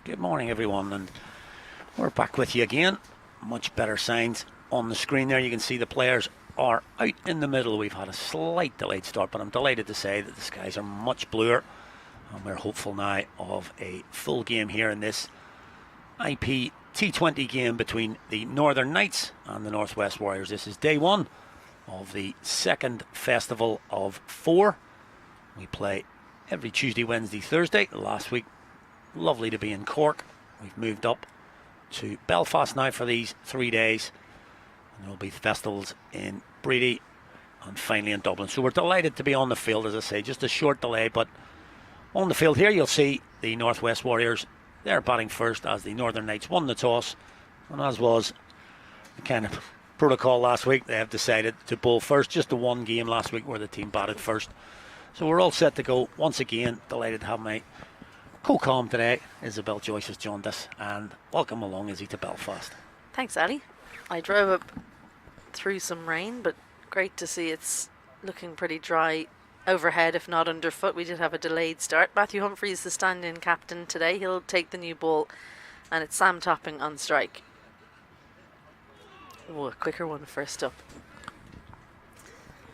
Good morning, everyone, and we're back with you again. Much better signs on the screen there. You can see the players are out in the middle. We've had a slight delayed start, but I'm delighted to say that the skies are much bluer, and we're hopeful now of a full game here in this IP20 game between the Northern Knights and the Northwest Warriors. This is day one of the second festival of 4. We play every Tuesday, Wednesday, Thursday. Last week, lovely to be in Cork. We've moved up to Belfast now for these 3 days, and there will be festivals in Brady and finally in Dublin. So we're delighted to be on the field, as I say. Just a short delay, but on the field here you'll see the Northwest Warriors. They're batting first as the Northern Knights won the toss, and as was the kind of protocol last week, they have decided to bowl first. Just the one game last week where the team batted first. So we're all set to go. Once again, delighted to have my co-com today. Isabel Joyce has joined us, and welcome along, Izzy, to Belfast. Thanks, Ali. I drove up through some rain, but great to see it's looking pretty dry overhead, if not underfoot. We did have a delayed start. Matthew Humphreys, the stand-in captain today. He'll take the new ball, and it's Sam Topping on strike. Oh, a quicker one first up.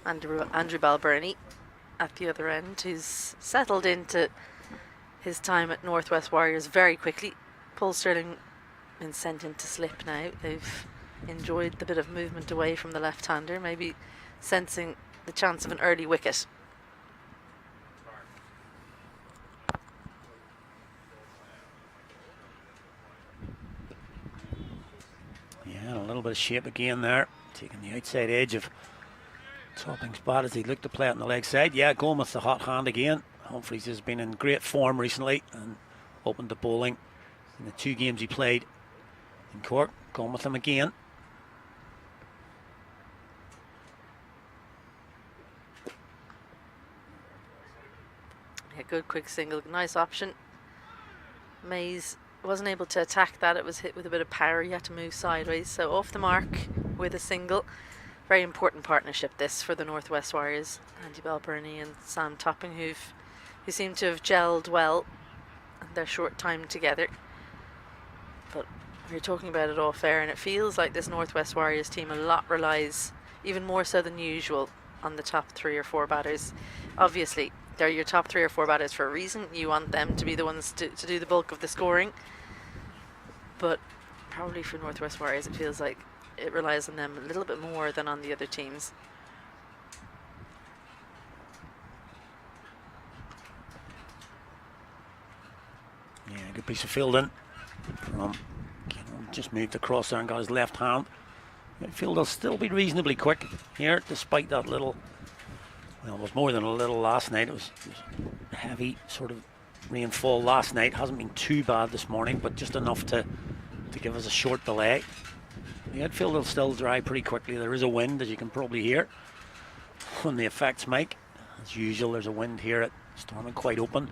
Andrew Balbirnie at the other end, who's settled into his time at Northwest Warriors very quickly. Paul Stirling been sent into slip now. They've enjoyed the bit of movement away from the left-hander, maybe sensing the chance of an early wicket. Yeah, a little bit of shape again there, taking the outside edge of Topping's bat as he looked to play it on the leg side. Yeah, going with the hot hand again. Humphreys has been in great form recently and opened the bowling in the 2 games he played in Cork. Going with him again. Yeah, good quick single, nice option. Mays wasn't able to attack that. It was hit with a bit of power. He had to move sideways. So off the mark with a single. Very important partnership this for the Northwest Warriors. Andy Balbirnie and Sam Topping, who seem to have gelled well in their short time together. But we're talking about it off air, and it feels like this Northwest Warriors team a lot relies, even more so than usual, on the top 3 or 4 batters. Obviously, they're your top 3 or 4 batters for a reason. You want them to be the ones to do the bulk of the scoring. But probably for Northwest Warriors, it feels like it relies on them a little bit more than on the other teams. Yeah, good piece of fielding from just moved across there and got his left hand. Midfield will still be reasonably quick here, despite that little, well, it was more than a little last night. It was heavy sort of rainfall last night. Hasn't been too bad this morning, but just enough to give us a short delay. The outfield will still dry pretty quickly. There is a wind, as you can probably hear from the effects mic. As usual, there's a wind here at Storming quite open.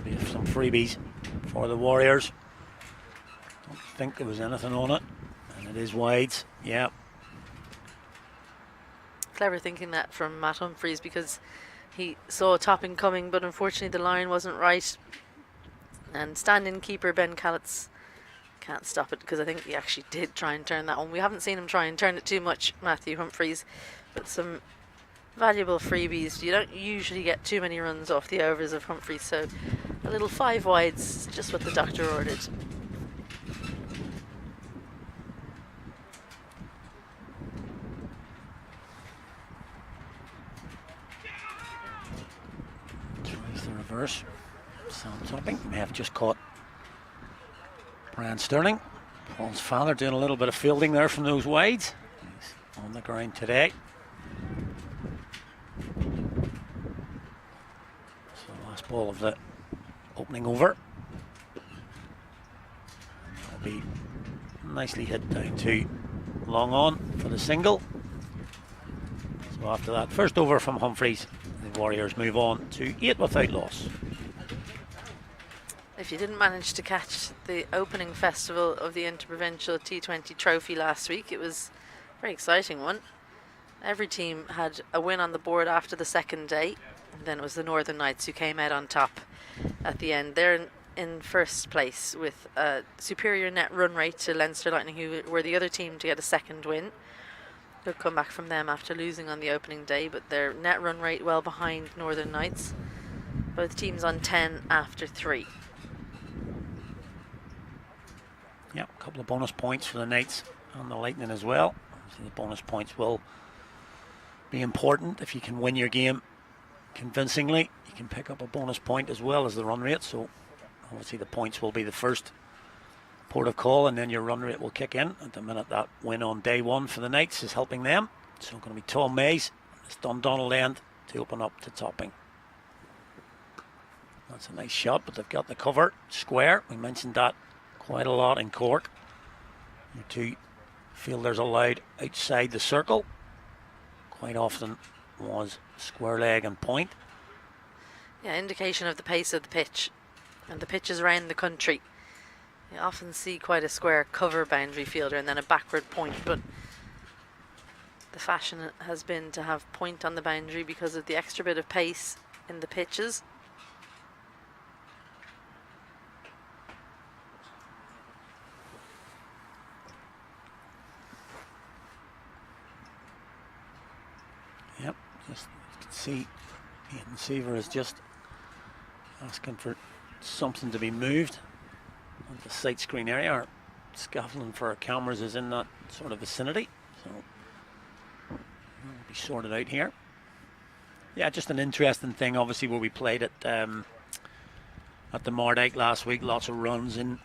There'll be some freebies for the Warriors. Don't think there was anything on it, and it is wides. Yeah. Clever thinking that from Matt Humphreys, because he saw Topping coming, but unfortunately the line wasn't right. And stand-in keeper Ben Callitz can't stop it, because I think he actually did try and turn that one. We haven't seen him try and turn it too much, Matthew Humphreys, but some valuable freebies. You don't usually get too many runs off the overs of Humphreys, so a little 5 wides, just what the doctor ordered. Reverse. Sam Topping may have just caught Brian Stirling. Paul's father doing a little bit of fielding there from those wides. He's on the ground today. So last ball of the opening over. That'll be nicely hit down to long on for the single. So after that first over from Humphreys, the Warriors move on to 8 without loss. If you didn't manage to catch the opening festival of the Interprovincial T20 Trophy last week, it was a very exciting one. Every team had a win on the board after the second day, and then it was the Northern Knights who came out on top at the end. They're in first place with a superior net run rate to Leinster Lightning, who were the other team to get a second win. Good comeback from them after losing on the opening day, but their net run rate well behind Northern Knights. Both teams on 10 after 3. Yep, a couple of bonus points for the Knights and the Lightning as well. So the bonus points will be important. If you can win your game convincingly, you can pick up a bonus point as well as the run rate. So obviously the points will be the first port of call, and then your run rate will kick in. At the minute, that win on day one for the Knights is helping them. So going to be Tom Mays, it's Dundonald end to open up to Topping. That's a nice shot, but they've got the cover square. We mentioned that quite a lot in Cork. Your two fielders allowed outside the circle. Quite often was square leg and point. Yeah, indication of the pace of the pitch. And the pitches around the country, you often see quite a square cover boundary fielder and then a backward point, but the fashion has been to have point on the boundary because of the extra bit of pace in the pitches. Yep, just you can see Ian Seaver is just asking for something to be moved on the sight screen area. Our scaffolding for our cameras is in that sort of vicinity, so it'll be sorted out here. Yeah, just an interesting thing, obviously, where we played at the Mardyke last week. Lots of runs in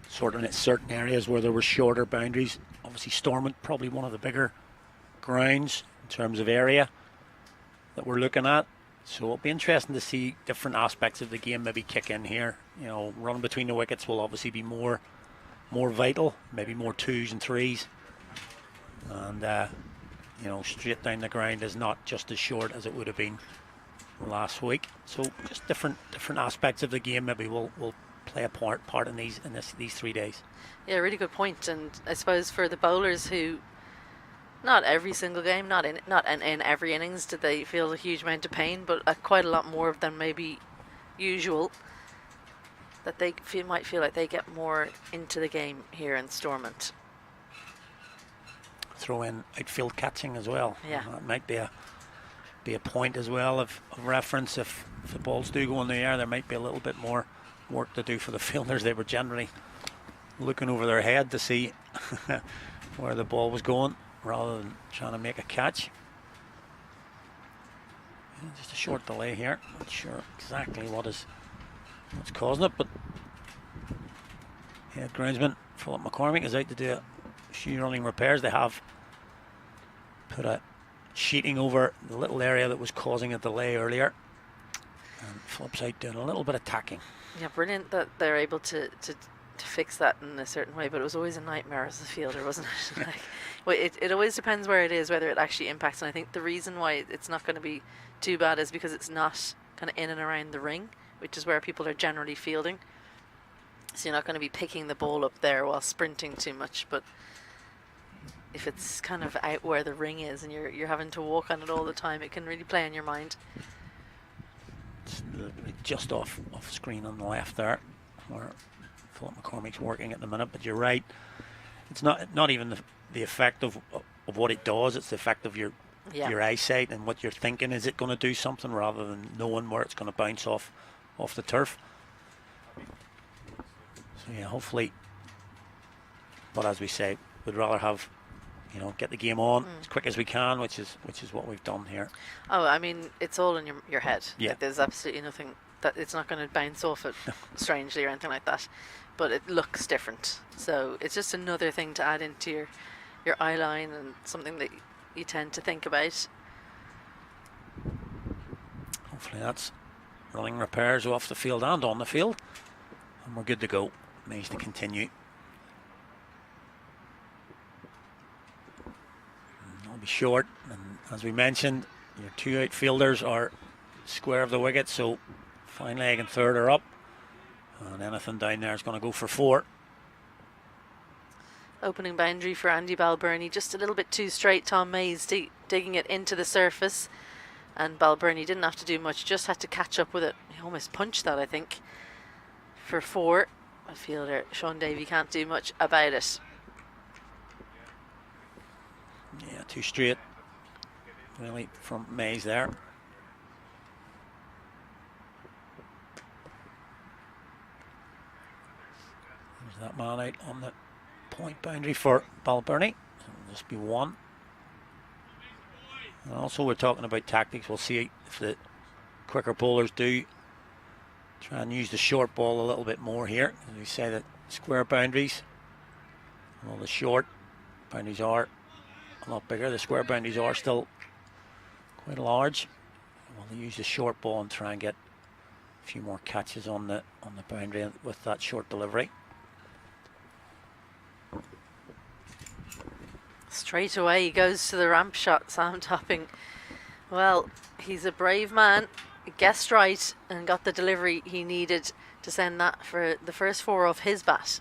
sort of in certain areas where there were shorter boundaries. Obviously Stormont, probably one of the bigger grounds in terms of area that we're looking at. So it'll be interesting to see different aspects of the game maybe kick in here. You know, run between the wickets will obviously be more vital, maybe more 2s and 3s. And, you know, straight down the ground is not just as short as it would have been last week. So just different aspects of the game maybe will play a part in these 3 days. Yeah, really good point. And I suppose for the bowlers who, not every single game, not in every innings did they feel a huge amount of pain, but quite a lot more than maybe usual, that they might feel like they get more into the game here in Stormont. Throw in outfield catching as well. Yeah, it might be a point as well of reference. If the balls do go in the air, there might be a little bit more work to do for the fielders. They were generally looking over their head to see where the ball was going rather than trying to make a catch. Yeah, just a short delay here. Not sure exactly what's causing it, but yeah, groundsman Philip McCormick is out to do a few running repairs. They have put a sheeting over the little area that was causing a delay earlier, and Philip's out doing a little bit of tacking. Yeah, brilliant that they're able to fix that in a certain way, but it was always a nightmare as a fielder, wasn't it? Like, well, it always depends where it is, whether it actually impacts. And I think the reason why it's not going to be too bad is because it's not kind of in and around the ring, which is where people are generally fielding. So you're not going to be picking the ball up there while sprinting too much. But if it's kind of out where the ring is and you're having to walk on it all the time, it can really play on your mind. It's just off screen on the left there, where Philip McCormick's working at the minute. But you're right, it's not even the effect of what it does. It's the effect of your eyesight and what you're thinking. Is it going to do something, rather than knowing where it's going to bounce off the turf? So yeah, hopefully. But as we say, we'd rather have, get the game on as quick as we can, which is what we've done here. Oh, I mean, it's all in your head. Yeah. Like, there's absolutely nothing that it's not going to bounce off it strangely or anything like that. But it looks different. So it's just another thing to add into your eye line, and something that you tend to think about. Hopefully that's running repairs off the field and on the field, and we're good to go. Needs to continue. It'll be short, and as we mentioned, your two outfielders are square of the wicket, so fine leg and third are up, and anything down there is going to go for 4. Opening boundary for Andy Balbirnie, just a little bit too straight. Tom Mays digging it into the surface, and Balbirnie didn't have to do much, just had to catch up with it. He almost punched that, I think, for 4. Fielder Sean Davey can't do much about it. Yeah, too straight, really, from Mays there. There's that man out on the point boundary for Balbirnie. So it'll just be 1. And also, we're talking about tactics. We'll see if the quicker bowlers do try and use the short ball a little bit more here. As we say, that square boundaries, well, the short boundaries are a lot bigger. The square boundaries are still quite large. Well, they use the short ball and try and get a few more catches on the boundary with that short delivery. Straight away he goes to the ramp shot, Sam Topping. Well, he's a brave man. Guessed right and got the delivery he needed to send that for the first 4 off his bat.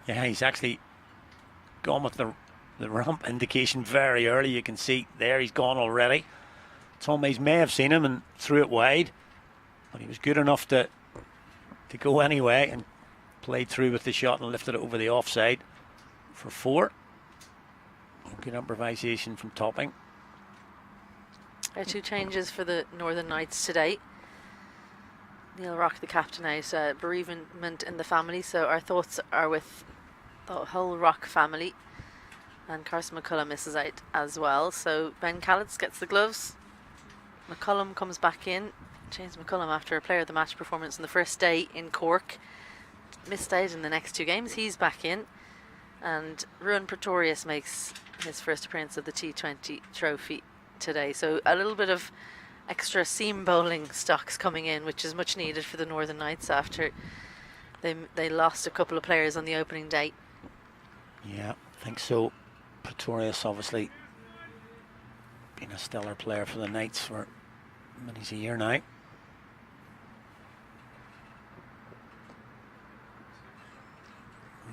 Yeah, he's actually gone with the ramp indication very early. You can see there he's gone already. Tom Mays may have seen him and threw it wide, but he was good enough to go anyway and played through with the shot and lifted it over the offside for 4. Good improvisation from Topping. There are 2 changes for the Northern Knights today. Neil Rock, the captain, out. Bereavement in the family, so our thoughts are with the whole Rock family. And Carson McCullum misses out as well. So Ben Callitz gets the gloves. McCullum comes back in. James McCullum, after a player of the match performance on the first day in Cork, missed out in the next 2 games. He's back in. And Ruan Pretorius makes his first appearance of the T20 trophy today. So a little bit of extra seam bowling stocks coming in, which is much needed for the Northern Knights after they lost a couple of players on the opening day. Yeah, I think so. Pretorius obviously been a stellar player for the Knights for many a year now.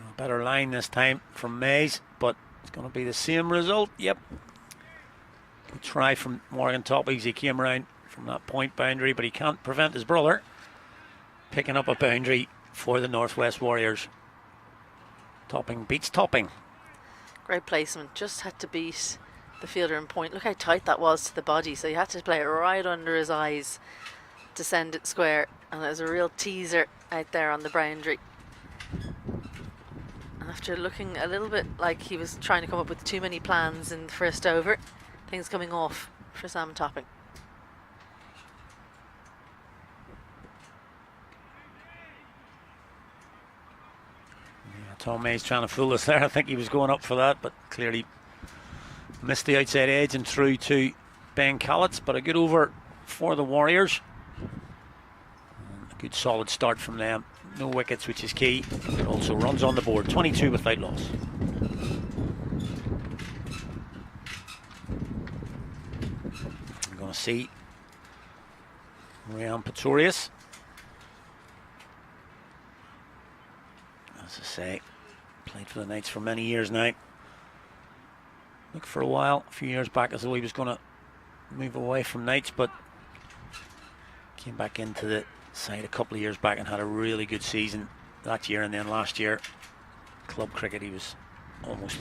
A better line this time from Mays, but it's going to be the same result. Yep. Good try from Morgan Toppings. He came around from that point boundary, but he can't prevent his brother picking up a boundary for the Northwest Warriors. Topping beats Topping. Great placement. Just had to beat the fielder in point. Look how tight that was to the body. So you had to play it right under his eyes to send it square. And it was a real teaser out there on the boundary. After looking a little bit like he was trying to come up with too many plans in the first over, things coming off for Sam Topping. Yeah, Tom Mays trying to fool us there. I think he was going up for that, but clearly missed the outside edge and through to Ben Callitz. But a good over for the Warriors. And a good solid start from them. No wickets, which is key, but also runs on the board. 22 without loss. We're going to see Ryan Pretorius. As I say, played for the Knights for many years now. Looked for a while, a few years back, as though he was going to move away from Knights, but came back into the side a couple of years back and had a really good season that year. And then last year, club cricket, he was almost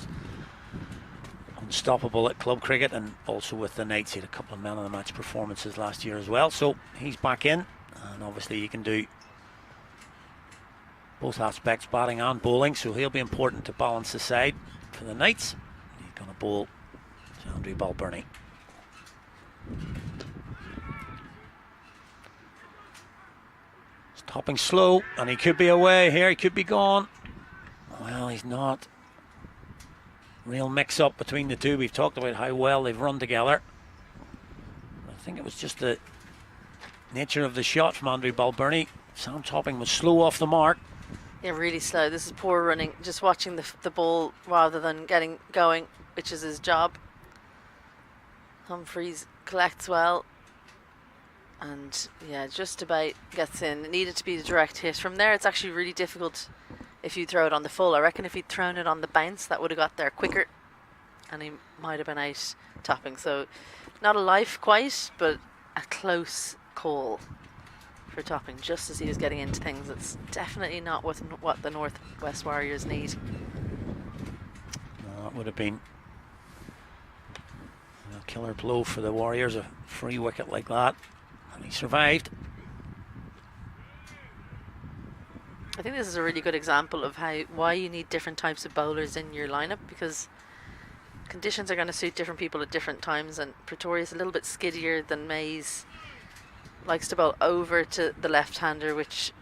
unstoppable at club cricket, and also with the Knights he had a couple of man of the match performances last year as well. So he's back in, and obviously he can do both aspects, batting and bowling, so he'll be important to balance the side for the Knights. He's going to bowl to Andrew Balbirnie. Topping slow, and he could be away here, he could be gone. Well, he's not. Real mix up between the two. We've talked about how well they've run together. I think it was just the nature of the shot from Andrew Balbirnie. Sam Topping was slow off the mark. Yeah, really slow. This is poor running. Just watching the ball rather than getting going, which is his job. Humphreys collects well. And yeah, just about gets in. It needed to be a direct hit. From there, it's actually really difficult if you throw it on the full. I reckon if he'd thrown it on the bounce, that would have got there quicker, and he might have been out topping. So not a life quite, but a close call for topping just as he was getting into things. It's definitely not what the Northwest Warriors need. That would have been a killer blow for the Warriors, a free wicket like that, and he survived. I think this is a really good example of why you need different types of bowlers in your lineup, because conditions are going to suit different people at different times, and Pretorius a little bit skiddier than Mays, likes to bowl over to the left-hander, which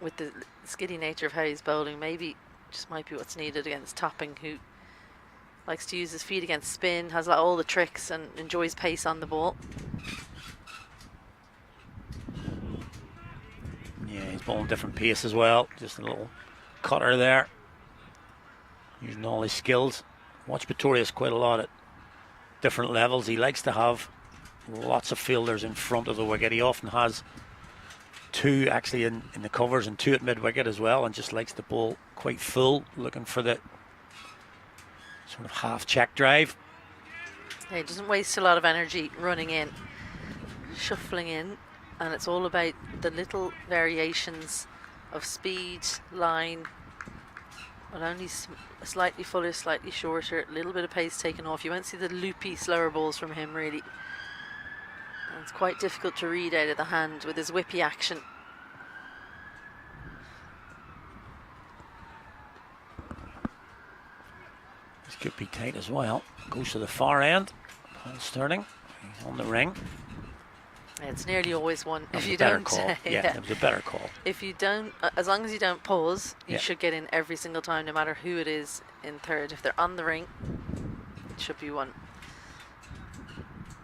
with the skiddy nature of how he's bowling maybe just might be what's needed against Topping, who likes to use his feet against spin, has all the tricks and enjoys pace on the ball. Yeah, he's bowling different pace as well, just a little cutter there, using all his skills. Watch Pretorius quite a lot at different levels. He likes to have lots of fielders in front of the wicket. He often has two actually in the covers and two at mid-wicket as well, and just likes to bowl quite full, looking for the sort of half-check drive. Yeah, he doesn't waste a lot of energy running in, shuffling in, and it's all about the little variations of speed, line, but only slightly fuller, slightly shorter, a little bit of pace taken off. You won't see the loopy, slower balls from him really. And it's quite difficult to read out of the hand with his whippy action. This could be tight as well. Goes to the far end. Paul Sterling, he's on the ring. It's nearly always one. That if you was a better don't, call. Yeah, it was a better call. If you don't, as long as you don't pause, you Yeah. should get in every single time, no matter who it is in third. If they're on the ring, it should be one.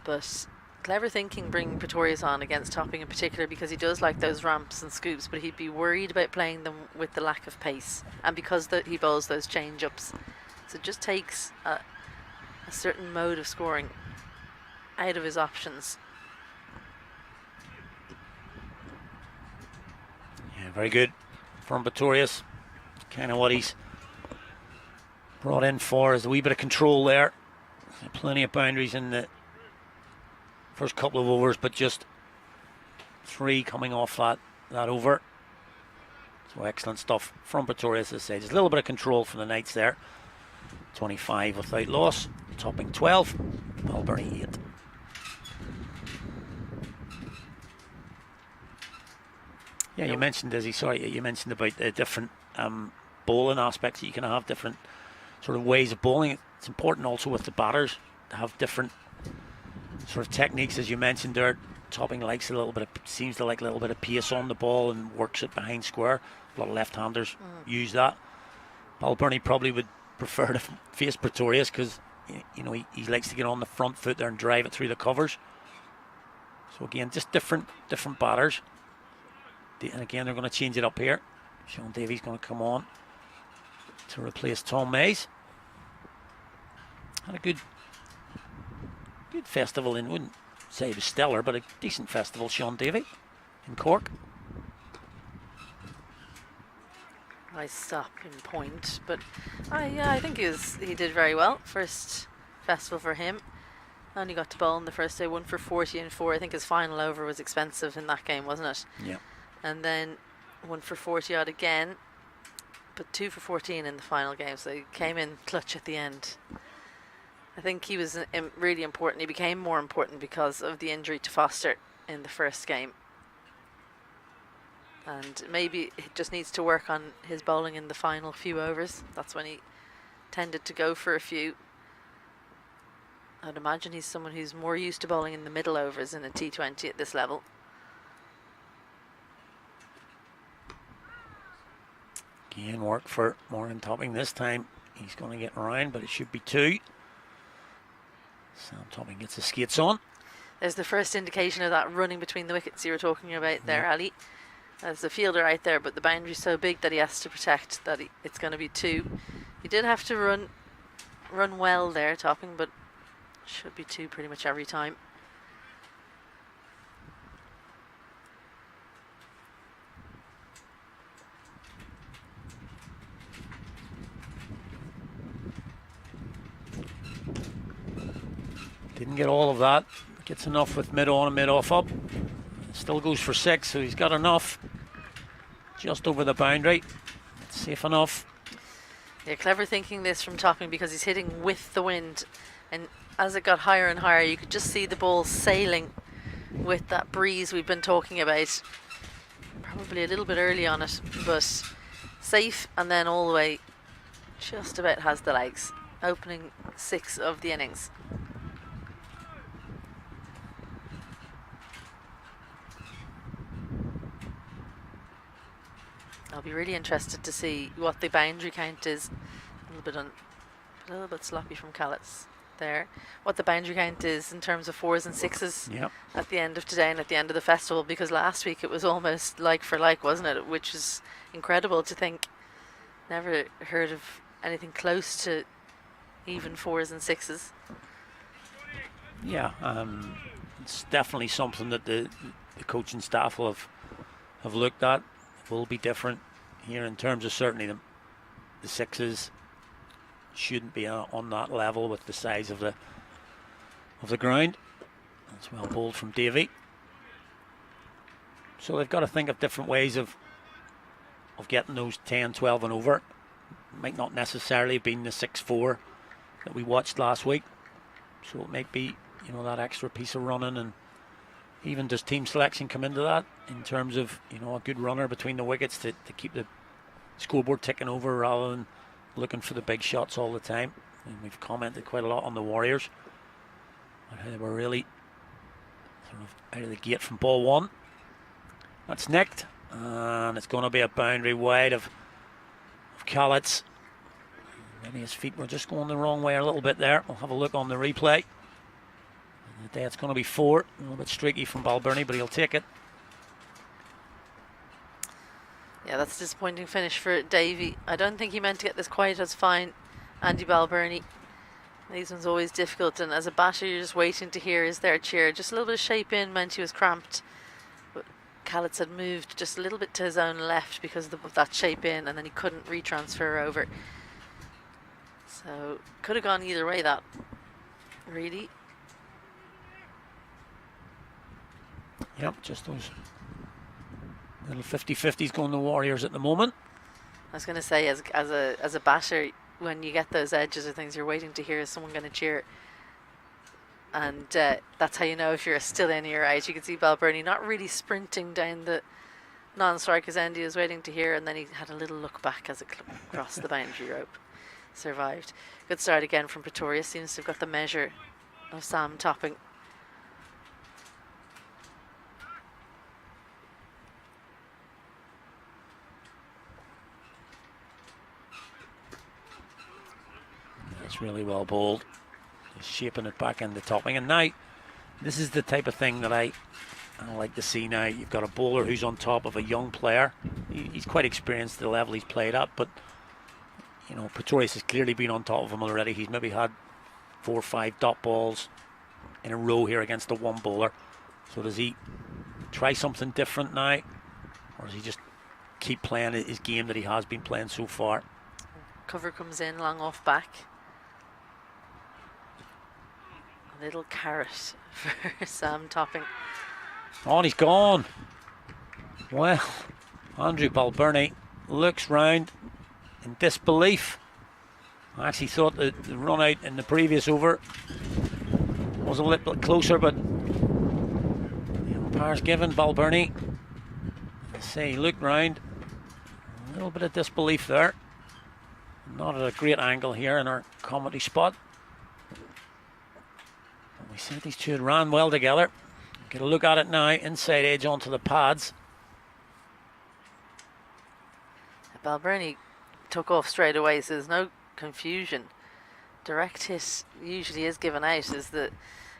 But clever thinking bringing Pretorius on against Topping in particular, because he does like those ramps and scoops, but he'd be worried about playing them with the lack of pace, and because he bowls those change-ups. So it just takes a certain mode of scoring out of his options. Yeah, very good from Pretorius. Kind of what he's brought in for, is a wee bit of control there. Plenty of boundaries in the first couple of overs, but just three coming off that over. So excellent stuff from Pretorius, as I say. Just a little bit of control from the Knights there. 25 without loss. Topping 12. Balberry 8. Yeah, you mentioned, you mentioned about the different bowling aspects that you can have, different sort of ways of bowling. It's important also with the batters to have different sort of techniques, as you mentioned there. Topping likes seems to like a little bit of pace on the ball and works it behind square. A lot of left-handers use that. Balberry probably would prefer to face Pretorius, because he likes to get on the front foot there and drive it through the covers. So again, just different batters. And again, they're going to change it up here. Sean Davies going to come on to replace Tom Mays. Had a good festival wouldn't say it was stellar, but a decent festival, Sean Davey, in Cork. Nice stop in point, but I think he did very well. First festival for him. Only got to bowl on the first day, 1 for 40 and 4. I think his final over was expensive in that game, wasn't it? Yeah. And then 1 for 40 odd again, but 2 for 14 in the final game, so he came in clutch at the end. I think he was really important. He became more important because of the injury to Foster in the first game. And maybe he just needs to work on his bowling in the final few overs. That's when he tended to go for a few. I'd imagine he's someone who's more used to bowling in the middle overs in a T20 at this level. Again, work for Moran Topping this time. He's going to get around, but it should be 2. Sam Topping gets the skates on. There's the first indication of that running between the wickets you were talking about there, Ali. There's a fielder out there, but the boundary's so big that he has to protect that it's going to be 2. He did have to run well there, Topping, but should be 2 pretty much every time. Didn't get all of that. Gets enough with mid on and mid off up. Still goes for 6, so he's got enough. Just over the boundary. It's safe enough. Yeah, clever thinking this from Topping, because he's hitting with the wind, and as it got higher and higher, you could just see the ball sailing with that breeze we've been talking about. Probably a little bit early on it, but safe, and then all the way just about has the legs. Opening 6 of the innings. I'll be really interested to see what the boundary count is. A little bit sloppy from Callets there. What the boundary count is in terms of 4s and 6s at the end of today and at the end of the festival, because last week it was almost like for like, wasn't it? Which is incredible to think. Never heard of anything close to even 4s and 6s. Yeah, it's definitely something that the coaching staff will have looked at. It will be different here in terms of certainly the 6s shouldn't be on that level with the size of the ground. That's well bowled from Davey. So they've got to think of different ways of getting those 10, 12 and over. Might not necessarily have been the 6-4 that we watched last week. So it might be, that extra piece of running, and even does team selection come into that in terms of, a good runner between the wickets to keep the scoreboard ticking over rather than looking for the big shots all the time. And we've commented quite a lot on the Warriors on how they were really sort of out of the gate from ball 1. That's nicked, and it's going to be a boundary wide of Callets. Maybe his feet were just going the wrong way a little bit there. We'll have a look on the replay. And today it's going to be 4. A little bit streaky from Balbirnie, but he'll take it. Yeah, that's a disappointing finish for Davey. I don't think he meant to get this quite as fine, Andy Balbirnie. These ones always difficult, and as a batter you're just waiting to hear is there a cheer. Just a little bit of shape in meant he was cramped, but Callets had moved just a little bit to his own left because of that shape in, and then he couldn't retransfer over. So could have gone either way, that really. Yep, just those little 50-50s going the Warriors at the moment. I was going to say, as a batter, when you get those edges or things, you're waiting to hear is someone going to cheer, and that's how you know if you're still in or you're out. You can see Balbirnie not really sprinting down the non-striker's end. He was waiting to hear, and then he had a little look back as it crossed the boundary rope. Survived. Good start again from Pretoria. Seems to have got the measure of Sam Topping. That's really well bowled. Just shaping it back into Topping. And now, this is the type of thing that I like to see now. You've got a bowler who's on top of a young player. He's quite experienced at the level he's played at, but Pretorius has clearly been on top of him already. He's maybe had 4 or 5 dot balls in a row here against the one bowler. So does he try something different now, or does he just keep playing his game that he has been playing so far? Cover comes in, long off back. A little carrot for Sam Topping. Oh, and he's gone. Well, Andrew Balbirnie looks round in disbelief. I actually thought the run out in the previous over was a little bit closer, but the umpire's given Balbirnie. I say he looked round. A little bit of disbelief there. Not at a great angle here in our comedy spot. But we said these two had ran well together. Get a look at it now. Inside edge onto the pads. Balbirnie took off straight away, so there's no confusion. Direct hit usually is given out,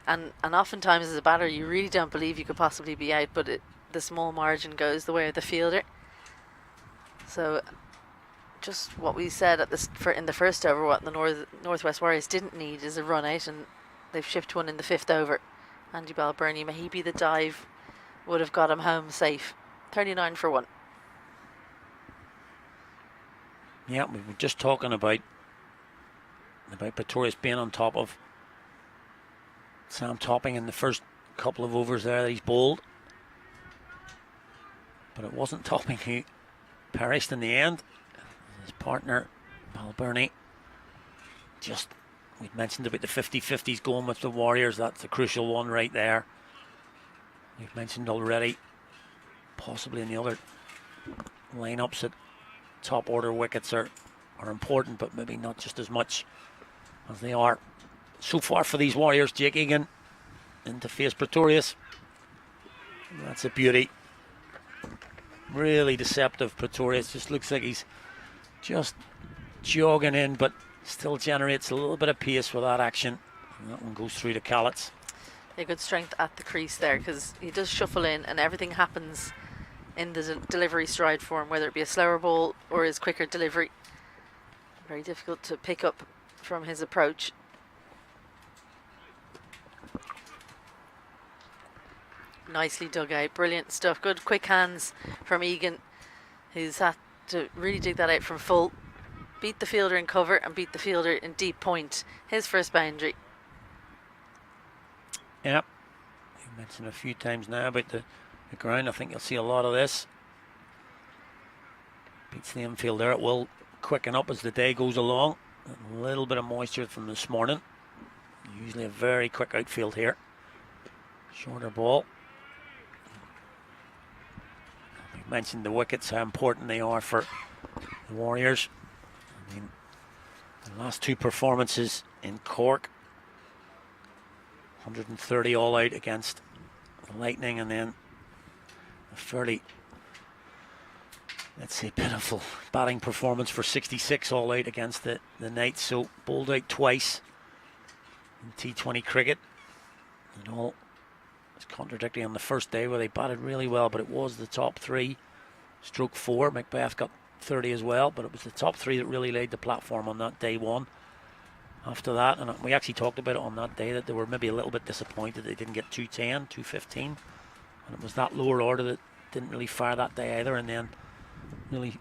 and oftentimes as a batter you really don't believe you could possibly be out, but the small margin goes the way of the fielder. So just what we said in the first over, what the Northwest Warriors didn't need is a run out, and they've shipped one in the 5th over. Andy Balbirnie, maybe the dive would have got him home safe. 39 for 1. Yeah, we were just talking about Pretorius being on top of Sam Topping in the first couple of overs there that he's bowled. But it wasn't Topping who perished in the end. His partner, Balburney, we'd mentioned about the 50-50s going with the Warriors. That's a crucial one right there. We've mentioned already, possibly in the other lineups, that top order wickets are important, but maybe not just as much as they are so far for these Warriors. Jake Egan into face Pretorius. That's a beauty. Really deceptive Pretorius. Just looks like he's just jogging in, but still generates a little bit of pace with that action. And that one goes through the Callets. A good strength at the crease there, because he does shuffle in and everything happens in the delivery stride for him, whether it be a slower ball or his quicker delivery. Very difficult to pick up from his approach. Nicely dug out, brilliant stuff. Good quick hands from Egan, who's had to really dig that out from full. Beat the fielder in cover and beat the fielder in deep point. His first boundary. Yep. You mentioned a few times now about the ground. I think you'll see a lot of this. Beats the infield there. It will quicken up as the day goes along. A little bit of moisture from this morning. Usually a very quick outfield here. Shorter ball. We mentioned the wickets, how important they are for the Warriors. I mean, the last two performances in Cork, 130 all out against the Lightning, and then a fairly, let's say, pitiful batting performance for 66 all out against the Knights. So bowled out twice in T20 cricket, and all it's contradictory on the first day where they batted really well, but it was the top 3/4. Macbeth got 30 as well, but it was the top 3 that really laid the platform on that day one. After that, and we actually talked about it on that day, that they were maybe a little bit disappointed they didn't get 210, 215, and it was that lower order that didn't really fire that day either, and then really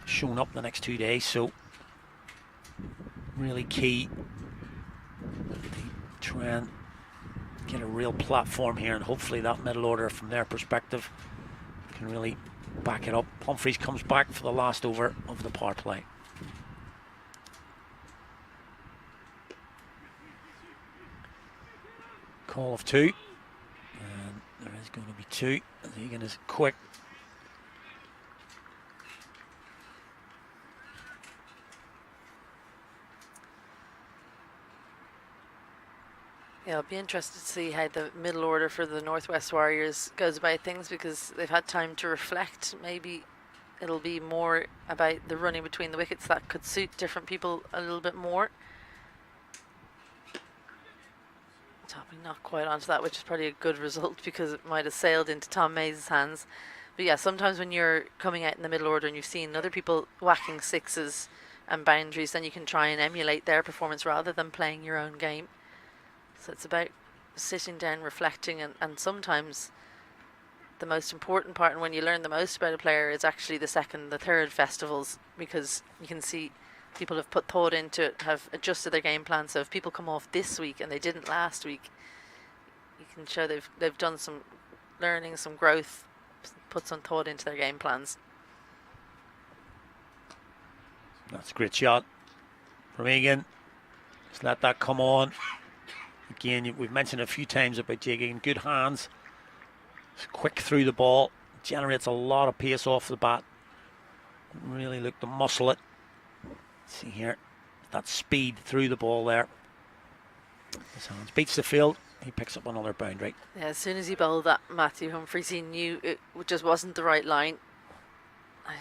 shown up the next 2 days. So really key to try and get a real platform here, and hopefully that middle order from their perspective can really back it up. Humphreys comes back for the last over of the power play. Call of 2, and there is going to be 2. Egan is quick. Yeah, I'll be interested to see how the middle order for the Northwest Warriors goes about things, because they've had time to reflect. Maybe it'll be more about the running between the wickets that could suit different people a little bit more. Topping not quite onto that, which is probably a good result because it might have sailed into Tom Mays' hands. But yeah, sometimes when you're coming out in the middle order and you've seen other people whacking sixes and boundaries, then you can try and emulate their performance rather than playing your own game. So it's about sitting down, reflecting, and sometimes the most important part, and when you learn the most about a player, is actually the second, the third festivals, because you can see people have put thought into it, have adjusted their game plan. So if people come off this week and they didn't last week, you can show they've done some learning, some growth, put some thought into their game plans. That's a great shot from Egan. Just let that come on. Again, we've mentioned a few times about Jake Egan. Good hands. It's quick through the ball. Generates a lot of pace off the bat. Really look to muscle it. See here, that speed through the ball there. His hands beats the field. He picks up another boundary. Yeah, as soon as he bowled that, Matthew Humphreys, he knew it just wasn't the right line.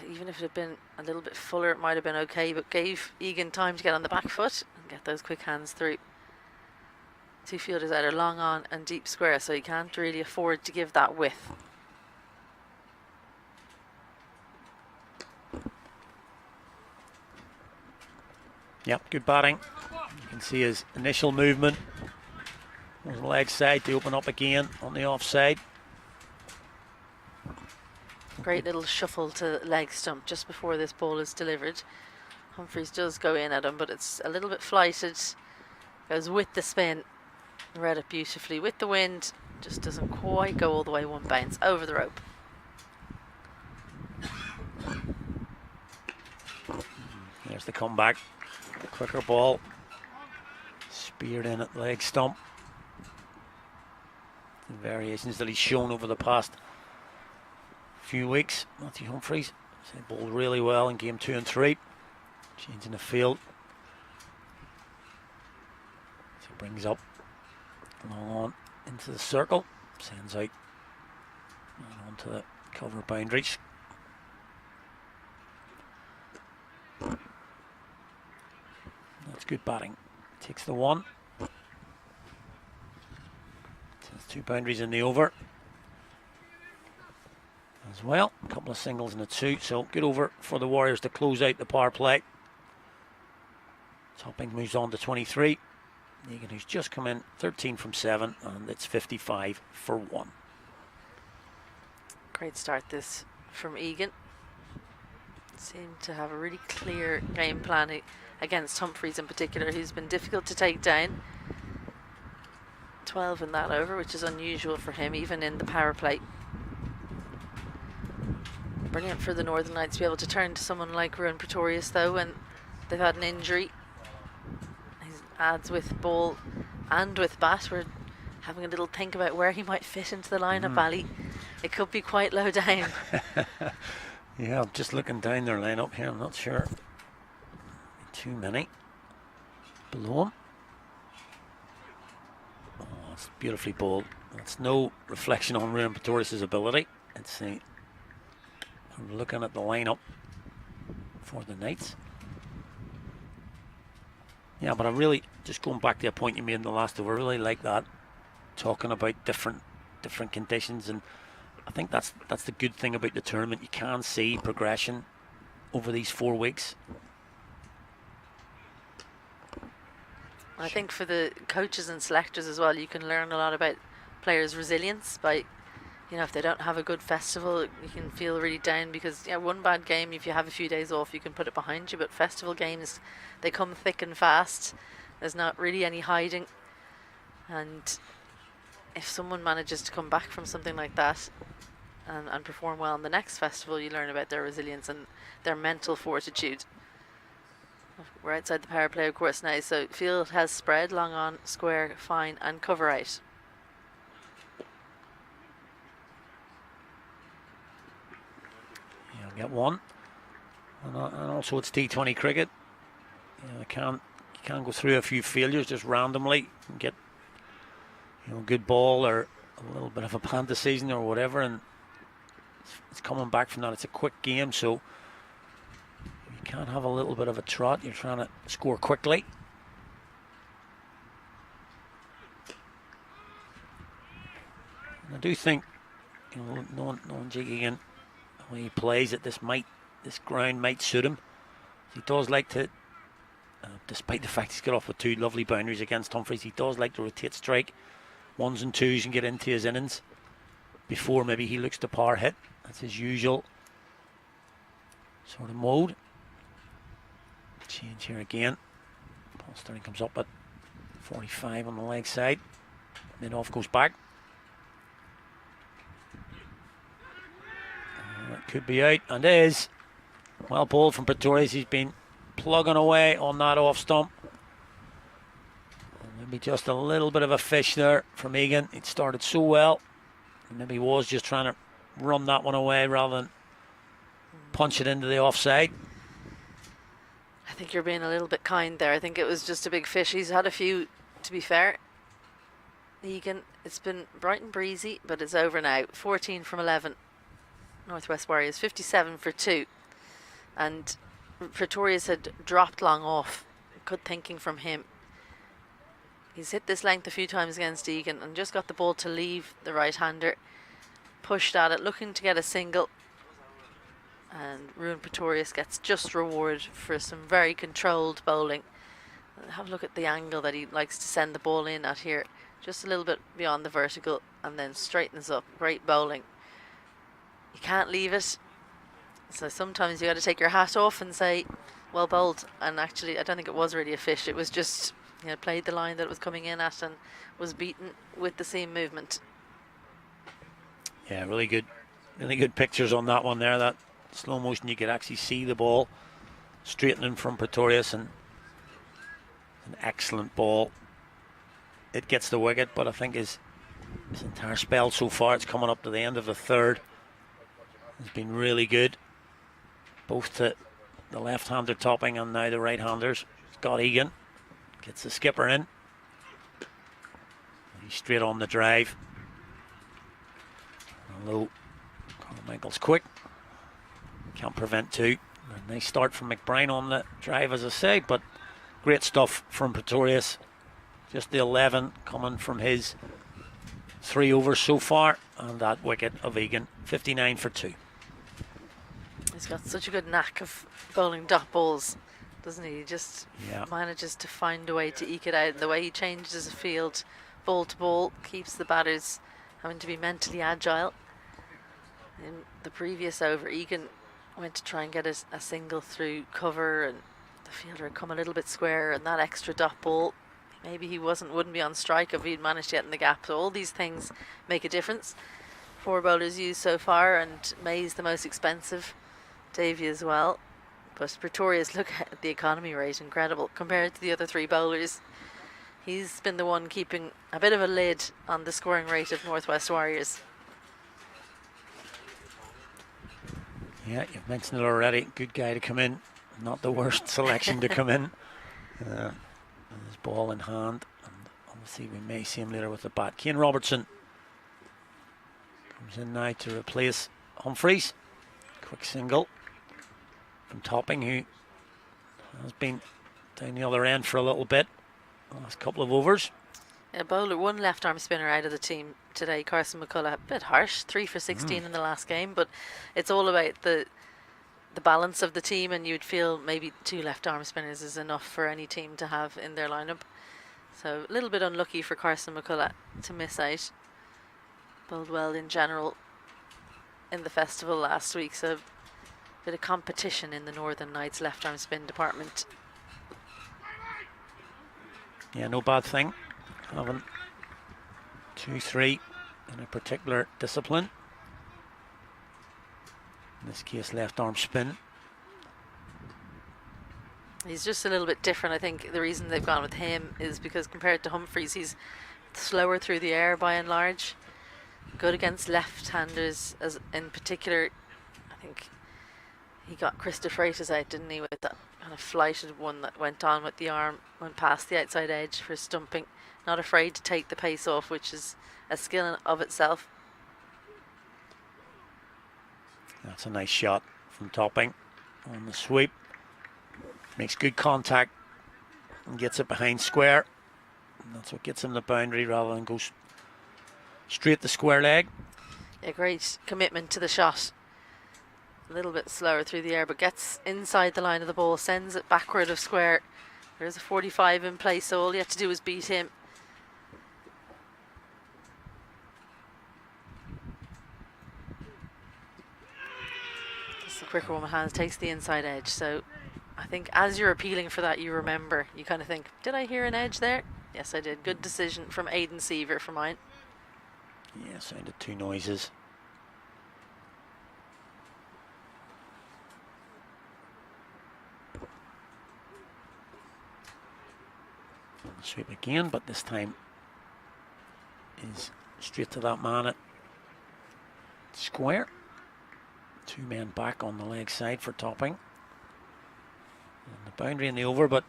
Even if it had been a little bit fuller, it might have been okay, but gave Egan time to get on the back foot and get those quick hands through. Two fielders either long on and deep square, so he can't really afford to give that width. Yep, good batting. You can see his initial movement on the leg side to open up again on the offside. Great little shuffle to leg stump just before this ball is delivered. Humphreys does go in at him, but it's a little bit flighted. Goes with the spin. Read it beautifully with the wind. Just doesn't quite go all the way, one bounce over the rope. There's the comeback. Quicker ball. Speared in at leg stump. The variations that he's shown over the past few weeks. Matthew Humphreys bowled really well in game 2 and 3. Changing the field. So brings up long on into the circle. Sends out and onto the cover boundaries. That's good batting. Takes the one. There's 2 boundaries in the over as well. A couple of singles and a 2. So good over for the Warriors to close out the power play. Topping moves on to 23. Egan, who's just come in, 13 from 7, and it's 55 for 1. Great start this from Egan. Seemed to have a really clear game plan against Humphreys in particular, who's been difficult to take down. 12 in that over, which is unusual for him, even in the power play. Brilliant for the Northern Knights to be able to turn to someone like Ruan Pretorius, though, when they've had an injury. His adds with ball and with bat. We're having a little think about where he might fit into the lineup, Ali. It could be quite low down. Yeah, I'm just looking down their lineup here. I'm not sure. Too many below him. Oh, it's beautifully bowled. That's no reflection on Ruan Pretorius' ability. It's I'm looking at the lineup for the Knights. Yeah, but I really, just going back to a point you made in the last over, I really like that, talking about different conditions, and I think that's the good thing about the tournament. You can see progression over these 4 weeks. I think for the coaches and selectors as well, you can learn a lot about players' resilience by, if they don't have a good festival, you can feel really down because, one bad game, if you have a few days off, you can put it behind you. But festival games, they come thick and fast. There's not really any hiding. And if someone manages to come back from something like that and perform well on the next festival, you learn about their resilience and their mental fortitude. We're outside the power play, of course, now, so field has spread, long on, square, fine, and cover out. You'll get one. And also it's T20 cricket. You can go through a few failures just randomly and get a good ball or a little bit of a panda season or whatever, and it's coming back from that. It's a quick game, so you can't have a little bit of a trot. You're trying to score quickly. And I do think, knowing Jiggy again, when he plays it, this ground might suit him. He does like to, despite the fact he's got off with 2 lovely boundaries against Humphreys, he does like to rotate strike 1s and 2s and get into his innings before maybe he looks to power hit. That's his usual sort of mode. Change here again. Paul Stirling comes up at 45 on the leg side. Mid off goes back. That could be out, and is. Well bowled from Pretorius. He's been plugging away on that off stump. Maybe just a little bit of a fish there from Egan. It started so well. Maybe he was just trying to run that one away rather than punch it into the offside. I think you're being a little bit kind there. I think it was just a big fish. He's had a few, to be fair. Egan, it's been bright and breezy, but it's over now. 14 from 11. Northwest Warriors, 57 for 2. And Pretorius had dropped long off. Good thinking from him. He's hit this length a few times against Egan and just got the ball to leave the right-hander. Pushed at it, looking to get a single. And Ruan Pretorius gets just reward for some very controlled bowling. Have a look at the angle that he likes to send the ball in at here. Just a little bit beyond the vertical and then straightens up. Great bowling. You can't leave it. So sometimes you got to take your hat off and say, well bowled. And actually, I don't think it was really a fish. It was just He had played the line that it was coming in at and was beaten with the seam movement. Yeah, really good pictures on that one there. That slow motion, you could actually see the ball straightening from Pretorius, and an excellent ball. It gets the wicket, but I think his entire spell so far, it's coming up to the end of the third, has been really good. Both to the left-hander Topping and now the right-handers. Scott Egan gets the skipper in. He's straight on the drive. Although Carmichael's quick, can't prevent two. A nice start from McBride on the drive, as I say, but great stuff from Pretorius. Just the 11 coming from his 3 overs so far, and that wicket of Egan, 59 for 2. He's got such a good knack of bowling dot balls, doesn't he? He just manages to find a way to eke it out. The way he changes the field, ball to ball, keeps the batters having to be mentally agile. In the previous over, Egan went to try and get a single through cover, and the fielder had come a little bit square, and that extra dot ball, maybe he wouldn't be on strike if he'd managed to get in the gap. So all these things make a difference. 4 bowlers used so far, and May's the most expensive, Davy as well. But Pretorius, look at the economy rate, incredible compared to the other 3 bowlers. He's been the one keeping a bit of a lid on the scoring rate of Northwest Warriors. Yeah, you've mentioned it already. Good guy to come in. Not the worst selection to come in. With his ball in hand. And obviously we may see him later with the bat. Kane Robertson comes in now to replace Humphreys. Quick single from Topping, who has been down the other end for a little bit the last couple of overs. A bowler, one left arm spinner out of the team today, Carson McCullough. A bit harsh, 3 for 16 in the last game, but it's all about the balance of the team, and you'd feel maybe 2 left arm spinners is enough for any team to have in their lineup. So a little bit unlucky for Carson McCullough to miss out. Bowled well in general in the festival last week, so a bit of competition in the Northern Knights left arm spin department. Yeah, no bad thing having 2-3 in a particular discipline. In this case, left arm spin. He's just a little bit different. I think the reason they've gone with him is because compared to Humphreys, he's slower through the air by and large. Good against left-handers, as in particular. I think he got Chris de Freitas out, didn't he, with that kind of flighted one that went on with the arm, went past the outside edge for stumping. Not afraid to take the pace off, which is a skill in of itself. That's a nice shot from Topping on the sweep. Makes good contact and gets it behind square. And that's what gets him the boundary rather than go straight to square leg. A great commitment to the shot. A little bit slower through the air, but gets inside the line of the ball, sends it backward of square. There's a 45 in place, so all you have to do is beat him. Just the quicker one with hands, takes the inside edge. So I think as you're appealing for that, you remember, you kind of think, did I hear an edge there? Yes, I did. Good decision from Aidan Seaver for mine. Yeah, sounded 2 noises. Sweep again, but this time is straight to that man at square. 2 men back on the leg side for Topping. And the boundary in the over, but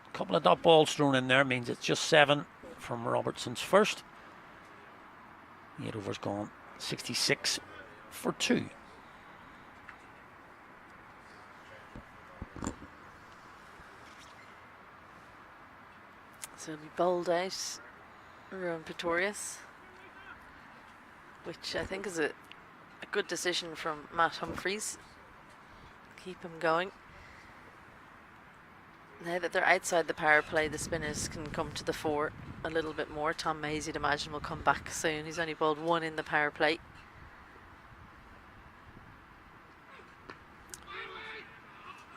a couple of dot balls thrown in there means it's just 7 from Robertson's first. 8 overs gone, 66 for 2. So he'll be bowled out, Rowan Pretorius, which I think is a good decision from Matt Humphreys. Keep him going. Now that they're outside the power play, the spinners can come to the fore a little bit more. Tom Mays, you'd imagine, will come back soon. He's only bowled 1 in the power play.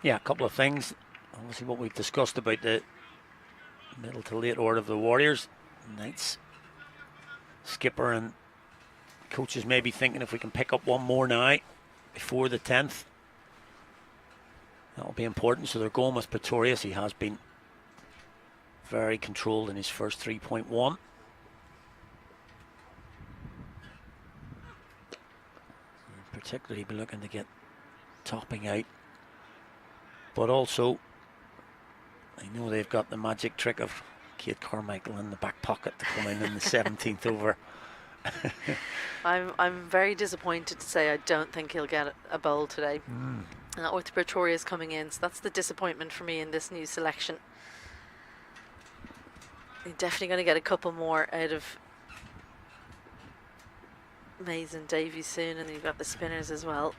Yeah, a couple of things. Obviously what we've discussed about the middle to late order of the Warriors. Knights skipper and coaches may be thinking if we can pick up one more now before the 10th, that'll be important. So they're going with Pretorius. He has been very controlled in his first 3.1. Particularly be looking to get topping out, but also I know they've got the magic trick of Kate Carmichael in the back pocket to come in the 17th over. I'm very disappointed to say I don't think he'll get a bowl today. Not with Pretorius coming in, so that's the disappointment for me in this new selection. You're definitely going to get a couple more out of Mays and Davies soon, and you've got the spinners as well.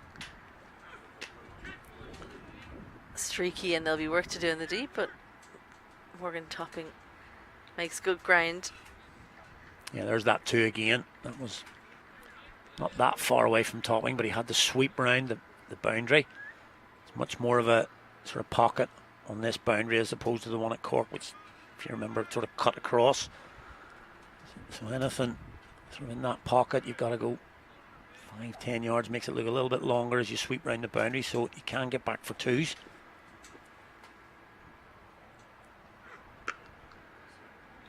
Streaky, and there'll be work to do in the deep, but Morgan Topping makes good ground. Yeah, there's that 2 again. That was not that far away from Topping, but he had to sweep around the boundary. It's much more of a sort of pocket on this boundary as opposed to the one at Cork, which, if you remember, sort of cut across. So anything sort of in that pocket, you've got to go 5-10 yards, makes it look a little bit longer as you sweep around the boundary, so you can get back for 2s.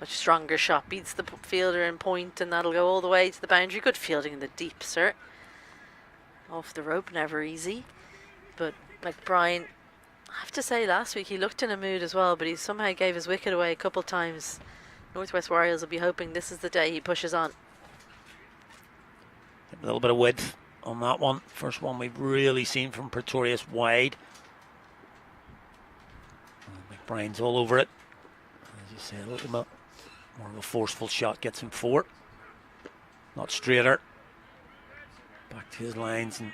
Much stronger shot, beats the fielder in point, and that'll go all the way to the boundary. Good fielding in the deep, sir. Off the rope, never easy. But McBride, I have to say, last week he looked in a mood as well, but he somehow gave his wicket away a couple times. Northwest Warriors will be hoping this is the day he pushes on. A little bit of width on that one. First one we've really seen from Pretorius wide. McBride's all over it. As you say, a little bit more of a forceful shot gets him 4. Not straighter. Back to his lines, and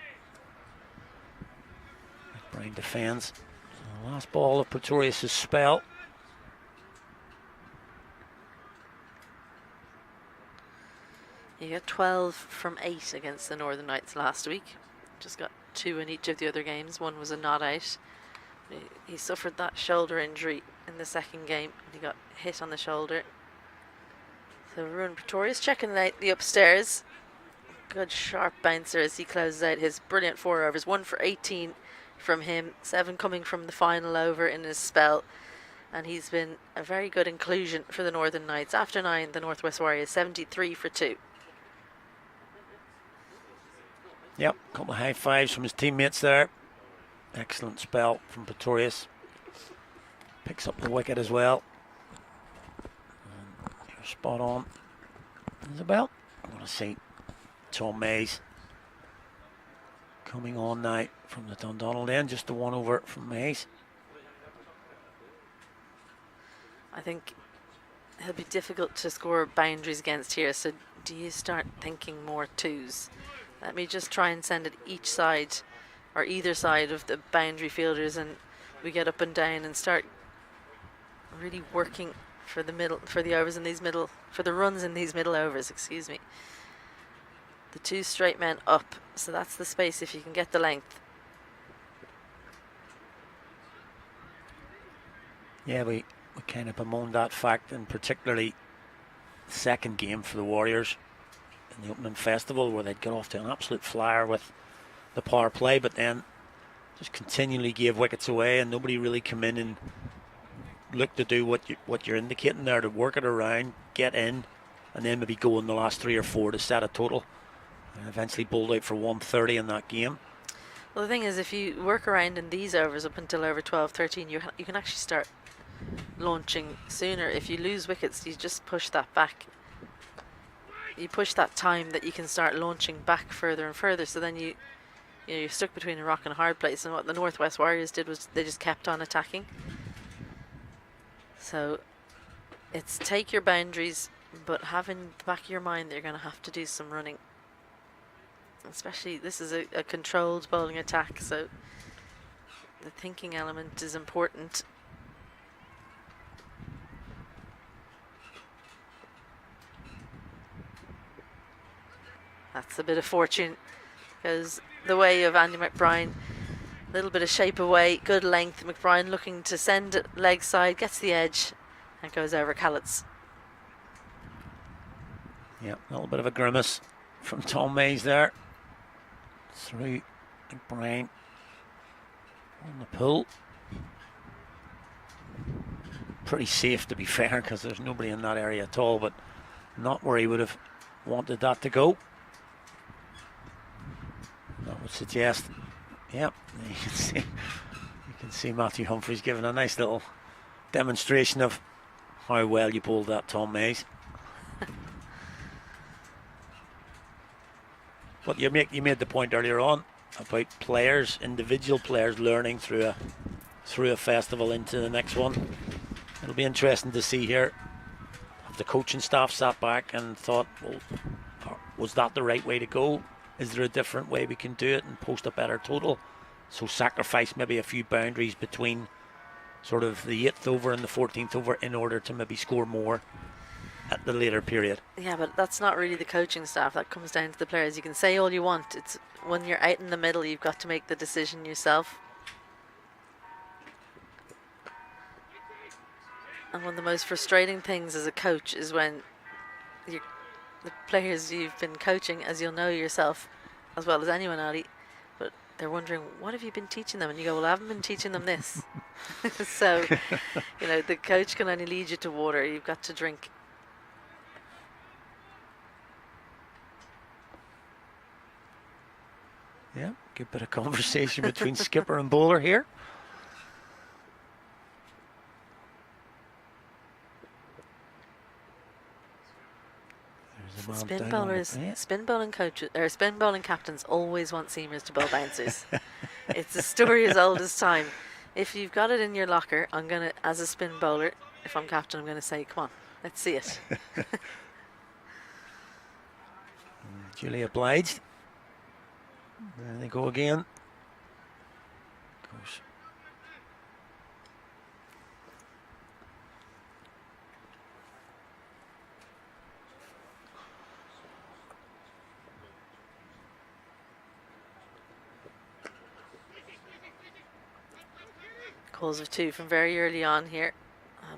McBride defends. So the last ball of Pretorius' spell. He got 12 from 8 against the Northern Knights last week. Just got 2 in each of the other games. One was a not out. He suffered that shoulder injury in the second game, and he got hit on the shoulder. So Ruan Pretorius checking out the upstairs. Good sharp bouncer as he closes out his brilliant 4 overs. 1 for 18 from him, 7 coming from the final over in his spell. And he's been a very good inclusion for the Northern Knights. After 9, the Northwest Warriors 73 for 2. Yep, a couple of high fives from his teammates there. Excellent spell from Pretorius. Picks up the wicket as well. And you're spot on, Isabel. I want to see Tom Mays coming on now from the Dundonald end. Just the 1 over from Mays. I think it'll be difficult to score boundaries against here, so do you start thinking more 2s? Let me just try and send it each side or either side of the boundary fielders, and we get up and down and start really working for the middle, for the overs in these middle, for the runs in these middle overs, excuse me. The 2 straight men up, so that's the space if you can get the length. Yeah, we kind of bemoaned that fact, and particularly the second game for the Warriors in the opening festival, where they'd get off to an absolute flyer with the power play, but then just continually gave wickets away, and nobody really come in and looked to do what you're indicating there, to work it around, get in, and then maybe go in the last 3 or 4 to set a total, and eventually bowled out for 130 in that game. Well, the thing is, if you work around in these overs up until over 12, 13, you can actually start launching sooner. If you lose wickets, you just push that back. You push that time that you can start launching back further and further, so then you're stuck between a rock and a hard place. And what the Northwest Warriors did was they just kept on attacking. So it's take your boundaries, but have in the back of your mind that you're going to have to do some running. Especially, this is a controlled bowling attack, so the thinking element is important. That's a bit of fortune. Goes the way of Andy McBride. A little bit of shape away, good length. McBride looking to send it leg side, gets the edge, And goes over Callets. Yeah, a little bit of a grimace from Tom Mays there. Through McBride on the pull. Pretty safe, to be fair, because there's nobody in that area at all, but not where he would have wanted that to go. That would suggest, yeah, you can see Matthew Humphreys giving a nice little demonstration of how well you pulled that, Tom Mays. But you made the point earlier on about players, individual players, learning through a festival into the next one. It'll be interesting to see here. Have the coaching staff sat back and thought, well, was that the right way to go? Is there a different way we can do it and post a better total? So sacrifice maybe a few boundaries between sort of the 8th over and the 14th over in order to maybe score more at the later period. Yeah, but that's not really the coaching staff. That comes down to the players. You can say all you want. It's when you're out in the middle, you've got to make the decision yourself. And one of the most frustrating things as a coach is when the players you've been coaching, as you'll know yourself as well as anyone, Ali, but they're wondering, what have you been teaching them? And you go, well, I haven't been teaching them this. So, the coach can only lead you to water. You've got to drink. Yeah, good bit of conversation between skipper and bowler here. Spin bowlers, spin bowling coaches, or spin bowling captains always want seamers to bowl bouncers. It's a story as old as time. If you've got it in your locker, I'm gonna, as a spin bowler, if I'm captain, I'm gonna say, come on, let's see it. Duly obliged. There they go again. Goes. Calls of 2 from very early on here.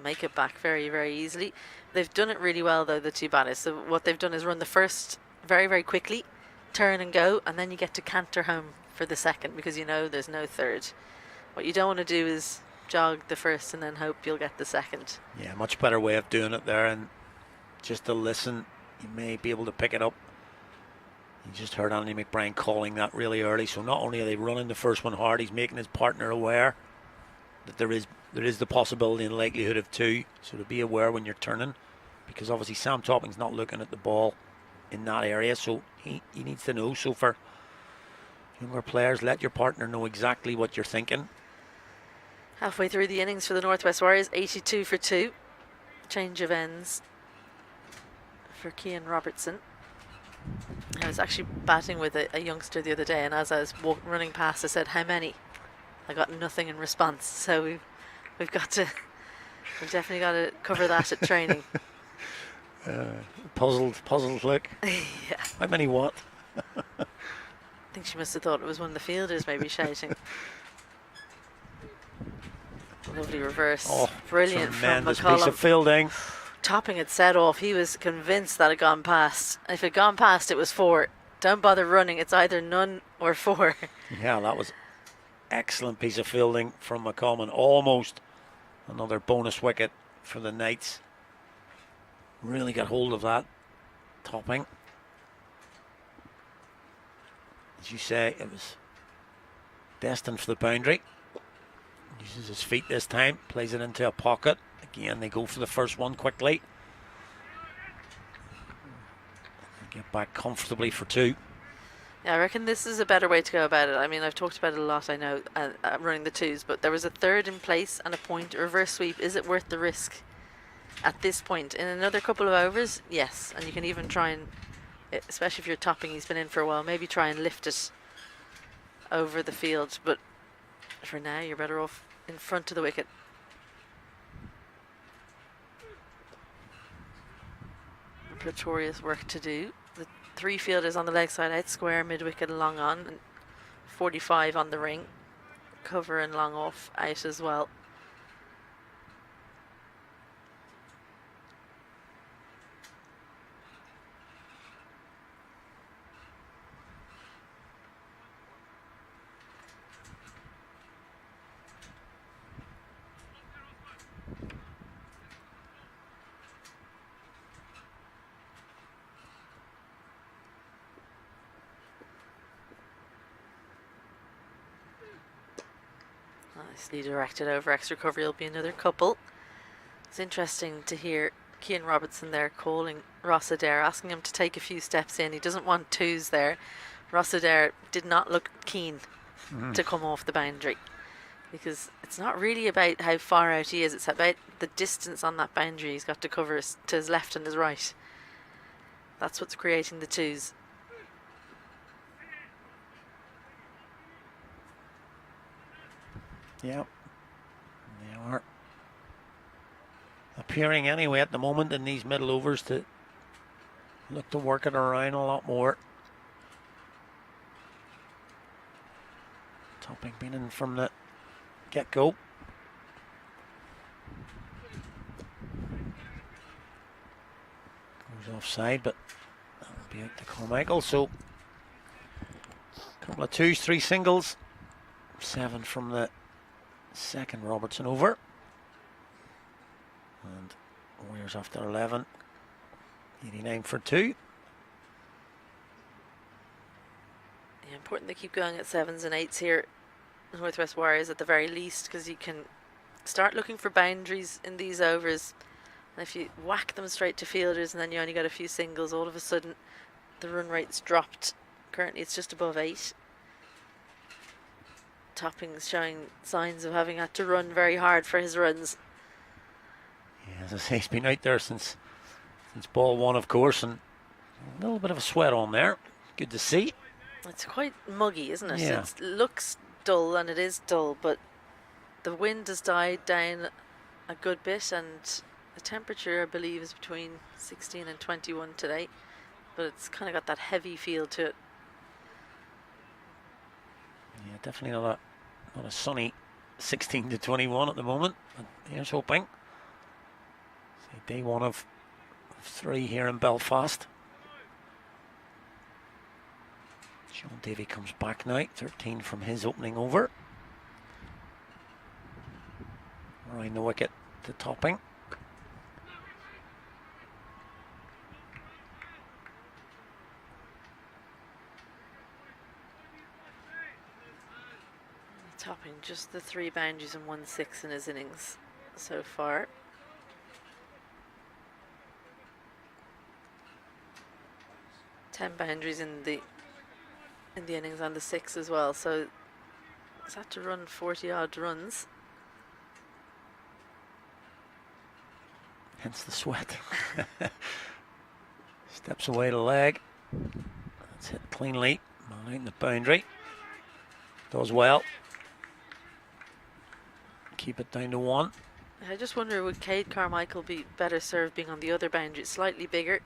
Make it back very, very easily. They've done it really well, though, the two batters. So what they've done is run the first very, very quickly, turn and go, and then you get to canter home for the second because there's no third. What you don't want to do is jog the first and then hope you'll get the second. Yeah, much better way of doing it there, and just to listen, you may be able to pick it up. You just heard Andy McBride calling that really early, so not only are they running the first one hard, he's making his partner aware that there is the possibility and likelihood of 2, so to be aware when you're turning, because obviously Sam Topping's not looking at the ball in that area, so he needs to know. So for younger players, let your partner know exactly what you're thinking. Halfway through the innings for the Northwest Warriors, 82 for 2. Change of ends for Cian Robertson. I was actually batting with a youngster the other day, and as I was running past, I said, how many? I got nothing in response, so we've definitely got to cover that at training. Puzzled look. Yeah. How many what? I think she must have thought it was one of the fielders maybe shouting. Lovely reverse. Oh, brilliant from tremendous McCollum. piece of fielding. Topping had set off. He was convinced that it had gone past. If it had gone past, it was 4. Don't bother running. It's either none or 4. Yeah, that was excellent piece of fielding from McCollum. Almost another bonus wicket for the Knights. Really got hold of that. Topping. As you say, it was destined for the boundary. Uses his feet this time, plays it into a pocket. Again, they go for the first one quickly. Get back comfortably for 2. Yeah, I reckon this is a better way to go about it. I mean, I've talked about it a lot, I know, running the 2s, but there was a third in place and a point. Reverse sweep, is it worth the risk at this point? In another couple of overs, yes. And you can even try and, especially if you're Topping, he's been in for a while, maybe try and lift it over the field. But for now, you're better off in front of the wicket. Pretorius work to do. The 3 fielders on the leg side out, square, mid-wicket, long on, and 45 on the ring. Cover and long off out as well. Nicely directed over extra cover. Will be another couple. It's interesting to hear Cian Robertson there calling Ross Adair, asking him to take a few steps in. He doesn't want twos there. Ross Adair did not look keen to come off the boundary, because it's not really about how far out he is, it's about the distance on that boundary he's got to cover to his left and his right. That's what's creating the twos. Yep, they are appearing anyway at the moment in these middle overs to look to work it around a lot more. Topping been in from the get-go. Goes offside, but that'll be out to Carmichael. So a couple of twos, 3 singles, 7 from the second Robertson over. And Warriors after 11, 89 for 2. Yeah, important to keep going at 7s and 8s here. Northwest Warriors at the very least, because you can start looking for boundaries in these overs. And if you whack them straight to fielders and then you only got a few singles, all of a sudden the run rate's dropped. Currently it's just above 8. Topping's showing signs of having had to run very hard for his runs. Yeah, as I say, he's been out there since ball 1, of course, and a little bit of a sweat on there. Good to see. It's quite muggy, isn't it? Yeah. It looks dull, and it is dull, but the wind has died down a good bit, and the temperature, I believe, is between 16 and 21 today, but it's kind of got that heavy feel to it. Yeah, definitely not a sunny 16 to 21 at the moment, but here's hoping. See, day 1 of 3 here in Belfast. Sean Davey comes back now, 13 from his opening over. Around the wicket to Topping. Topping just the 3 boundaries and 1 6 in his innings so far. Ten boundaries in the innings and the 6 as well, so he's had to run 40 odd runs. Hence the sweat. Steps away the leg. That's hit cleanly. Behind the boundary. Does well. Keep it down to 1. I just wonder, would Cade Carmichael be better served being on the other boundary? It's slightly bigger.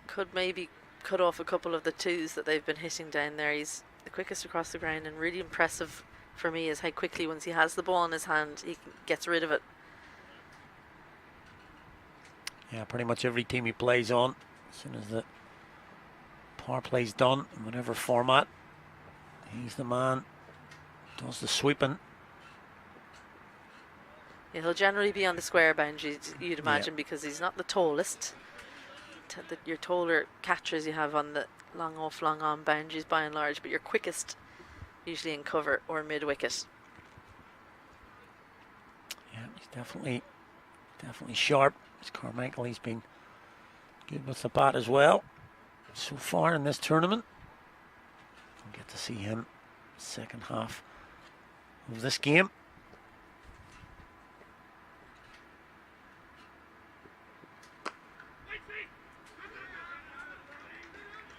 Could maybe cut off a couple of the twos that they've been hitting down there. He's the quickest across the ground, and really impressive for me is how quickly, once he has the ball in his hand, he gets rid of it. Yeah, pretty much every team he plays on, as soon as the power play's done, in whatever format, he's the man, does the sweeping. Yeah, he'll generally be on the square boundary, you'd imagine, because he's not the tallest. Your taller catchers you have on the long off, long on boundaries by and large, but your quickest usually in cover or mid wicket. Yeah, he's definitely sharp. It's Carmichael. He's been good with the bat as well so far in this tournament. We'll get to see him second half of this game.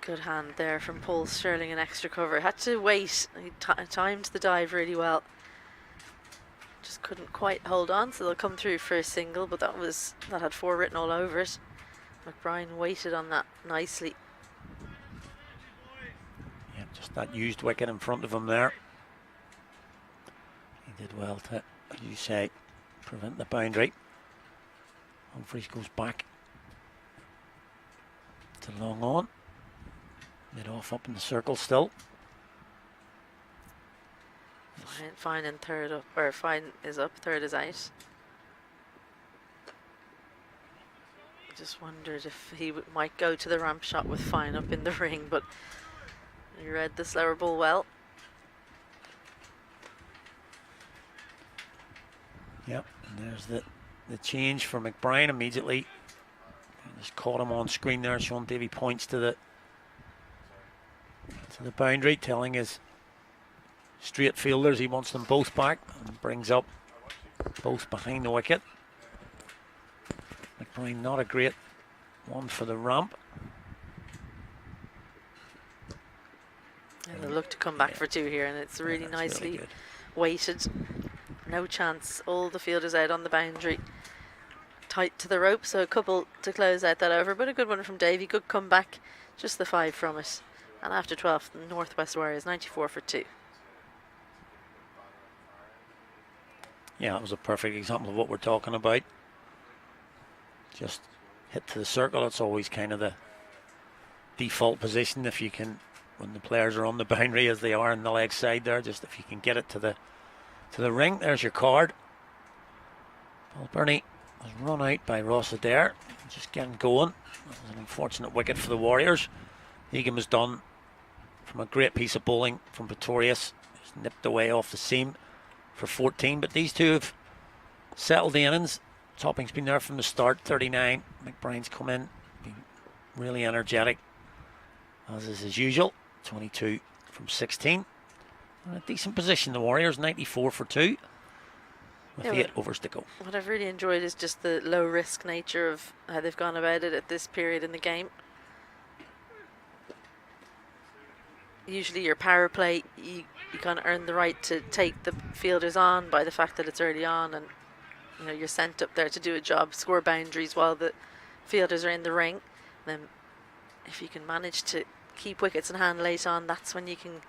Good hand there from Paul Sterling in extra cover. Had to wait. He timed the dive really well. Just couldn't quite hold on, so they'll come through for a single, but that had 4 written all over it. McBride waited on that nicely. Yeah, just that used wicket in front of him there. He did well to, as you say, prevent the boundary. Humphries goes back to long on. Mid off up in the circle still. Fine in third up, or Fine is up, third is out. Just wondered if he might go to the ramp shot with Fine up in the ring, but he read the slower ball well. There's the change for McBride immediately. Just caught him on screen there. Sean Davey points to the boundary, telling his straight fielders he wants them both back, and brings up both behind the wicket. McBride not a great one for the ramp. And they'll look to come back for 2 here, and it's really nicely really weighted. No chance. All the fielders out on the boundary. Tight to the rope, so a couple to close out that over, but a good one from Davey. Good comeback. Just the 5 from it. And after 12, Northwest Warriors 94 for 2. Yeah, that was a perfect example of what we're talking about. Just hit to the circle. It's always kind of the default position if you can, when the players are on the boundary as they are on the leg side there, just if you can get it to the ring. There's your card. Paul Burney was run out by Ross Adair, just getting going. That was an unfortunate wicket for the Warriors. Egan was done from a great piece of bowling from Pretorius, just nipped away off the seam for 14, but these two have settled the innings. Topping's been there from the start, 39. McBride's come in, been really energetic, as is his usual, 22 from 16. In a decent position, the Warriors, 94 for 2, with 8 overs to go. What I've really enjoyed is just the low risk nature of how they've gone about it at this period in the game. Usually your power play, you kind of earn the right to take the fielders on by the fact that it's early on, and you know you're sent up there to do a job, score boundaries while the fielders are in the ring. Then if you can manage to keep wickets in hand late on, that's when you can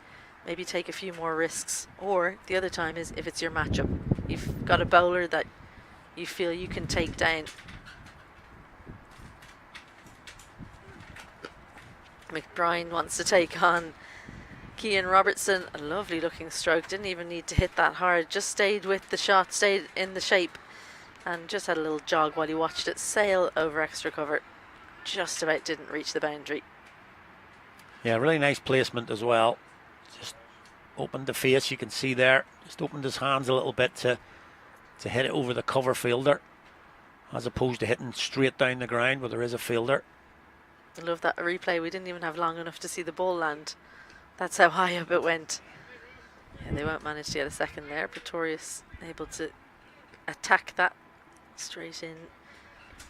maybe take a few more risks. Or the other time is if it's your matchup. You've got a bowler that you feel you can take down. McBride wants to take on Cian Robertson. A lovely looking stroke, didn't even need to hit that hard, just stayed with the shot, stayed in the shape, and just had a little jog while he watched it sail over extra cover. Just about didn't reach the boundary. Yeah, really nice placement as well. Just opened the face, you can see there, just opened his hands a little bit to hit it over the cover fielder, as opposed to hitting straight down the ground where there is a fielder. I love that replay. We didn't even have long enough to see the ball land. That's how high up it went. Yeah, they won't manage to get a second there. Pretorius able to attack that straight in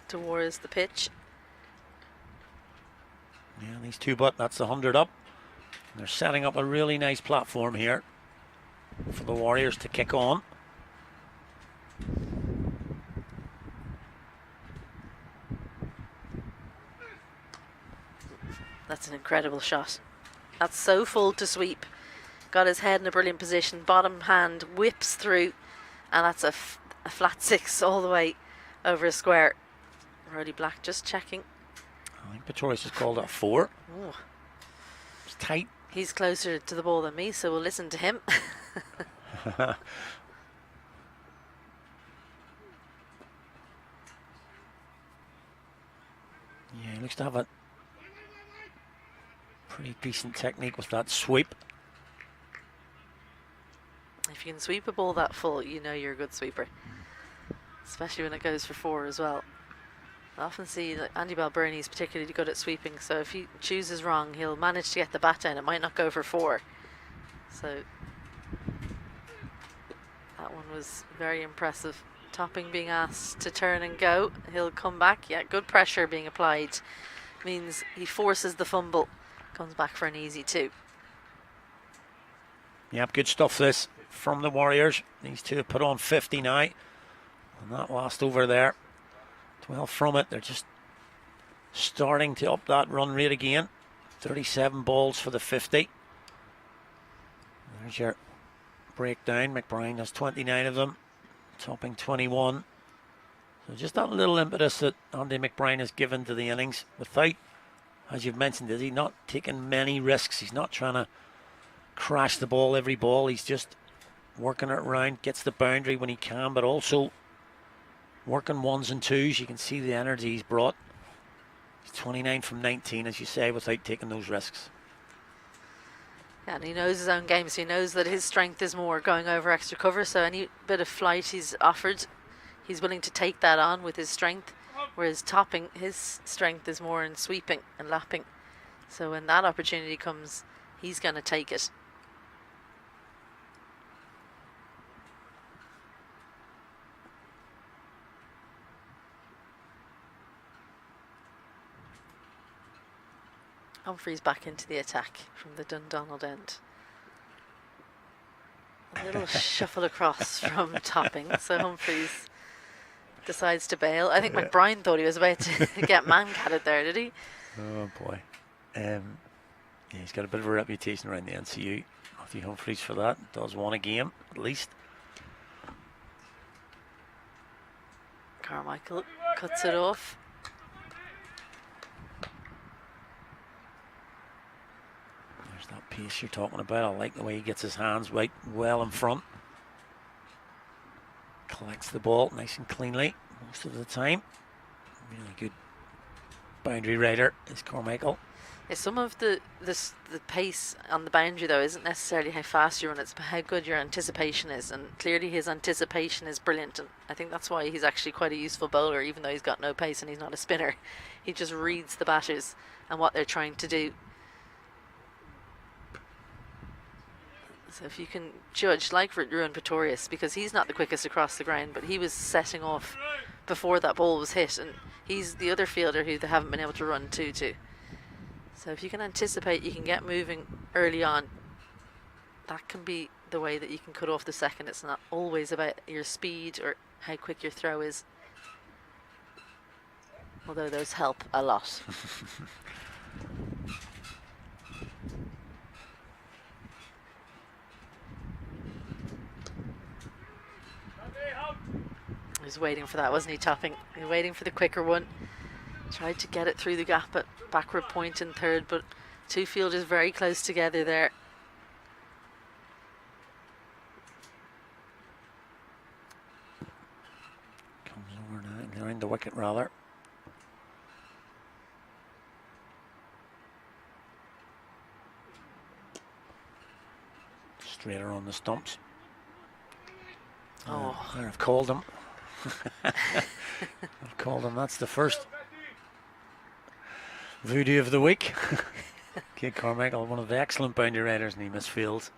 towards the pitch. Yeah, these two, but that's the 100 up. They're setting up a really nice platform here for the Warriors to kick on. That's an incredible shot. That's so full to sweep. Got his head in a brilliant position. Bottom hand whips through, and that's a flat 6 all the way over a square. Roddy Black just checking. I think Pretorius has called it a 4. Ooh. It's tight. He's closer to the ball than me, so we'll listen to him. Yeah, he looks to have a pretty decent technique with that sweep. If you can sweep a ball that full, you know you're a good sweeper. Especially when it goes for 4 as well. I often see that Andy Balburney is particularly good at sweeping, so if he chooses wrong, he'll manage to get the bat down. It might not go for 4. So that one was very impressive. Topping being asked to turn and go. He'll come back. Yeah, good pressure being applied. Means he forces the fumble. Comes back for an easy 2. Yep, good stuff this from the Warriors. These two have put on 50 now. And that last over there, 12 from it. They're just starting to up that run rate again. 37 balls for the 50. There's your breakdown. McBride has 29 of them. Topping 21. So just that little impetus that Andy McBride has given to the innings without, as you've mentioned, is he not taking many risks. He's not trying to crash the ball every ball. He's just working it around, gets the boundary when he can, but also working 1s and 2s. You can see the energy he's brought. He's 29 from 19, as you say, without taking those risks. Yeah, and he knows his own game, so he knows that his strength is more going over extra cover, so any bit of flight he's offered, he's willing to take that on with his strength, whereas topping, his strength is more in sweeping and lapping. So when that opportunity comes, he's going to take it. Humphreys back into the attack from the Dundonald end. A little shuffle across from topping, so Humphreys decides to bail. I think McBride thought he was about to get man-catted there, did he? Oh boy. Yeah, he's got a bit of a reputation around the NCU. Matthew Humphreys for that. Does one a game, at least. Carmichael cuts it off. There's that pace you're talking about. I like the way he gets his hands right well in front. Collects the ball nice and cleanly most of the time. Really good boundary rider is Carmichael. Yeah, some of the pace on the boundary though isn't necessarily how fast you run, it's how good your anticipation is, and clearly his anticipation is brilliant, and I think that's why he's actually quite a useful bowler, even though he's got no pace and he's not a spinner. He just reads the batters and what they're trying to do. So if you can judge, like Ruan Pretorius, because he's not the quickest across the ground, but he was setting off before that ball was hit, and he's the other fielder who they haven't been able to run to. So if you can anticipate, you can get moving early on. That can be the way that you can cut off the second. It's not always about your speed or how quick your throw is, although those help a lot. He was waiting for that, wasn't he, Topping? He was waiting for the quicker one. Tried to get it through the gap at backward point in third, but two fielders very close together there. Comes over now, around the wicket rather. Straighter on the stumps. Oh, There, I've called him. I've called him. That's the first voodoo of the week. Kid Carmichael, one of the excellent boundary riders, and he misfields.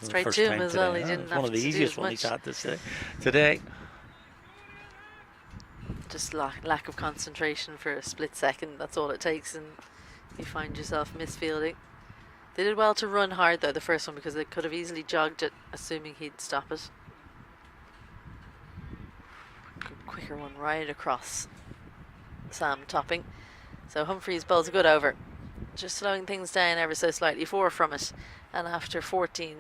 straight to him as well. He didn't have one of the to do easiest as ones he's much. had to say today. Just lack of concentration for a split second. That's all it takes, and you find yourself misfielding. They did well to run hard though, the first one, because they could have easily jogged it, assuming he'd stop it. Quicker one right across Sam Topping. So Humphreys bowls a good over, just slowing things down ever so slightly, 4 from it, and after 14,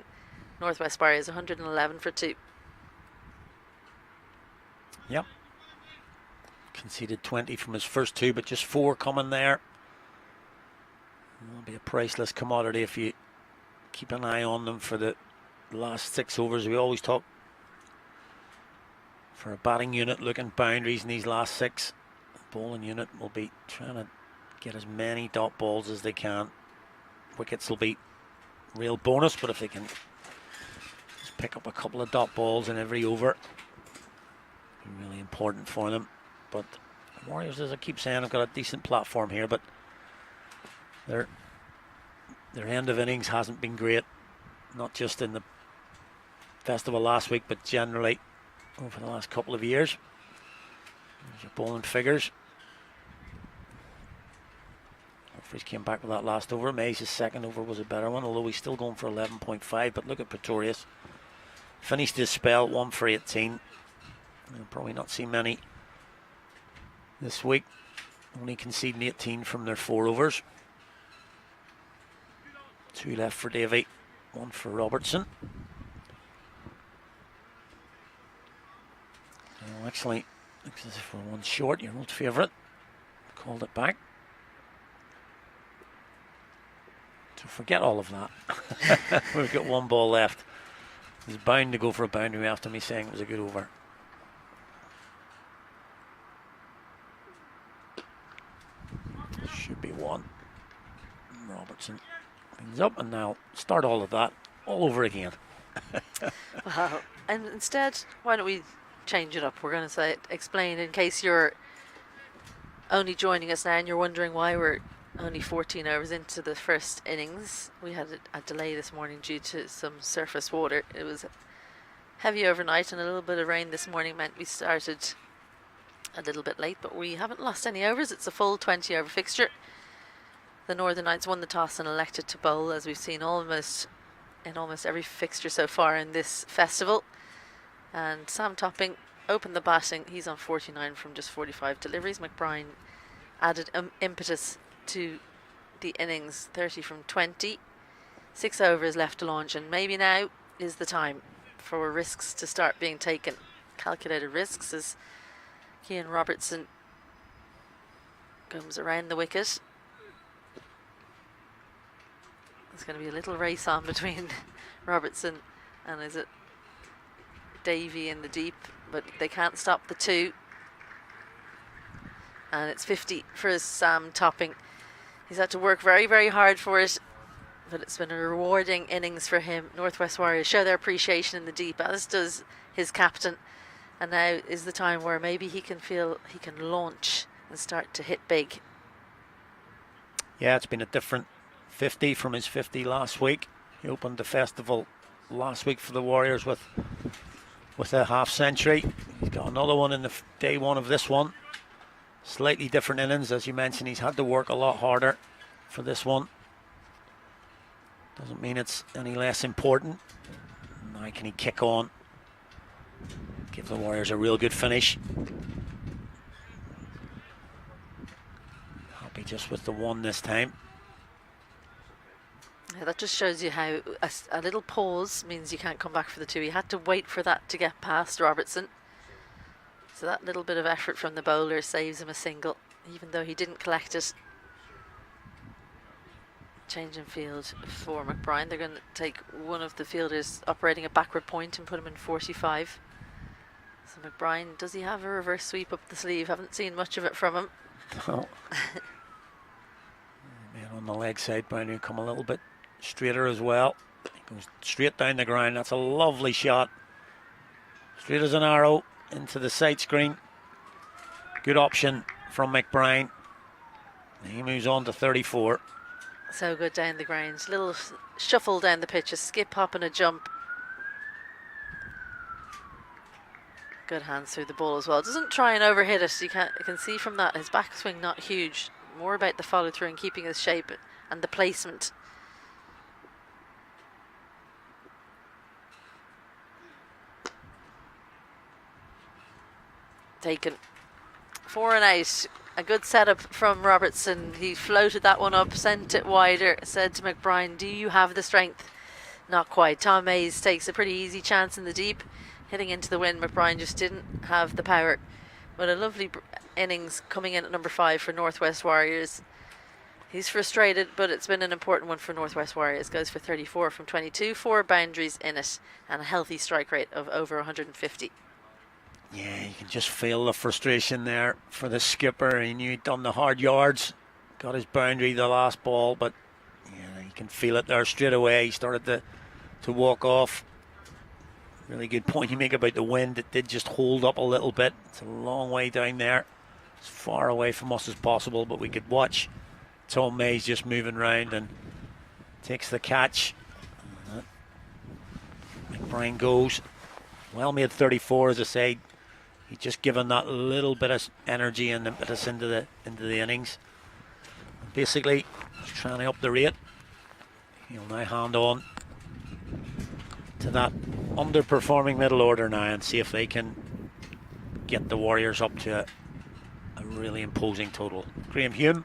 Northwest Warriors 111 for 2. Yep. Conceded 20 from his first 2, but just 4 coming there. It'll be a priceless commodity if you keep an eye on them for the last 6 overs. We always talk for a batting unit looking boundaries in these last 6. The bowling unit will be trying to get as many dot balls as they can. Wickets will be real bonus, but if they can just pick up a couple of dot balls in every over, it'll be really important for them. But the Warriors, as I keep saying, have got a decent platform here, but their end of innings hasn't been great, not just in the festival last week, but generally over the last couple of years. There's your bowling figures. Humphreys came back with that last over. Mays' second over was a better one, although he's still going for 11.5. But look at Pretorius. Finished his spell 1 for 18. We'll probably not see many this week. Only conceding 18 from their 4 overs. 2 left for Davey, 1 for Robertson. Well, actually, looks as if we're 1 short. Your old favourite called it back. So forget all of that. We've got 1 ball left. He's bound to go for a boundary after me saying it was a good over. Should be 1. Robertson cleans up, and now start all of that all over again. Wow. And instead, why don't we change it up. We're going to explain in case you're only joining us now and you're wondering why we're only 14 overs into the first innings. We had a delay this morning due to some surface water. It was heavy overnight, and a little bit of rain this morning meant we started a little bit late, but we haven't lost any overs. It's a full 20 over fixture. The Northern Knights won the toss and elected to bowl, as we've seen almost every fixture so far in this festival. And Sam Topping opened the batting. He's on 49 from just 45 deliveries. McBride added impetus to the innings, 30 from 20. 6 overs left to launch, and maybe now is the time for risks to start being taken. Calculated risks as Cian Robertson comes around the wicket. There's going to be a little race on between Robertson and is it Davy in the deep, but they can't stop the two. And it's 50 for Sam Topping. He's had to work very, very hard for it, but it's been a rewarding innings for him. Northwest Warriors show their appreciation in the deep, as does his captain. And now is the time where maybe he can feel he can launch and start to hit big. Yeah, it's been a different 50 from his 50 last week. He opened the festival last week for the Warriors with a half century. He's got another one in the day one of this one. Slightly different innings, as you mentioned. He's had to work a lot harder for this one. Doesn't mean it's any less important. Now can he kick on? Give the Warriors a real good finish. Happy just with the one this time. Yeah, that just shows you how a little pause means you can't come back for the two. He had to wait for that to get past Robertson. So that little bit of effort from the bowler saves him a single, even though he didn't collect it. Change in field for McBride. They're going to take one of the fielders operating a backward point and put him in 45. So McBride, does he have a reverse sweep up the sleeve? Haven't seen much of it from him. No. Man on the leg side, boundary come a little bit straighter as well. He goes straight down the ground. That's a lovely shot. Straight as an arrow into the side screen. Good option from McBride. He moves on to 34. So good down the ground. Little shuffle down the pitch, a skip, hop and a jump. Good hands through the ball as well. Doesn't try and overhit it. You can see from that his backswing not huge. More about the follow through and keeping his shape and the placement. Taken. 4 and out. A good setup from Robertson. He floated that one up, sent it wider, said to McBride, do you have the strength? Not quite. Tom Mays takes a pretty easy chance in the deep, hitting into the wind. McBride just didn't have the power. But a lovely innings coming in at number 5 for Northwest Warriors. He's frustrated, but it's been an important one for Northwest Warriors. Goes for 34 from 22, 4 boundaries in it, and a healthy strike rate of over 150. Yeah, you can just feel the frustration there for the skipper. He knew he'd done the hard yards, got his boundary the last ball, but yeah, you can feel it there straight away. He started to walk off. Really good point you make about the wind. It did just hold up a little bit. It's a long way down there, as far away from us as possible, but we could watch Tom Mays just moving around and takes the catch. McBride goes. Well made 34, as I say. He's just given that little bit of energy and impetus into the innings. Basically, he's trying to up the rate. He'll now hand on to that underperforming middle order now and see if they can get the Warriors up to a really imposing total. Graham Hume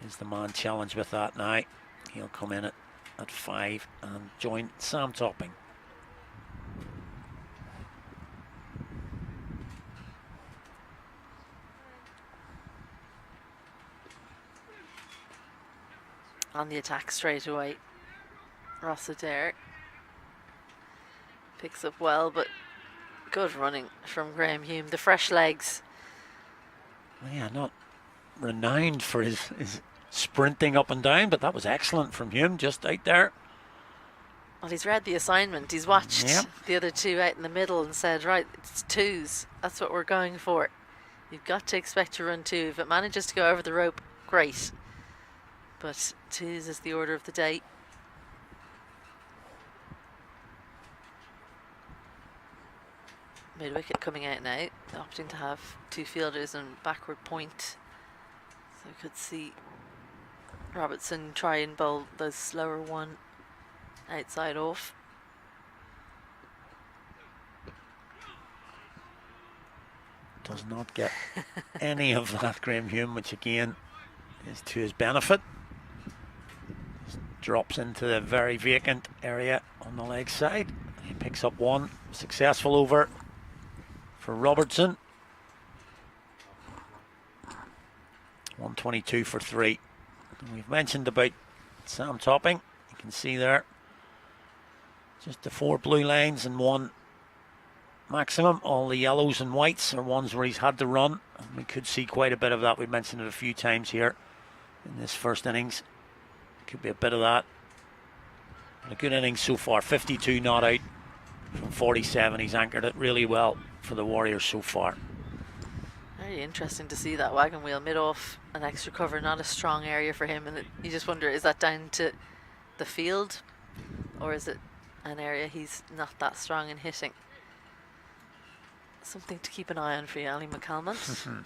is the man challenged with that now. He'll come in at 5 and join Sam Topping. On the attack straight away. Rossiter picks up well, but good running from Graham Hume. The fresh legs. Yeah, not renowned for his sprinting up and down, but that was excellent from Hume, just out there. Well, he's read the assignment. He's watched Yep. the other two out in the middle and said, right, it's twos. That's what we're going for. You've got to expect to run two. If it manages to go over the rope, great. But twos is the order of the day. Mid-wicket coming out now, opting to have two fielders and backward point. So we could see Robertson try and bowl the slower one outside off. Does not get any of that, Graham Hume, which again is to his benefit. Just drops into the very vacant area on the leg side. He picks up one successful over for Robertson. 122 for 3. And we've mentioned about Sam Topping. You can see there just the 4 blue lines and 1 maximum. All the yellows and whites are ones where he's had to run, and we could see quite a bit of that. We've mentioned it a few times here in this first innings. Could be a bit of that. But a good innings so far. 52 not out from 47. He's anchored it really well for the Warriors so far. Very interesting to see that wagon wheel mid-off, an extra cover, not a strong area for him, and you just wonder, is that down to the field or is it an area he's not that strong in hitting? Something to keep an eye on for you, Ali McCalmont.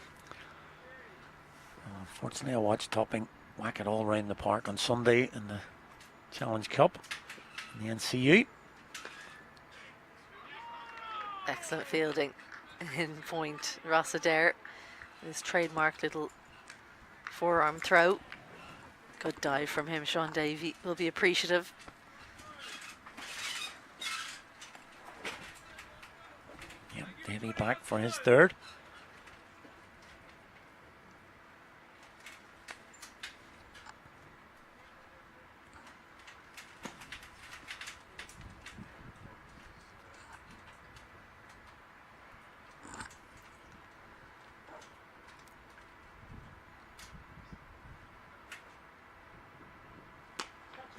Unfortunately, I watched Topping whack it all around the park on Sunday in the Challenge Cup in the NCU. Excellent fielding in point. Ross Adair, his trademark little forearm throw. Good dive from him. Sean Davey will be appreciative. Yep, Davey back for his third.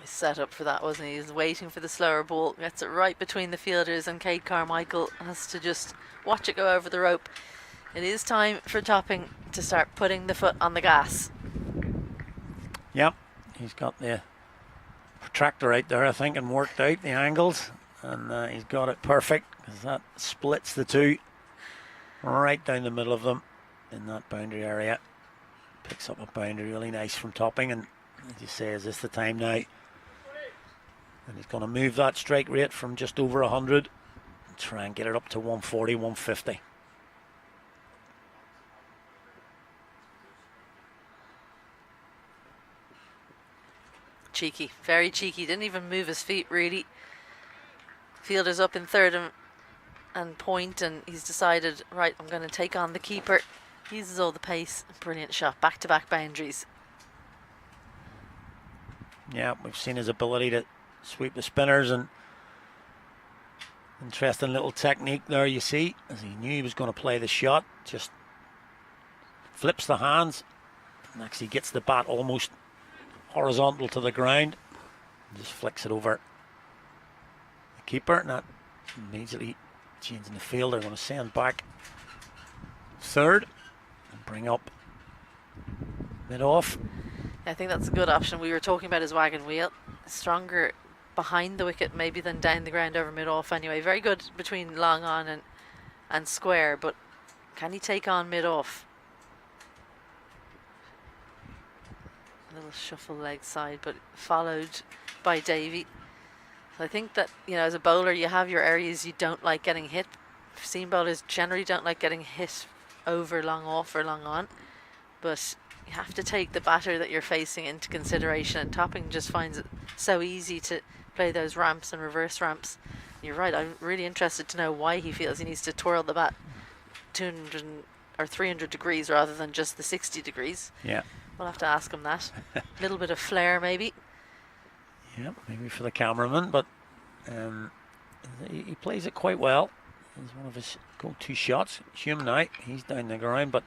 Set up for that, wasn't he? He was waiting for the slower ball, gets it right between the fielders, and Cade Carmichael has to just watch it go over the rope. It is time for Topping to start putting the foot on the gas. Yep, he's got the protractor out there, I think, and worked out the angles, and he's got it perfect because that splits the two right down the middle of them in that boundary area. Picks up a boundary really nice from Topping, and as you say, is this the time now? And he's going to move that strike rate from just over 100 and try and get it up to 140, 150. Cheeky, very cheeky. Didn't even move his feet really. Fielder's up in third and point, and he's decided, right, I'm going to take on the keeper. Uses all the pace. Brilliant shot. Back-to-back boundaries. Yeah, we've seen his ability to sweep the spinners, and interesting little technique there, you see, as he knew he was going to play the shot, just flips the hands and actually gets the bat almost horizontal to the ground and just flicks it over the keeper, and that immediately changing the field. They're going to send back third and bring up mid-off. I think that's a good option. We were talking about his wagon wheel. Stronger behind the wicket maybe than down the ground over mid-off anyway. Very good between long on and square, but can he take on mid-off? A little shuffle leg side, but followed by Davey. I think that, you know, as a bowler, you have your areas you don't like getting hit. Seam bowlers generally don't like getting hit over long off or long on, but you have to take the batter that you're facing into consideration, and Topping just finds it so easy to play those ramps and reverse ramps. You're right, I'm really interested to know why he feels he needs to twirl the bat 200 or 300 degrees rather than just the 60 degrees. Yeah. We'll have to ask him that. A little bit of flair maybe. Yeah, maybe for the cameraman, but he plays it quite well. It's one of his go-to shots. Hume now, he's down the ground, but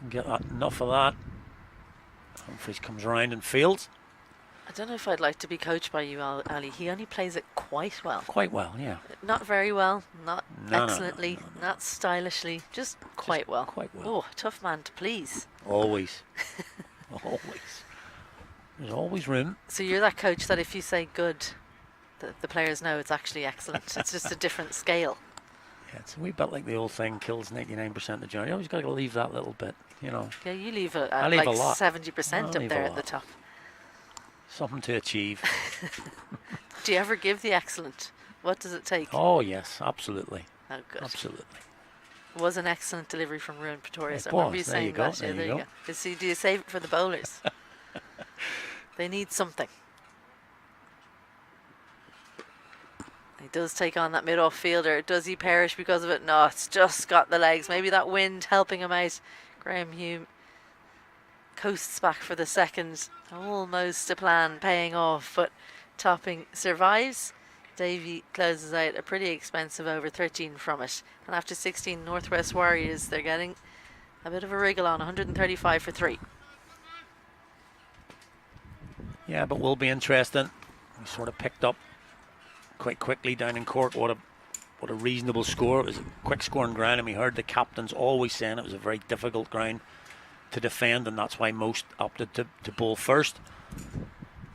get enough of that. Humphries comes around and fields. I don't know if I'd like to be coached by you, Ali. He only plays it quite well. Quite well, yeah. Not very well, not No, excellently, no. not stylishly, just quite well. Quite well. Oh, tough man to please. Always. Always. There's always room. So you're that coach that if you say good, the players know it's actually excellent. It's just a different scale. Yeah, it's a wee bit like the old thing, kills 99% of the journey. You always got to leave that little bit, you know. Yeah, you leave I leave like a lot. 70% up there at the top. Something to achieve. Do you ever give the excellent? What does it take? Oh, yes, absolutely. Oh, good. Absolutely. It was an excellent delivery from Ruan Pretorius. It I remember was. you There saying you go. that. Yeah, There you go. See, do you save it for the bowlers? They need something. He does take on that mid-off fielder. Does he perish because of it? No, it's just got the legs. Maybe that wind helping him out. Graham Hume coasts back for the second. Almost a plan paying off, but Topping survives. Davey closes out a pretty expensive over 13 from it. And after 16, Northwest Warriors, they're getting a bit of a wriggle on 135 for 3. Yeah, but will be interesting. We sort of picked up quite quickly down in Cork what a reasonable score. It was a quick scoring ground, and we heard the captains always saying it was a very difficult ground to defend, and that's why most opted to bowl first.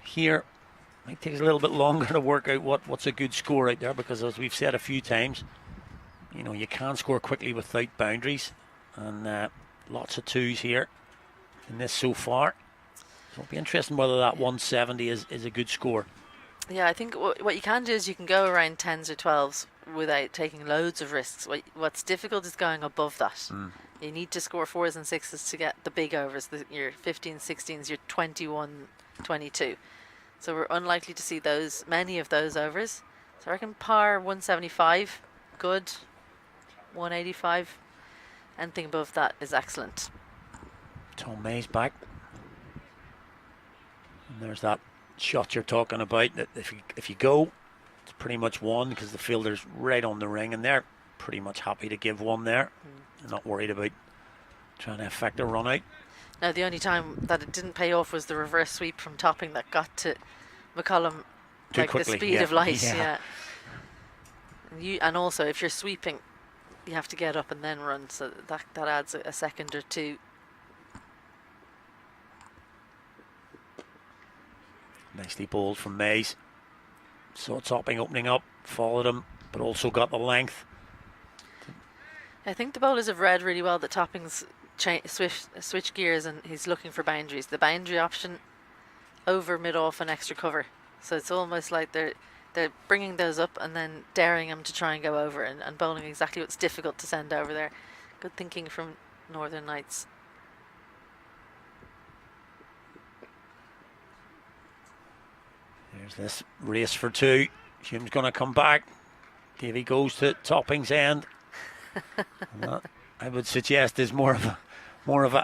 Here, it takes a little bit longer to work out what's a good score out there, because as we've said a few times, you know, you can score quickly without boundaries, and lots of twos here in this so far. So it'll be interesting whether that 170 is a good score. Yeah, I think what you can do is you can go around 10s or 12s without taking loads of risks. What's difficult is going above that. You need to score 4s and 6s to get the big overs, your 15s, 16s, your 21, 22. So we're unlikely to see many of those overs. So I reckon par 175, good. 185, anything above that is excellent. Tom May's back. And there's that shot you're talking about, that if you go, it's pretty much one, because the fielder's right on the ring, and they're pretty much happy to give one there. They're not worried about trying to affect a run out. Now, the only time that it didn't pay off was the reverse sweep from Topping that got to McCullum Too like quickly, the speed of light. Yeah. And also, if you're sweeping, you have to get up and then run, so that adds a second or two. Nicely bowled from Mays. Saw Topping opening up, followed him, but also got the length. I think the bowlers have read really well that Topping's switch gears and he's looking for boundaries. The boundary option over, mid-off and extra cover. So it's almost like they're bringing those up and then daring him to try and go over and bowling exactly what's difficult to send over there. Good thinking from Northern Knights. There's this race for two. Hume's going to come back. Davey goes to Topping's end. That, I would suggest, is more of a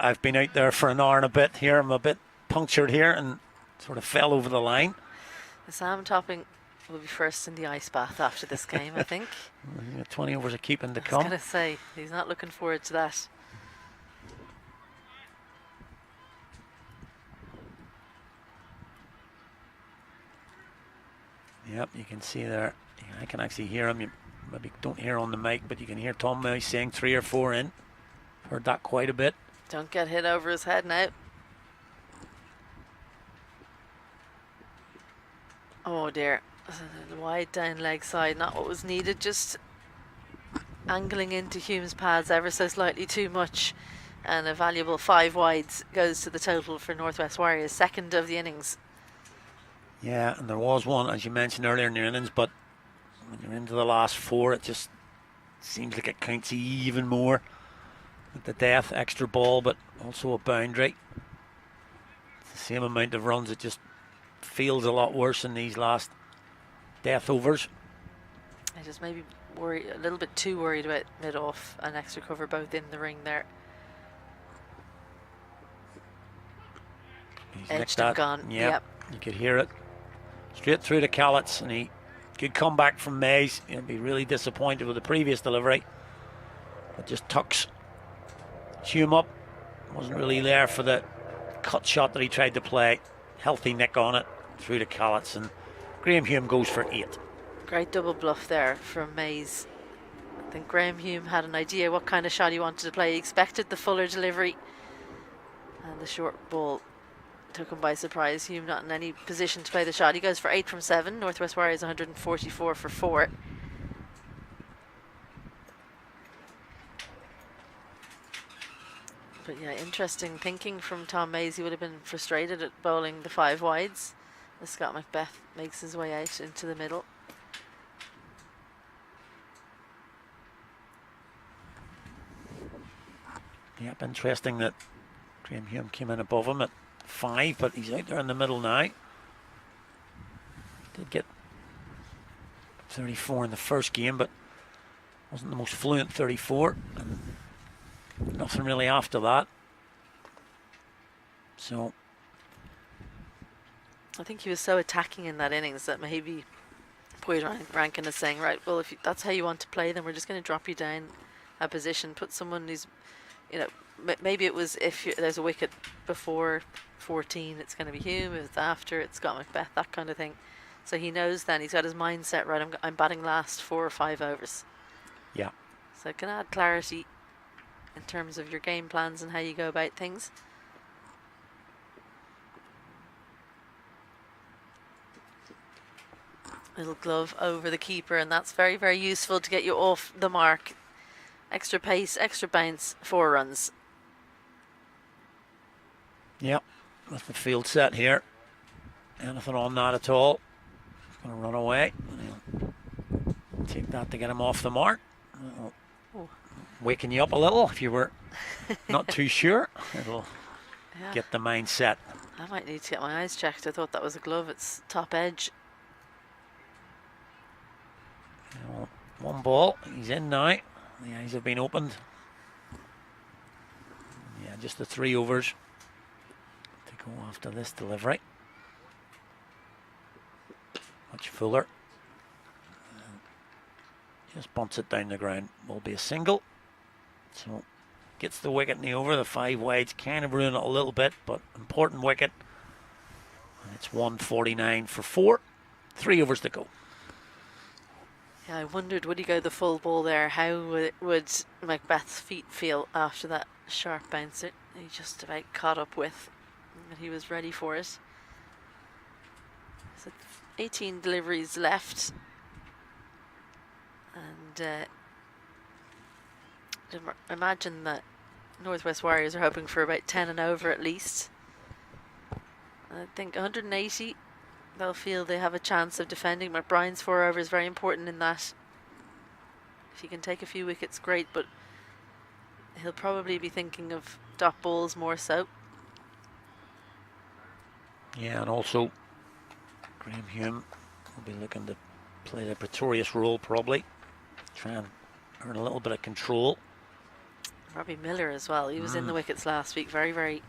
I've been out there for an hour and a bit here. I'm a bit punctured here and sort of fell over the line. Sam Topping will be first in the ice bath after this game, I think. 20 overs of keeping to come. I was going to say, he's not looking forward to that. Yep, you can see there. I can actually hear him. You maybe don't hear on the mic, but you can hear Tom May saying 3 or 4 in. Heard that quite a bit. Don't get hit over his head now. Oh dear. The wide down leg side, not what was needed, just angling into Hume's pads ever so slightly too much. And a valuable 5 wides goes to the total for Northwest Warriors, second of the innings. Yeah, and there was one, as you mentioned earlier, in the innings, but when you're into the last 4, it just seems like it counts even more. With the death, extra ball, but also a boundary. It's the same amount of runs. It just feels a lot worse in these last death overs. I just maybe worry a little bit too worried about mid-off and extra cover both in the ring there. He's Edged and gone. Yep. You could hear it. Straight through to Callets, and he could come back from Mays. He'll be really disappointed with the previous delivery. It just tucks Hume up. Wasn't really there for the cut shot that he tried to play. Healthy nick on it. through to Callets, and Graham Hume goes for 8. Great double bluff there from Mays. I think Graham Hume had an idea what kind of shot he wanted to play. He expected the fuller delivery, and the short ball took him by surprise. Hume not in any position to play the shot. He goes for 8 from 7. Northwest Warriors 144 for 4. But yeah, interesting thinking from Tom Mays. He would have been frustrated at bowling the 5 wides as Scott Macbeth makes his way out into the middle. Yep, interesting that Graham Hume came in above him at 5, but he's out there in the middle now. Did get 34 in the first game, but wasn't the most fluent 34. And nothing really after that. So I think he was so attacking in that innings that maybe Boyd Rankin is saying, right, well, if that's how you want to play, then we're just going to drop you down a position, put someone who's, you know, maybe it was if there's a wicket before 14, it's going to be Hume. If it's after, it's Scott Macbeth, that kind of thing. So he knows then, he's got his mindset right, I'm batting last 4 or 5 overs. Yeah. So it can add clarity in terms of your game plans and how you go about things. Little glove over the keeper, and that's very, very useful to get you off the mark. Extra pace, extra bounce, 4 runs. Yep, with the field set here. Anything on that at all? Going to run away. He'll take that to get him off the mark. Waking you up a little if you were not too sure. It'll get the mindset. I might need to get my eyes checked. I thought that was a glove. It's top edge. Well, 1 ball. He's in now. The eyes have been opened. Yeah, just the 3 overs to go after this delivery. Much fuller. Just bunts it down the ground. Will be a single. So gets the wicket in the over. The 5 wides kind of ruin it a little bit, but important wicket. And it's 149 for 4. 3 overs to go. Yeah, I wondered, would he go the full ball there? How would Macbeth's feet feel after that sharp bounce? He just about caught up with, and he was ready for it. So 18 deliveries left, and imagine that Northwest Warriors are hoping for about 10 and over at least. I think 180. They'll feel they have a chance of defending. McBrien's 4 over is very important in that. If he can take a few wickets, great, but he'll probably be thinking of dot balls more so. Yeah, and also Graham Hume will be looking to play the Pretorius role probably. Try and earn a little bit of control. Robbie Miller as well. He was in the wickets last week. Very, very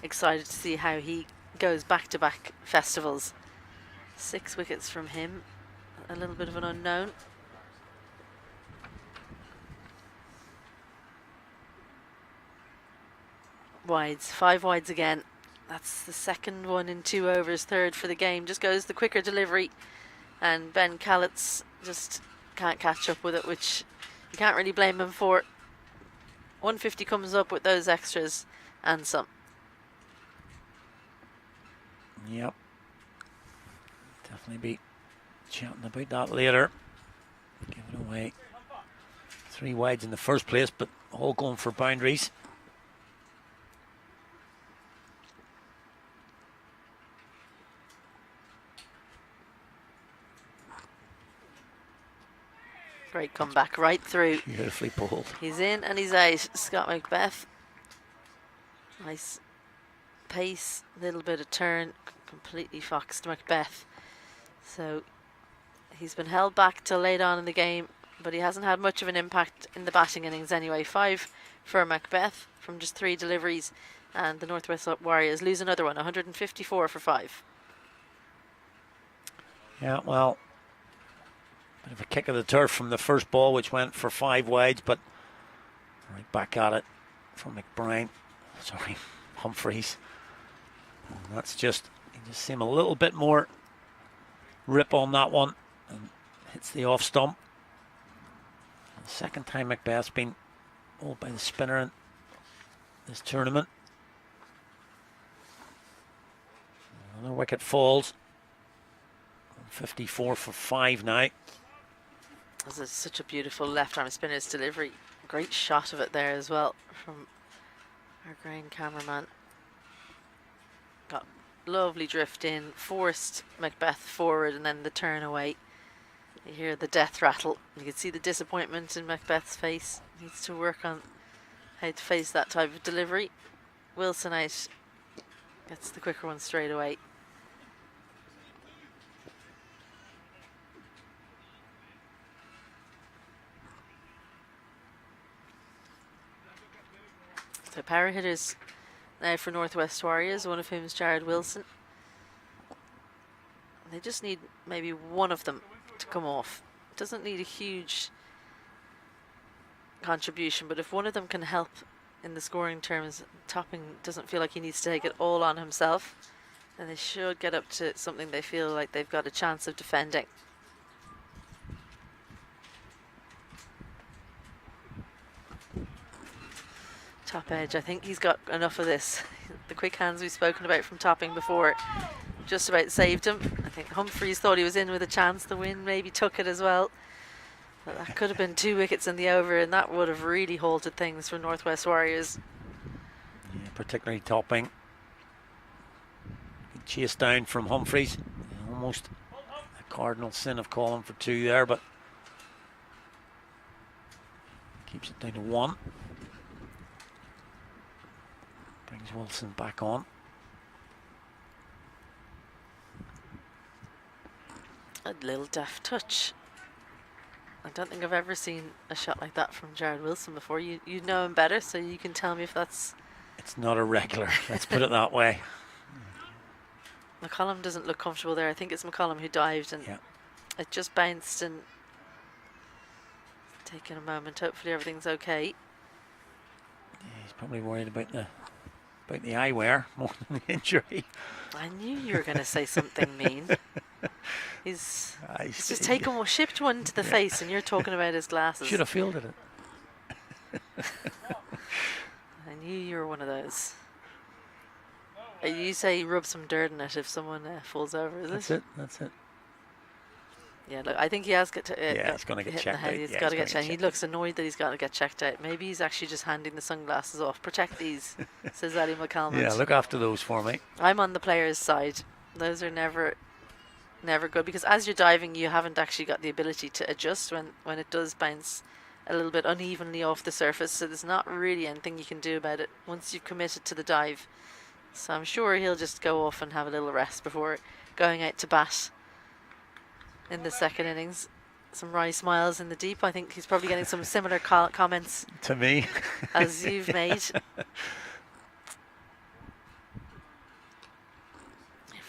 excited to see how he goes back-to-back festivals. 6 wickets from him, a little bit of an unknown. Wides, 5 wides again. That's the second one in 2 overs, 3rd for the game. Just goes the quicker delivery, and Ben Callets just can't catch up with it, which you can't really blame him for. 150 comes up with those extras and some. Yep. Definitely be chatting about that later. Give it away. 3 wides in the first place, but all going for boundaries. Great comeback right through. Beautifully pulled. He's in and he's out. Scott Macbeth. Nice pace, little bit of turn, completely foxed Macbeth. So he's been held back till late on in the game, but he hasn't had much of an impact in the batting innings anyway. 5 for Macbeth from just 3 deliveries, and the Northwest Warriors lose another one, 154 for 5. Yeah, well, bit of a kick of the turf from the first ball, which went for 5 wides, but right back at it from Humphreys. And that's just just seem a little bit more rip on that one, and hits the off stump. The second time Macbeth's been bowled by the spinner in this tournament. Another wicket falls. 54 for 5 now. This is such a beautiful left arm spinner's delivery. Great shot of it there as well from our grain cameraman. Got lovely drift in, forced Macbeth forward, and then the turn away. You hear the death rattle. You can see the disappointment in Macbeth's face. Needs to work on how to face that type of delivery. Wilson out, gets the quicker one straight away. So power hitters now for Northwest Warriors, one of whom is Jared Wilson. They just need maybe one of them to come off. Doesn't need a huge contribution, but if one of them can help in the scoring terms, Topping doesn't feel like he needs to take it all on himself, then they should get up to something they feel like they've got a chance of defending. Top edge, I think he's got enough of this. The quick hands we've spoken about from Topping before just about saved him. I think Humphreys thought he was in with a chance. The wind maybe took it as well. But that could have been 2 wickets in the over, and that would have really halted things for Northwest Warriors. Yeah, particularly Topping. Chased down from Humphreys. Almost a cardinal sin of calling for 2 there, but keeps it down to 1. Brings Wilson back on. A little deft touch. I don't think I've ever seen a shot like that from Jared Wilson before. You know him better, so you can tell me if that's... It's not a regular, let's put it that way. McCollum doesn't look comfortable there. I think it's McCollum who dived, and it just bounced and taking a moment. Hopefully everything's okay. Yeah, he's probably worried about the eyewear more than the injury. I knew you were going to say something mean. He's just taken shipped one to the face, and you're talking about his glasses. Should have fielded it. I knew you were one of those. You say rub some dirt in it if someone falls over, is it? That's it. Yeah, look, I think he has got to. He's going to get checked out. He's got to get checked. He looks annoyed that he's got to get checked out. Maybe he's actually just handing the sunglasses off. Protect these, says Ali McCalmont. Yeah, look after those for me. I'm on the player's side. Those are never good, because as you're diving, you haven't actually got the ability to adjust when it does bounce a little bit unevenly off the surface. So there's not really anything you can do about it once you've committed to the dive. So I'm sure he'll just go off and have a little rest before going out to bat in the second innings. Some wry smiles in the deep. I think he's probably getting some similar comments to me as you've made.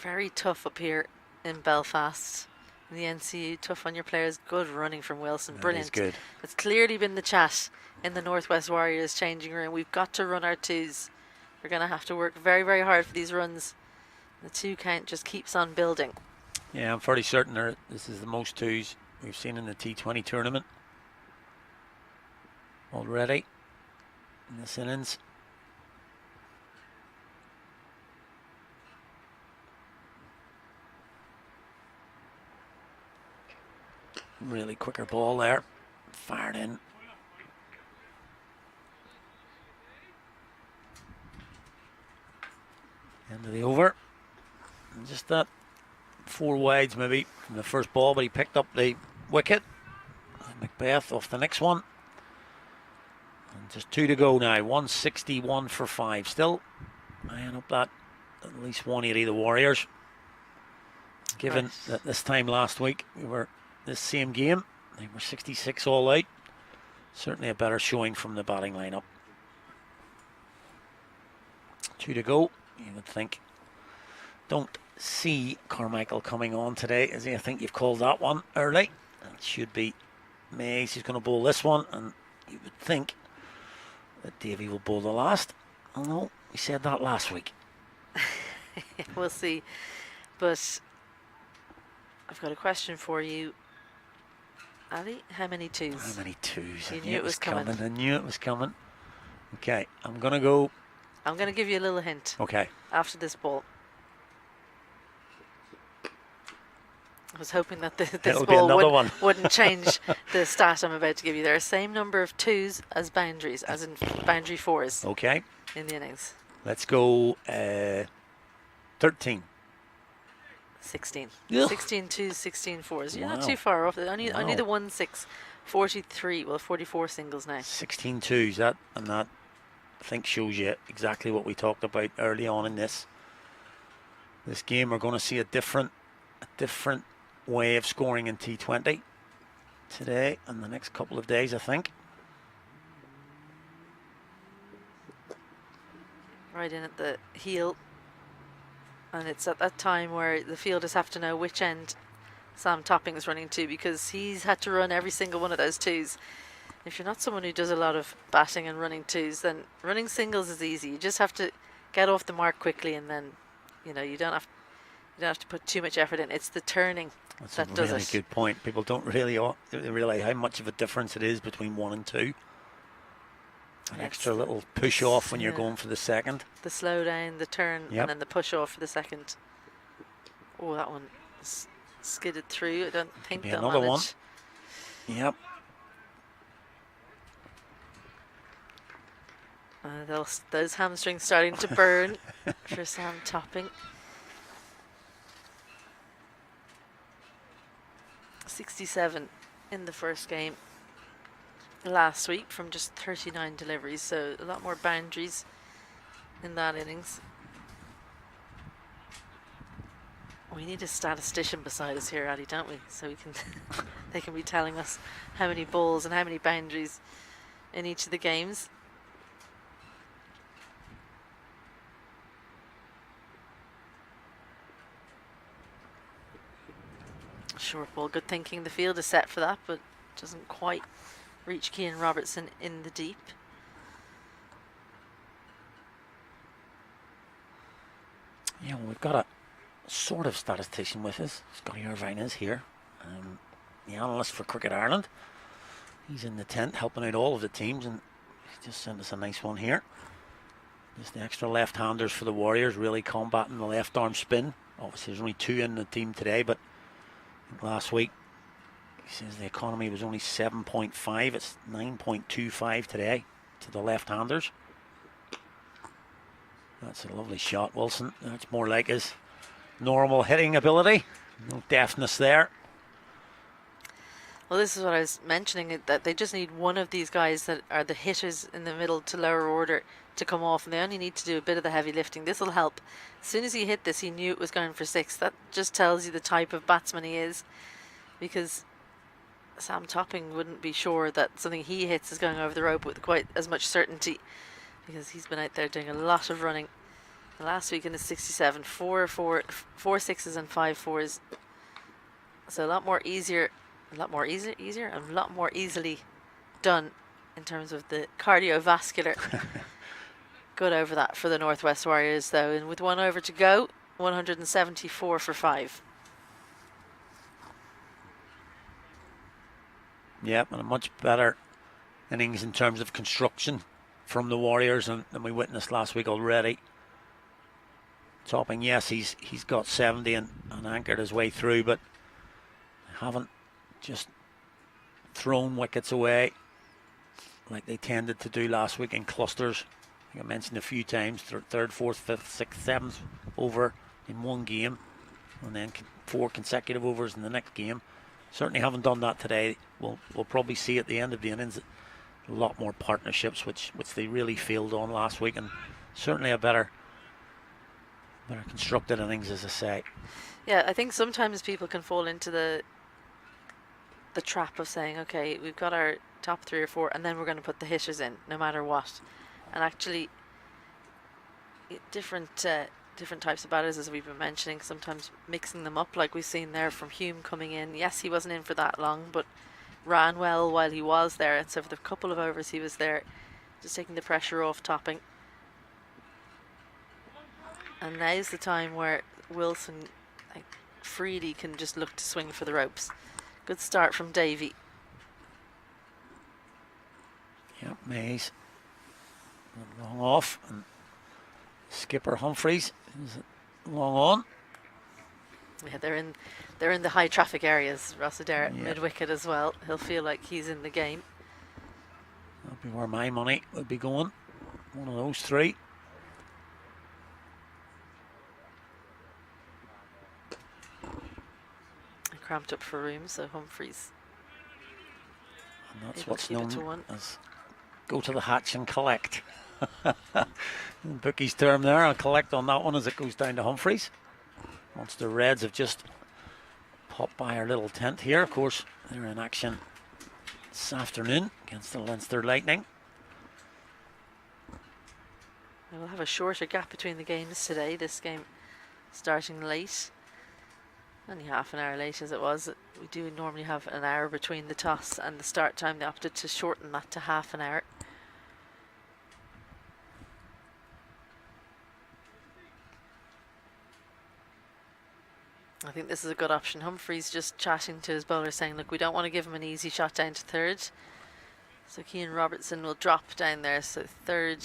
Very tough up here in Belfast in the NCU. Tough on your players. Good running from Wilson. Brilliant. That is good. It's clearly been the chat in the Northwest Warriors changing room. We've got to run our 2s. We're going to have to work very, very hard for these runs. The 2 count just keeps on building. Yeah, I'm fairly certain this is the most 2s we've seen in the T20 tournament already in this innings. Really quicker ball there. Fired in. End of the over. And just that 4 wides maybe from the first ball, but he picked up the wicket. And Macbeth off the next one. And just 2 to go now. 161 for 5. Still eyeing up that at least 180 the Warriors. Given that this time last week we were this same game, they were 66 all out. Certainly a better showing from the batting lineup. 2 to go. You would think. Don't see Carmichael coming on today, as I think you've called that one early. It should be Mays who's going to bowl this one, and you would think that Davey will bowl the last. Oh no, we said that last week. We'll see. But I've got a question for you, Ali. How many twos? How many twos? You I knew it was coming. I knew it was coming. Okay, I'm going to go. I'm going to give you a little hint. Okay. After this ball. I was hoping that this ball wouldn't change the stat I'm about to give you. There are the same number of twos as boundaries, as in boundary fours. Okay. In the innings. Let's go 13. 16. Ugh. 16 twos, 16 fours. You're Wow. not too far off. Only Wow. the 1 6. 43, well, 44 singles now. 16 twos. That I think shows you exactly what we talked about early on in this game. We're going to see a different way of scoring in T20 today and the next couple of days, I think. Right in at the heel. And it's at that time where the fielders have to know which end Sam Topping is running to, because he's had to run every single one of those twos. If you're not someone who does a lot of batting and running twos, then running singles is easy. You just have to get off the mark quickly, and then you don't have to put too much effort in. It's the turning that does it. That's a really good point. People don't really realize how much of a difference it is between 1 and 2. An extra little push off when you're going for the second. The slow down, the turn, and then the push off for the second. Oh, that one skidded through. I don't think they'll another manage. One. Yep. Those hamstrings starting to burn for Sam Topping. 67 in the first game last week from just 39 deliveries, so a lot more boundaries in that innings. We need a statistician beside us here, Ali, don't we? So we can they can be telling us how many balls and how many boundaries in each of the games. Short ball, good thinking. The field is set for that, but doesn't quite reach Cian Robertson in the deep. Yeah, well, we've got a sort of statistician with us. Scotty Irvine is here, the analyst for Cricket Ireland. He's in the tent helping out all of the teams, and he's just sent us a nice one here. Just the extra left-handers for the Warriors, really combating the left arm spin. Obviously there's only 2 in the team today, but I think last week he says the economy was only 7.5. It's 9.25 today to the left-handers. That's a lovely shot, Wilson. That's more like his normal hitting ability. No deftness there. Well, this is what I was mentioning, that they just need one of these guys that are the hitters in the middle to lower order to come off, and they only need to do a bit of the heavy lifting. This will help. As soon as he hit this, he knew it was going for 6. That just tells you the type of batsman he is, because Sam Topping wouldn't be sure that something he hits is going over the rope with quite as much certainty, because he's been out there doing a lot of running. Last week in the 67, 4 sixes and 5 fours. So a lot more easier and a lot more easily done in terms of the cardiovascular. Good over that for the Northwest Warriors, though, and with 1 over to go, 174 for 5. Yep, and a much better innings in terms of construction from the Warriors than we witnessed last week already. Topping, yes, he's got 70 and anchored his way through, but haven't just thrown wickets away like they tended to do last week in clusters. I think I mentioned a few times, 3rd, 4th, 5th, 6th, 7th over in one game, and then 4 consecutive overs in the next game. Certainly haven't done that today. We'll probably see at the end of the innings a lot more partnerships, which they really failed on last week, and certainly a better constructed innings, as I say. Yeah, I think sometimes people can fall into the trap of saying, okay, we've got our top 3 or 4, and then we're going to put the hitters in no matter what. And actually, different types of batters, as we've been mentioning, sometimes mixing them up, like we've seen there from Hume coming in. Yes, he wasn't in for that long, but ran well while he was there, and so for the couple of overs he was there, just taking the pressure off Topping. And now's the time where Wilson think Freely can just look to swing for the ropes. Good start from Davy. Yep, Mays long off, and skipper Humphreys is long on. Yeah, they're in the high traffic areas. Rossadair Yeah. mid wicket as well. He'll feel like he's in the game. That'll be where my money would be going. One of those three. Cramped up for room, so Humphreys. And that's able what's to keep it to known one. as go to the hatch and collect. In Bookie's term there, I'll collect on that one as it goes down to Humphreys. Once the Reds have just popped by our little tent here, of course, they're in action this afternoon against the Leinster Lightning. We'll have a shorter gap between the games today. This game starting late. Only half an hour late as it was. We do normally have an hour between the toss and the start time. They opted to shorten that to half an hour. I think this is a good option. Humphreys just chatting to his bowler saying, look, we don't want to give him an easy shot down to third. So Cian Robertson will drop down there. So third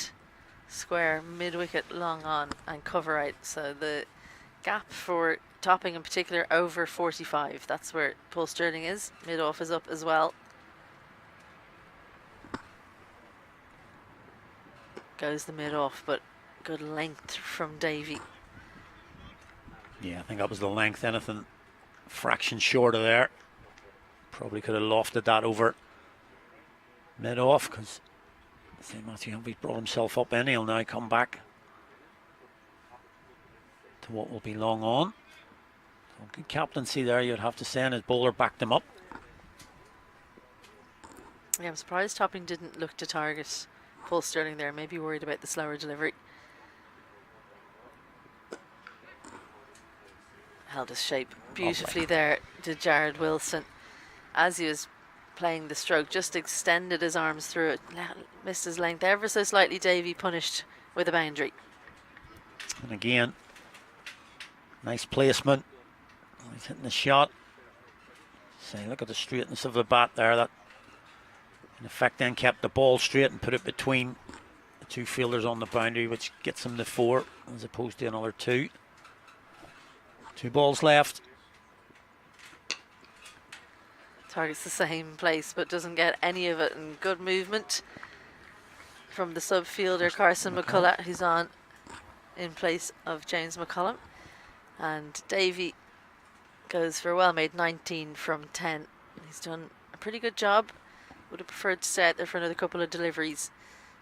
square, mid-wicket, long on and cover out. So the gap for topping in particular over 45. That's where Paul Stirling is. Mid-off is up as well. Goes the mid-off, but good length from Davy. Yeah, I think that was the length, anything fraction short of there. Probably could have lofted that over mid-off, because Matthew Humphreys brought himself up in. He'll now come back to what will be long on. So good captaincy there, you'd have to say, and his bowler backed him up. Yeah, I'm surprised Topping didn't look to target Paul Stirling there. Maybe worried about the slower delivery. Held his shape beautifully there, did Jared Wilson. As he was playing the stroke, just extended his arms through it, missed his length ever so slightly. Davy punished with a boundary. And again, nice placement. He's hitting the shot. Say, look at the straightness of the bat there. That in effect then kept the ball straight and put it between the two fielders on the boundary, which gets him to 4 as opposed to another 2. 2 balls left. Targets the same place but doesn't get any of it, and good movement from the sub fielder Carson McCullough, who's on in place of James McCullum. And Davy goes for a well-made 19 from 10. He's done a pretty good job. Would have preferred to stay out there for another couple of deliveries,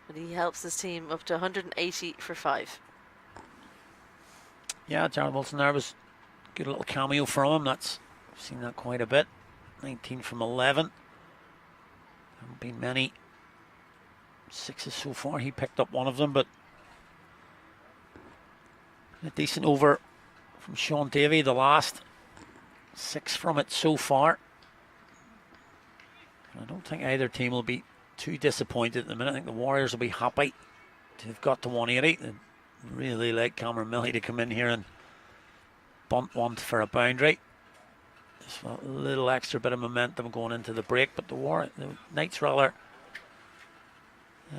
but he helps his team up to 180 for 5. Yeah, Jared Wilson there was a good little cameo from him. I've seen that quite a bit. 19 from 11. Haven't been many 6s so far. He picked up one of them, but a decent over from Sean Davey, the last 6 from it so far. I don't think either team will be too disappointed at the minute. I think the Warriors will be happy to have got to 180. They'd really like Cameron Milley to come in here and bunt one for a boundary. Just a little extra bit of momentum going into the break, but the Knights rather,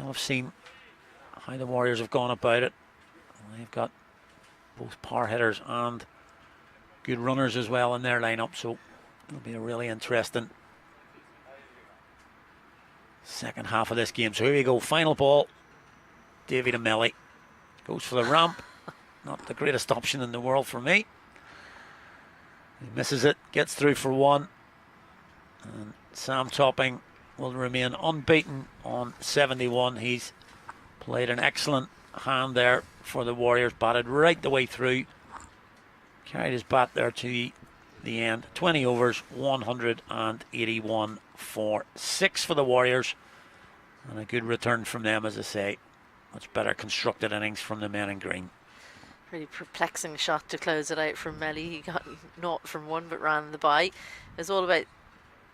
I've seen how the Warriors have gone about it. They've got both power hitters and good runners as well in their lineup, so it'll be a really interesting second half of this game. So here we go, final ball. Davy to Milley. Goes for the ramp. Not the greatest option in the world for me. He misses it, gets through for 1. And Sam Topping will remain unbeaten on 71. He's played an excellent hand there for the Warriors. Batted right the way through. Carried his bat there to the end. 20 overs, 181 for 6 for the Warriors. And a good return from them, as I say. Much better constructed innings from the men in green. Really perplexing shot to close it out from Melly. He got 0 from 1 but ran the bye. It was all about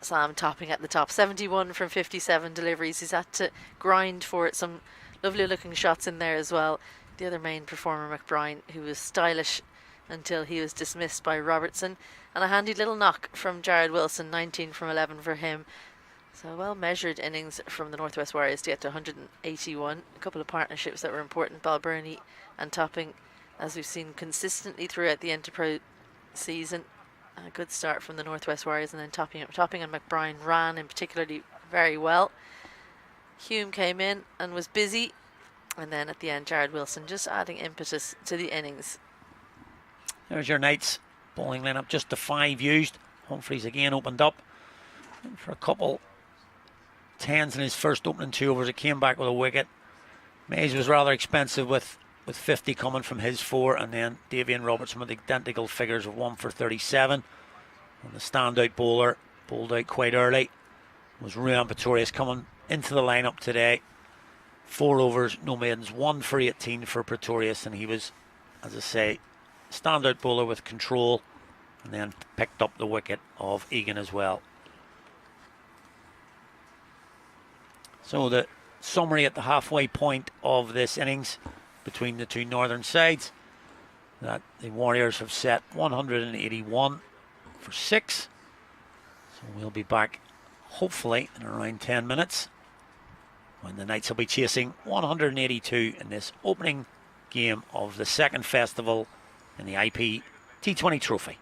Sam Topping at the top. 71 from 57 deliveries. He's had to grind for it. Some lovely looking shots in there as well. The other main performer, McBride, who was stylish until he was dismissed by Robertson. And a handy little knock from Jared Wilson, 19 from 11 for him. So a well-measured innings from the Northwest Warriors to get to 181. A couple of partnerships that were important, Balbirnie and Topping, as we've seen consistently throughout the Interpro season. A good start from the Northwest Warriors, and then Topping and McBride ran in particularly very well. Hume came in and was busy, and then at the end Jared Wilson just adding impetus to the innings. There's your Knights bowling lineup, just the 5 used. Humphreys again opened up for a couple tens in his first opening 2 overs. It came back with a wicket. Mays was rather expensive with 50 coming from his 4, and then Davian Robertson with identical figures of 1 for 37. And the standout bowler bowled out quite early was Ruan Pretorius, coming into the lineup today. 4 overs, no maidens, 1 for 18 for Pretorius, and he was, as I say, standout bowler with control, and then picked up the wicket of Egan as well. So the summary at the halfway point of this innings between the two northern sides, that the Warriors have set 181 for 6. So we'll be back hopefully in around 10 minutes when the Knights will be chasing 182 in this opening game of the second festival in the IP T20 Trophy.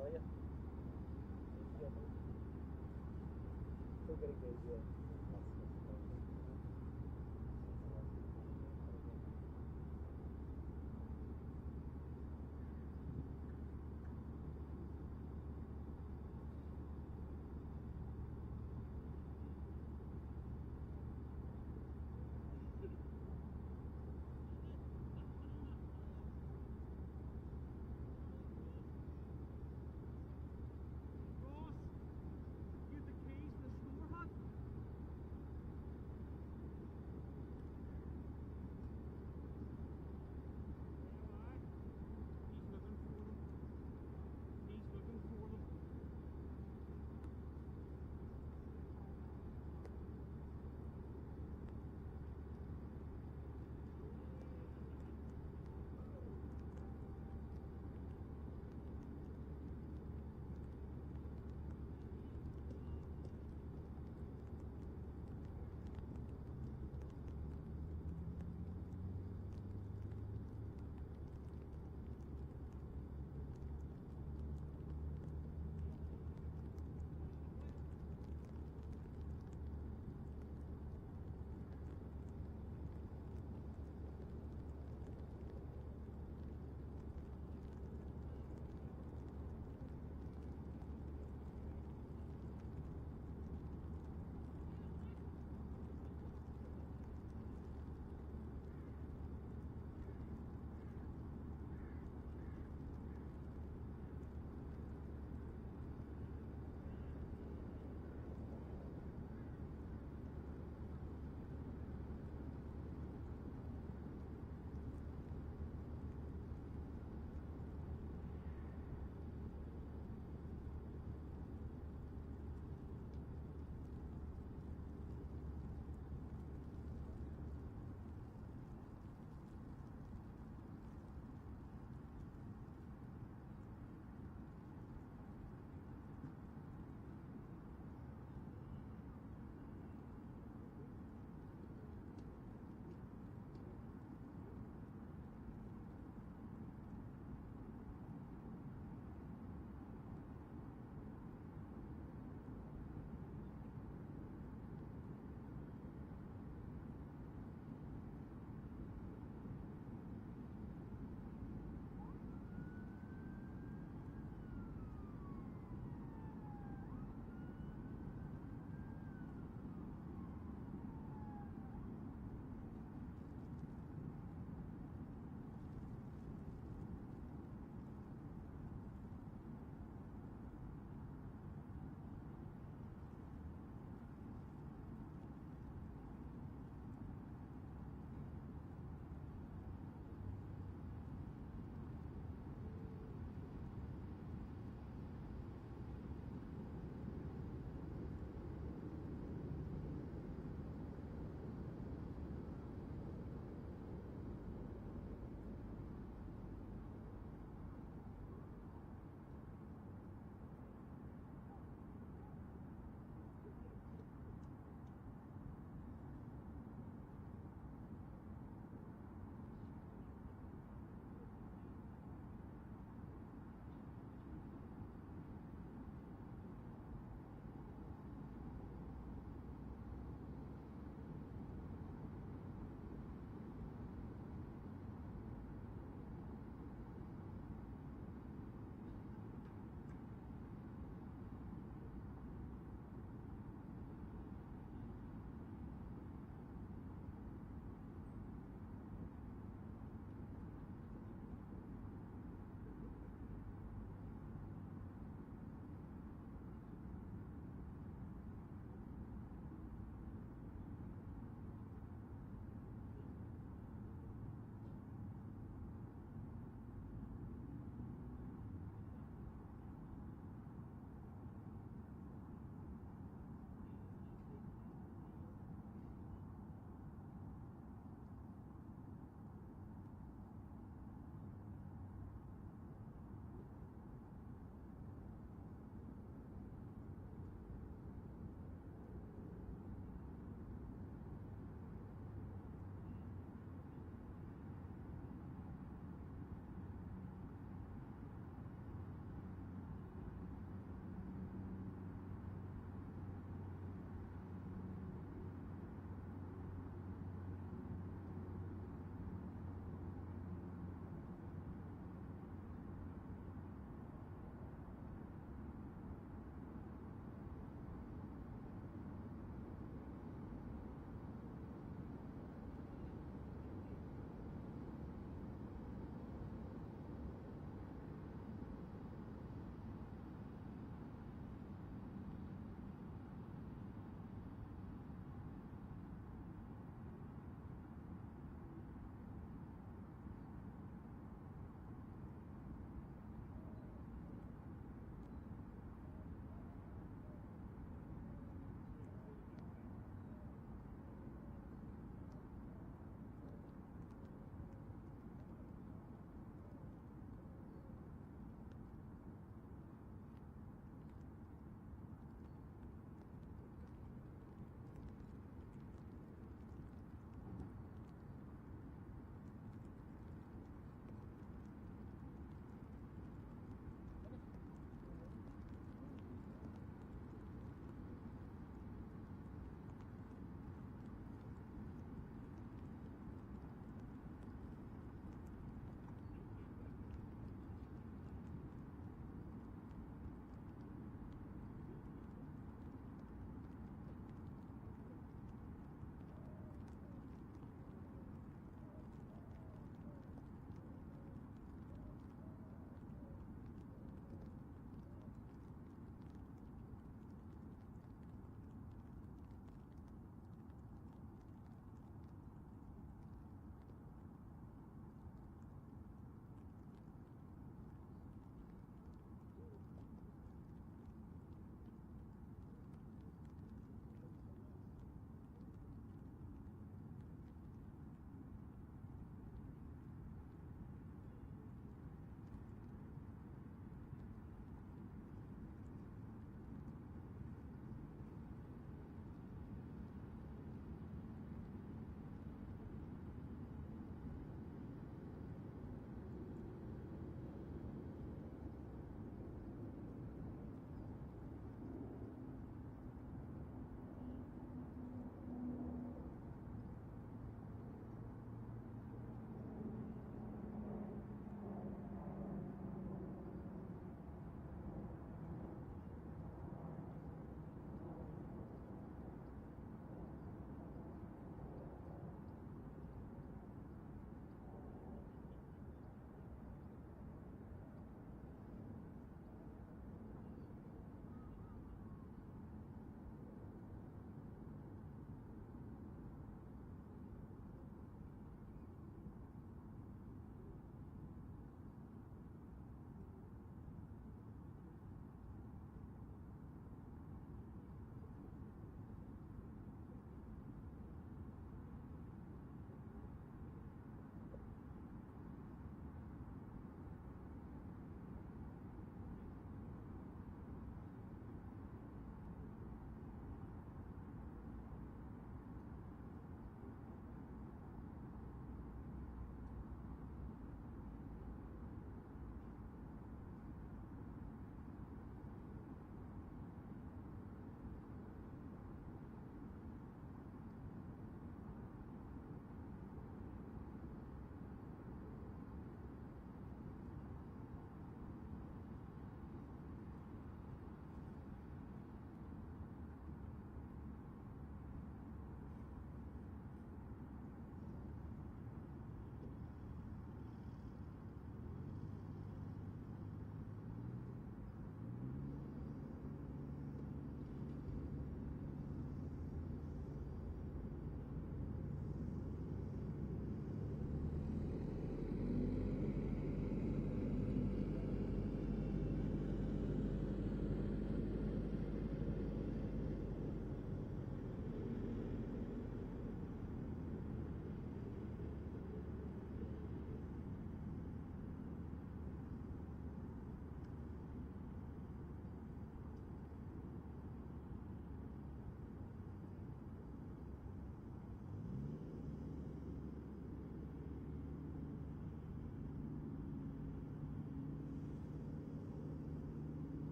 Elliot. Still getting good, yeah.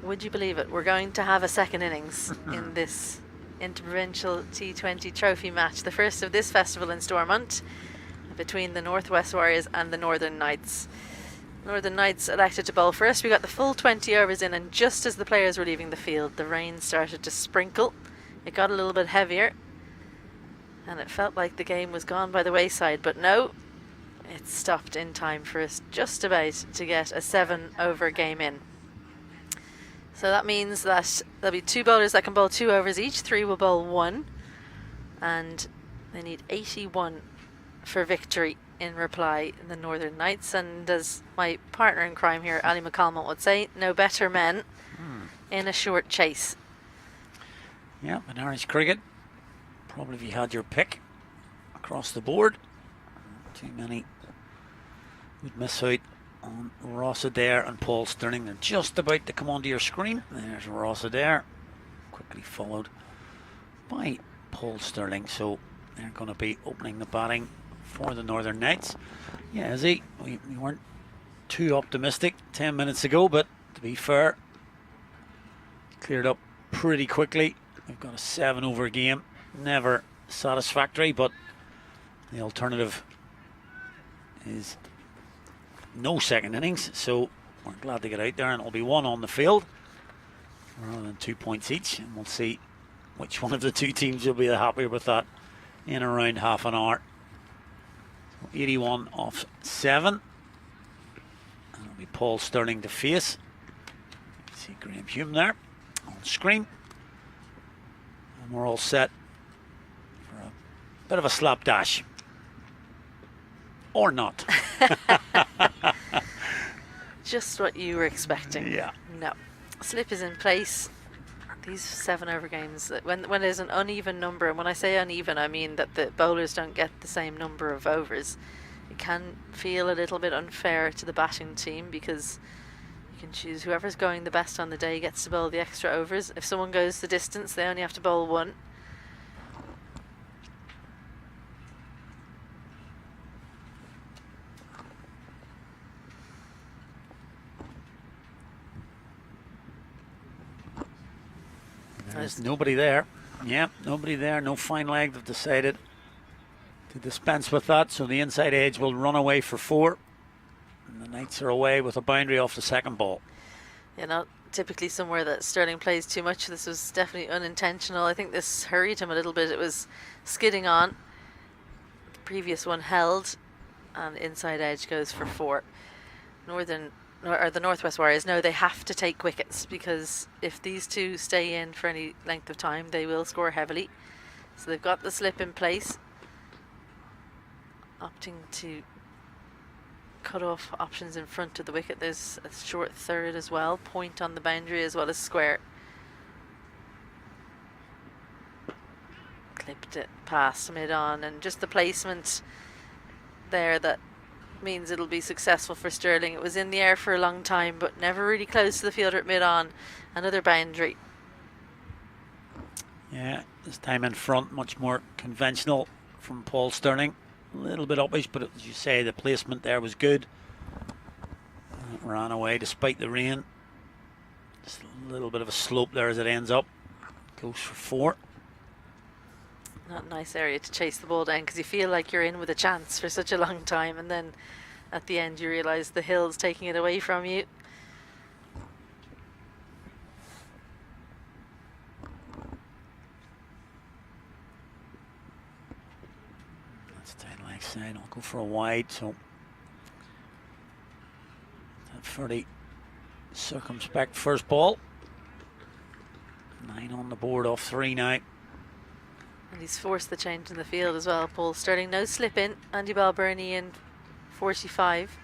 would you believe it? We're going to have a second innings in this interprovincial T20 trophy match, the first of this festival in Stormont, between the Northwest Warriors and the Northern Knights. Northern Knights elected to bowl first. We got the full 20 overs in, and just as the players were leaving the field, the rain started to sprinkle. It got a little bit heavier, and it felt like the game was gone by the wayside, but no, it stopped in time for us just about to get a 7-over game in. So that means that there'll be 2 bowlers that can bowl 2 overs each. 3 will bowl 1, and they need 81 for victory in reply in the Northern Knights. And as my partner in crime here, Ali McCalmont, would say, no better men in a short chase. Yeah, in Irish cricket, probably if you had your pick across the board, too many would miss out on Ross Adair and Paul Stirling. They're just about to come onto your screen. There's Ross Adair, quickly followed by Paul Stirling. So they're going to be opening the batting for the Northern Knights. Yeah, Izzy, we weren't too optimistic 10 minutes ago, but to be fair, cleared up pretty quickly. We've got a 7-over game. Never satisfactory, but the alternative is no second innings, so we're glad to get out there, and it'll be 1 on the field rather than 2 points each, and we'll see which one of the 2 teams will be the happier with that in around half an hour. So 81 off 7, and it'll be Paul Stirling to face. You see Graham Hume there on screen, and we're all set for a bit of a slapdash. Or not. Just what you were expecting. Yeah. No. Slip is in place. These 7-over games, when there's an uneven number, and when I say uneven, I mean that the bowlers don't get the same number of overs, it can feel a little bit unfair to the batting team, because you can choose whoever's going the best on the day gets to bowl the extra overs. If someone goes the distance, they only have to bowl 1. There's nobody there. Yeah, nobody there. No fine leg. They've decided to dispense with that. So the inside edge will run away for 4. And the Knights are away with a boundary off the second ball. Yeah, not typically somewhere that Stirling plays too much. This was definitely unintentional. I think this hurried him a little bit. It was skidding on. The previous one held, and inside edge goes for 4. The Northwest Warriors know they have to take wickets, because if these 2 stay in for any length of time, they will score heavily. So they've got the slip in place, opting to cut off options in front of the wicket. There's a short third as well, point on the boundary as well as square. Clipped it past mid-on, and just the placement there that means it'll be successful for Stirling. It was in the air for a long time, but never really close to the fielder at mid-on. Another boundary. Yeah, this time in front, much more conventional from Paul Stirling. A little bit uppish, but as you say, the placement there was good. Ran away despite the rain. Just a little bit of a slope there as it ends up. Goes for 4. Not a nice area to chase the ball down, because you feel like you're in with a chance for such a long time, and then at the end you realise the hill's taking it away from you. That's tight leg side. I'll go for a wide, so that fairly circumspect first ball. 9 on the board off 3 now. And he's forced the change in the field as well, Paul Stirling. No slip in. Andy Balburney in 45.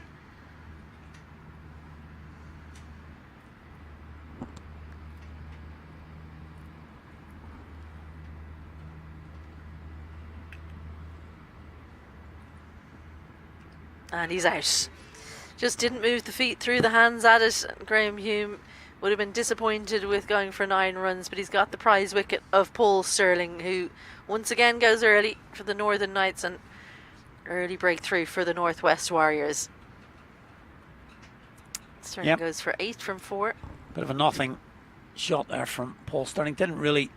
And he's out. Just didn't move the feet through the hands at it. Graham Hume would have been disappointed with going for 9 runs, but he's got the prize wicket of Paul Stirling, who once again goes early for the Northern Knights, and early breakthrough for the Northwest Warriors. Stirling goes for 8 from 4. Bit of a nothing shot there from Paul Sterling. Didn't really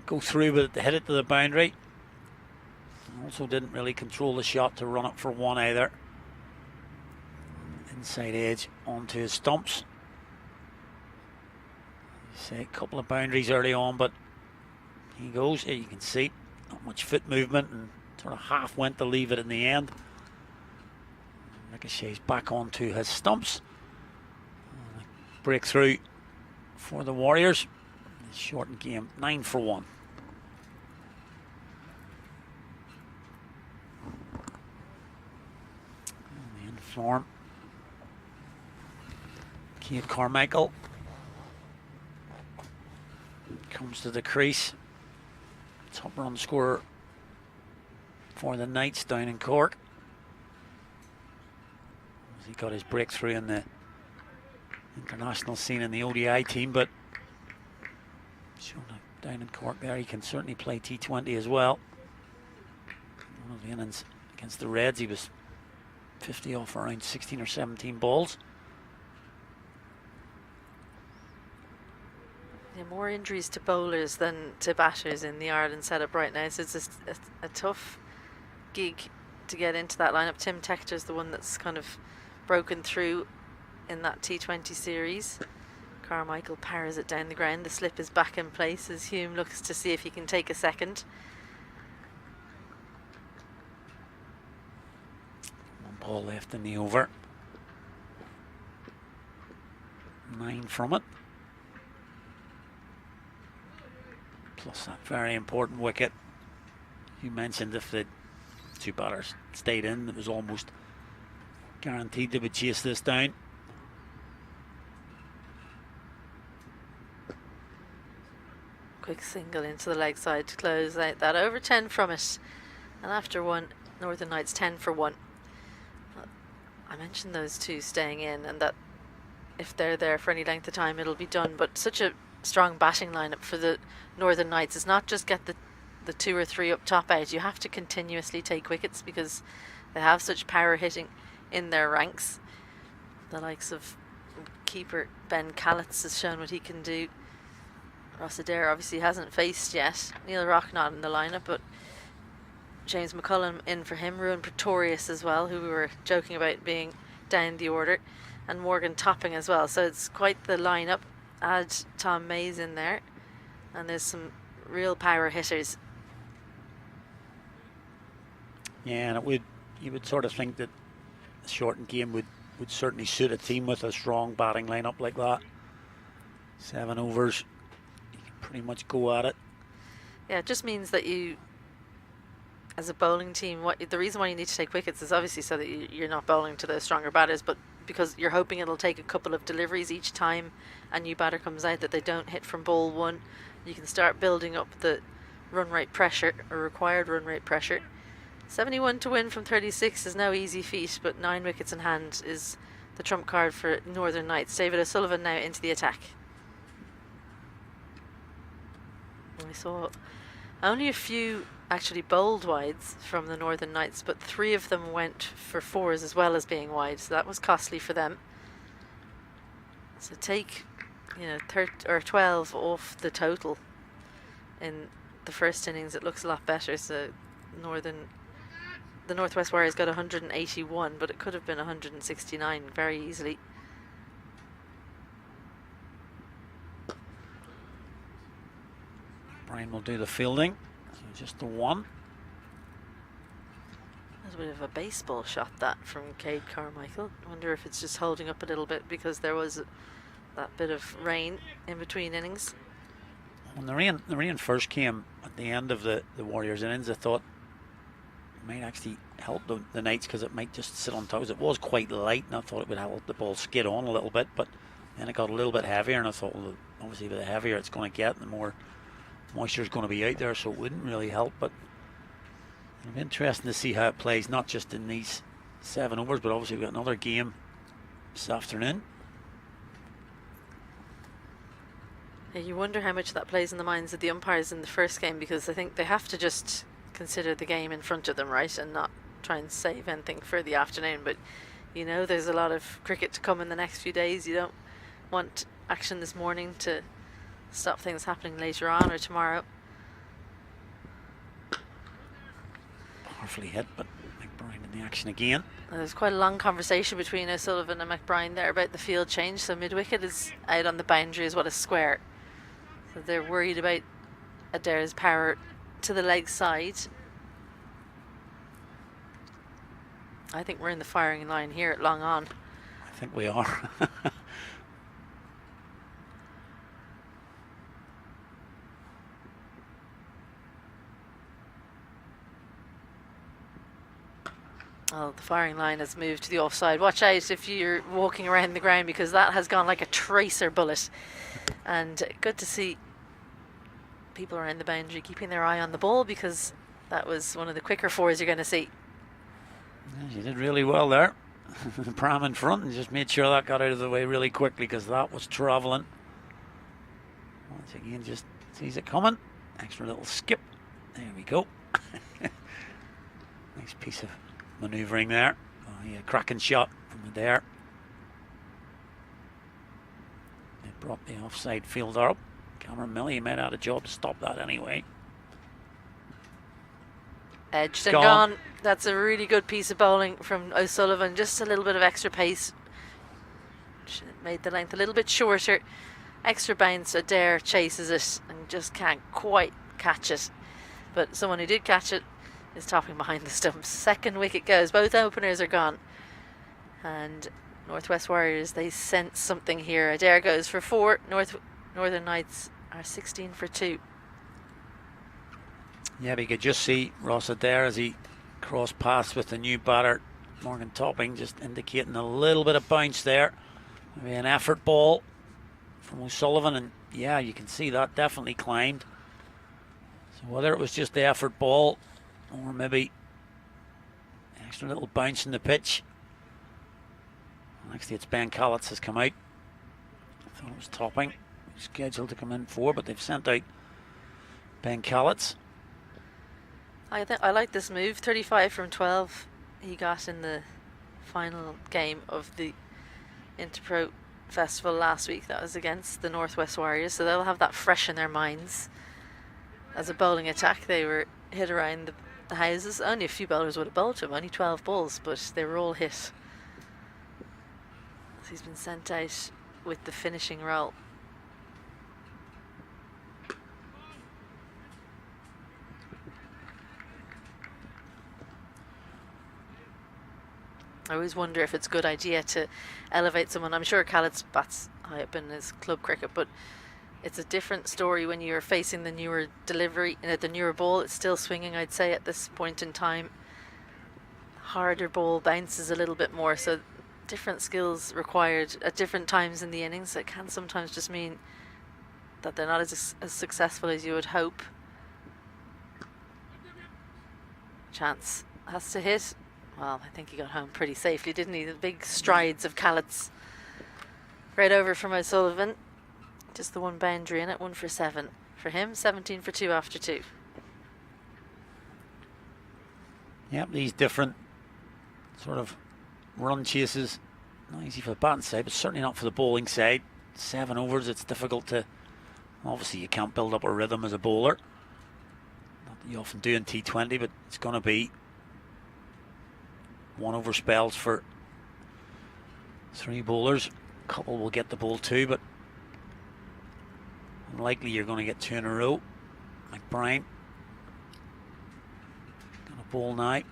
go through with it to hit it to the boundary. Also didn't really control the shot to run it for one either. Inside edge onto his stumps. Say a couple of boundaries early on, but he goes. Here you can see not much foot movement, and sort of half went to leave it in the end. Ricochets back onto his stumps. Breakthrough for the Warriors. Shortened game, 9 for 1. And the in form, Kate Carmichael comes to the crease. Top run scorer for the Knights down in Cork. He got his breakthrough in the international scene in the ODI team, but down in Cork there, he can certainly play T20 as well. One of the innings against the Reds, he was 50 off around 16 or 17 balls. Yeah, more injuries to bowlers than to batters in the Ireland setup right now, so it's a tough gig to get into that lineup. Tim Tector's the one that's kind of broken through in that T20 series. Carmichael powers it down the ground. The slip is back in place as Hume looks to see if he can take a second. One ball left in the over. 9 from it. Plus that very important wicket. You mentioned if the two batters stayed in, it was almost guaranteed they would chase this down. Quick single into the leg side to close out that over. 10 from it, and after one, Northern Knights 10 for 1. I mentioned those two staying in, and that if they're there for any length of time it'll be done, but such a strong batting lineup for the Northern Knights. It's not just get the 2 or 3 up top out, you have to continuously take wickets because they have such power hitting in their ranks. The likes of keeper Ben Callitz has shown what he can do. Ross Adair obviously hasn't faced yet. Neil Rock not in the lineup, but James McCullum in for him. Ruan Pretorius as well, who we were joking about being down the order, and Morgan Topping as well. So it's quite the lineup. Add Tom Mays in there, and there's some real power hitters. Yeah, and you would sort of think that a shortened game would certainly suit a team with a strong batting lineup like that. 7 overs, you can pretty much go at it. Yeah, it just means that you, as a bowling team, the reason why you need to take wickets is obviously so that you're not bowling to the stronger batters, but because you're hoping it'll take a couple of deliveries each time a new batter comes out that they don't hit from ball 1. You can start building up the run rate pressure, or required run rate pressure. 71 to win from 36 is no easy feat, but 9 wickets in hand is the trump card for Northern Knights. David O'Sullivan now into the attack. And we saw only a few actually bowled wides from the Northern Knights, but 3 of them went for 4s as well as being wide, so that was costly for them. So take 12 off the total in the first innings, it looks a lot better. So the Northwest Warriors got 181, but it could have been 169 very easily. Brian will do the fielding. So just the 1. There's a bit of a baseball shot that from Cade Carmichael. I wonder if it's just holding up a little bit because there was that bit of rain in between innings. When the rain first came at the end of the Warriors innings, I thought it might actually help the Knights because it might just sit on toes. It was quite light, and I thought it would help the ball skid on a little bit, but then it got a little bit heavier, and I thought, well, obviously the heavier it's going to get, the more moisture is going to be out there, so it wouldn't really help. But it'll be interesting to see how it plays, not just in these 7 overs, but obviously we've got another game this afternoon. Yeah, you wonder how much that plays in the minds of the umpires in the first game, because I think they have to just consider the game in front of them, right, and not try and save anything for the afternoon. But there's a lot of cricket to come in the next few days. You don't want action this morning to stop things happening later on or tomorrow. Powerfully hit, but McBride in the action again. There's quite a long conversation between O'Sullivan and McBride there about the field change. So mid-wicket is out on the boundary as well as square. So they're worried about Adair's power to the leg side. I think we're in the firing line here at long on. I think we are. Well, the firing line has moved to the offside. Watch out if you're walking around the ground, because that has gone like a tracer bullet. And good to see people around the boundary keeping their eye on the ball, because that was one of the quicker fours you're going to see. Yeah, she did really well there. Pram in front and just made sure that got out of the way really quickly, because that was travelling. Once again, just sees it coming. Extra little skip. There we go. Nice piece of manoeuvring there. Oh, yeah, cracking shot from there. They brought the offside fielder up. Cameron Millie made out a job to stop that anyway. Edged and gone. That's a really good piece of bowling from O'Sullivan. Just a little bit of extra pace. Made the length a little bit shorter. Extra bounce. Adair chases it and just can't quite catch it. But someone who did catch it is topping behind the stumps. Second wicket goes. Both openers are gone. And Northwest Warriors, they sense something here. Adair goes for 4. Northern Knights are 16 for 2. Yeah, we could just see Ross Adair as he crossed paths with the new batter, Morgan Topping, just indicating a little bit of bounce there. Maybe an effort ball from O'Sullivan, and yeah, you can see that definitely climbed. So whether it was just the effort ball or maybe an extra little bounce in the pitch. Actually, it's Ben Collins has come out. I thought it was Topping, scheduled to come in for, but they've sent out Ben Collins. I like this move. 35 from 12 he got in the final game of the Interpro Festival last week. That was against the Northwest Warriors, so they'll have that fresh in their minds. As a bowling attack, they were hit around the houses. Only a few bowlers would have bowled him, only 12 balls, but they were all hit. So he's been sent out with the finishing role. I always wonder if it's a good idea to elevate someone. I'm sure Khaled's bats high up in his club cricket, but it's a different story when you're facing the newer delivery, the newer ball. It's still swinging, I'd say, at this point in time. Harder ball bounces a little bit more, so different skills required at different times in the innings. It can sometimes just mean that they're not as successful as you would hope. Chance has to hit. Well, I think he got home pretty safely, didn't he? The big strides of Khaled's. Right over from O'Sullivan. Just the one boundary in it, 1 for 7. For him, 17 for 2 after 2. Yep, these different sort of run chases. Not easy for the batting side, but certainly not for the bowling side. 7 overs, it's difficult to... Obviously, you can't build up a rhythm as a bowler. Not that you often do in T20, but it's going to be 1 over spells for 3 bowlers. A couple will get the ball too, but unlikely you're going to get 2 in a row. McBride going to bowl now. And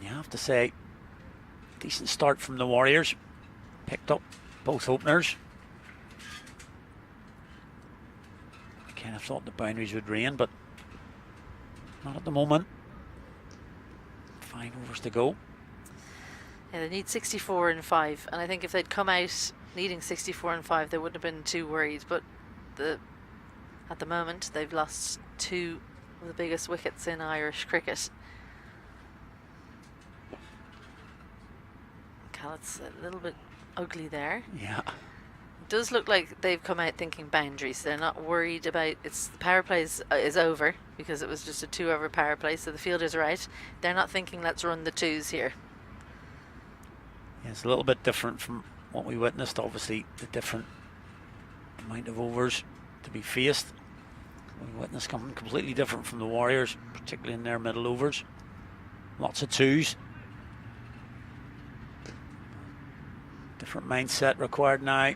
you have to say, decent start from the Warriors. Picked up both openers. I kind of thought the boundaries would rain, but not at the moment. 5 overs to go. Yeah, they need 64 and 5, and I think if they'd come out needing 64 and 5, they wouldn't have been too worried. But at the moment, they've lost 2 of the biggest wickets in Irish cricket. Khaled's a little bit ugly there. Yeah. It does look like they've come out thinking boundaries. They're not worried about the power play is over, because it was just a 2-over power play, so the fielders are out. They're not thinking let's run the 2s here. Yeah, it's a little bit different from what we witnessed. Obviously, the different amount of overs to be faced. We witnessed something completely different from the Warriors, particularly in their middle overs. Lots of twos. Different mindset required now.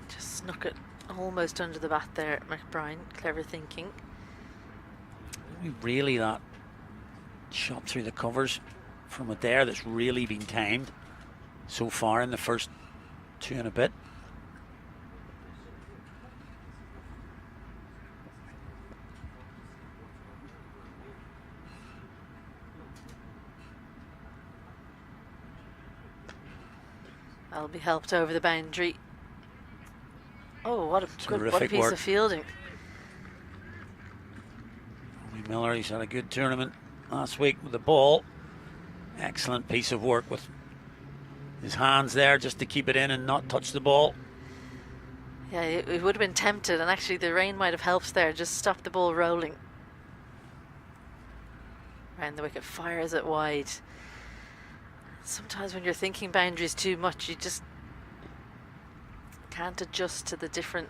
Just snuck it almost under the bat there, McBride. Clever thinking. Really, that shot through the covers from Adair that's really been timed so far in the first 2 and a bit. That'll be helped over the boundary. Oh, what a Terrific piece work. of fielding. Miller, he's had a good tournament last week with the ball. Excellent piece of work with his hands there just to keep it in and not touch the ball. Yeah, he would have been tempted, and actually the rain might have helped there, just stop the ball rolling. Round the wicket, fires it wide. Sometimes when you're thinking boundaries too much, you just can't adjust to the different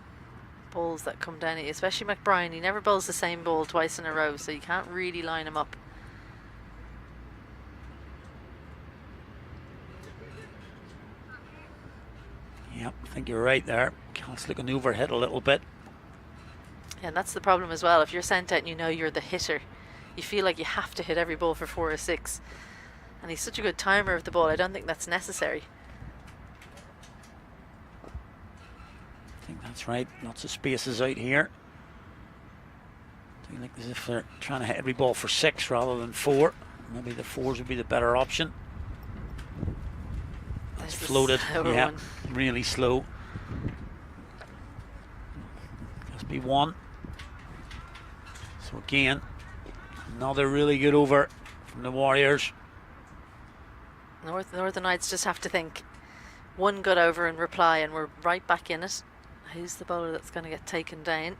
balls that come down at you, especially McBride. He never bowls the same ball twice in a row, so you can't really line him up. Yep, I think you're right there. It's looking overhit a little bit. Yeah, and that's the problem as well. If you're sent out and you know you're the hitter, you feel like you have to hit every ball for 4 or 6. And he's such a good timer of the ball, I don't think that's necessary. I think that's right. Lots of spaces out here. I think as if they're trying to hit every ball for 6 rather than 4. Maybe the 4s would be the better option. That's floated. Yeah, one. really slow. Must be 1. So again, another really good over from the Warriors. Northern Knights just have to think one good over and reply, and we're right back in it. Who's the bowler that's going to get taken down?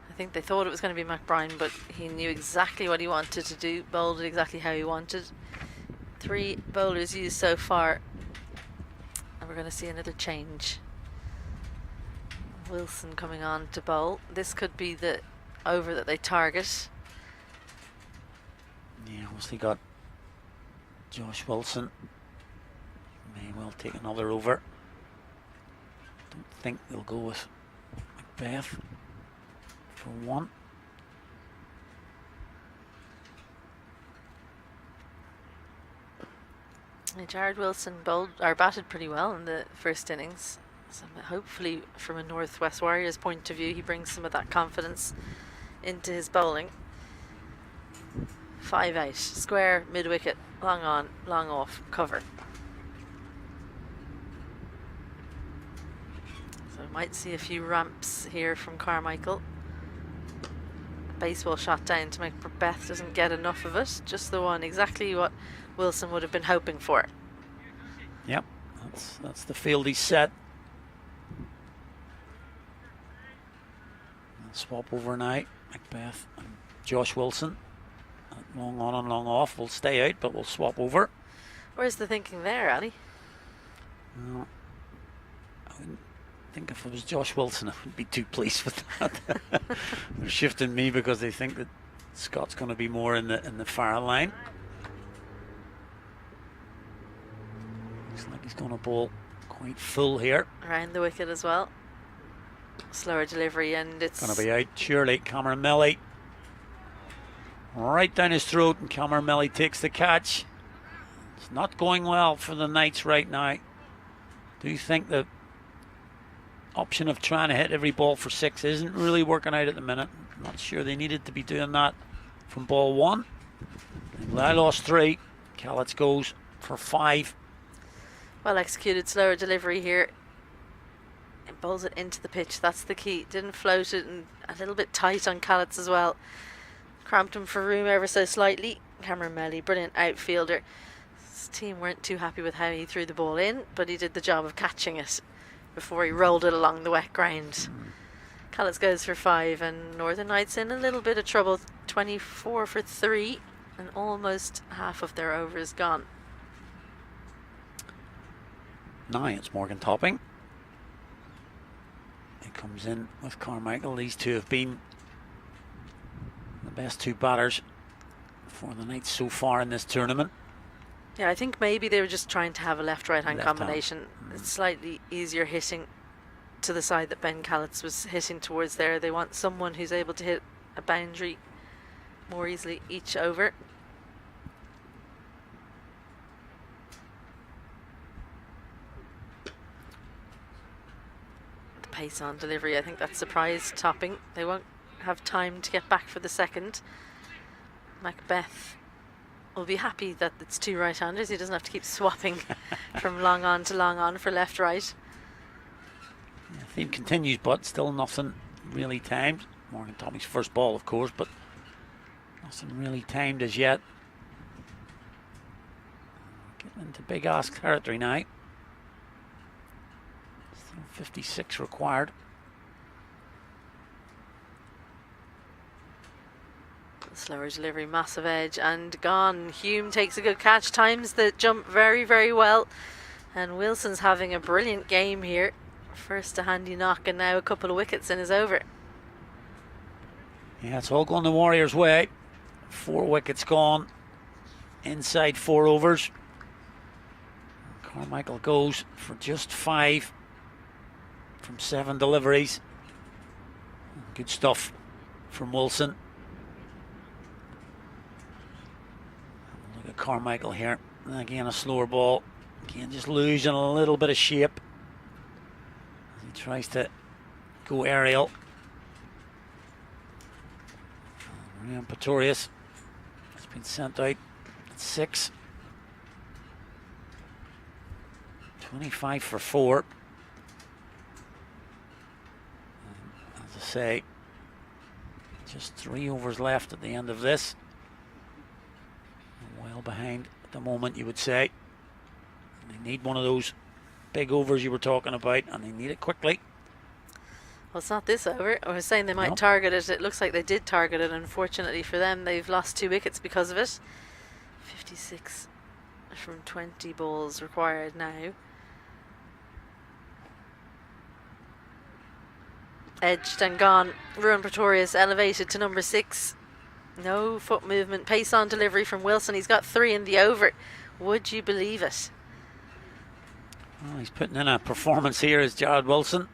I think they thought it was going to be McBride, but he knew exactly what he wanted to do, bowled it exactly how he wanted. 3 bowlers used so far, and we're going to see another change. Wilson coming on to bowl. This could be the over that they target. Yeah, obviously got Josh Wilson. May well take another over. Don't think they'll go with Macbeth for 1. Jared Wilson bowled or batted pretty well in the first innings. So hopefully, from a Northwest Warriors point of view, he brings some of that confidence into his bowling. 5 out, square, mid wicket, long on, long off, cover. So we might see a few ramps here from Carmichael. Baseball shot down to make Beth doesn't get enough of it. Just the one, exactly what Wilson would have been hoping for. Yep, that's the field he's set. Swap over now, Macbeth and Josh Wilson. Long on and long off. We'll stay out, but we'll swap over. Where's the thinking there, Ali? No, I wouldn't think if it was Josh Wilson, I wouldn't be too pleased with that. They're shifting me because they think that Scott's going to be more in the far line. Looks like he's going to bowl quite full here. Around the wicket as well. Slower delivery, and it's going to be out surely. Cameron Melly right down his throat, and Cameron Melly takes the catch. It's not going well for the Knights right now. Do you think the option of trying to hit every ball for 6 isn't really working out at the minute? I'm not sure they needed to be doing that from ball 1. I lost 3. Callets goes for 5. well executed, slower delivery here. It bowls it into the pitch, that's the key. Didn't float it, and a little bit tight on Callets as well. Cramped him for room ever so slightly. Cameron Melly, brilliant outfielder. His team weren't too happy with how he threw the ball in, but he did the job of catching it before he rolled it along the wet ground. Callets goes for 5, and Northern Knights in a little bit of trouble. 24 for 3, and almost half of their overs gone. Now it's Morgan Topping. He comes in with Carmichael. These two have been the best two batters for the Knights so far in this tournament. Yeah, I think maybe they were just trying to have a left-right hand Left-hand. combination. It's slightly easier hitting to the side that Ben Callets was hitting towards there. They want someone who's able to hit a boundary more easily each over. The pace on delivery, I think that's surprise Topping. They won't have time to get back for the second. Macbeth will be happy that it's two right-handers. He doesn't have to keep swapping from long on to long on for left-right. The theme continues, but still nothing really timed. Morgan Topping's first ball, of course, but nothing really timed as yet. Getting into big ask territory now. Still 56 required. Slower delivery, massive edge, and gone. Hume takes a good catch, times the jump very, very well. And Wilson's having a brilliant game here. First a handy knock and now a couple of wickets in his over. Yeah, it's all going the Warriors' way. 4 wickets gone inside 4 overs. Carmichael goes for just 5 from 7 deliveries. Good stuff from Wilson. Look at Carmichael here. And again, a slower ball. Again, just losing a little bit of shape. He tries to go aerial. Ryan Pretorius has been sent out at 6. 25 for 4. And as I say, just 3 overs left at the end of this. Well behind at the moment, you would say. They need one of those big overs you were talking about, and they need it quickly. Well, it's not this over. I was saying they might target it. It looks like they did target it. Unfortunately for them, they've lost 2 wickets because of it. 56 from 20 balls required now. Edged and gone. Ruan Pretorius elevated to number 6. No foot movement. Pace on delivery from Wilson. He's got 3 in the over. Would you believe it? Well, he's putting in a performance here as Jared Wilson.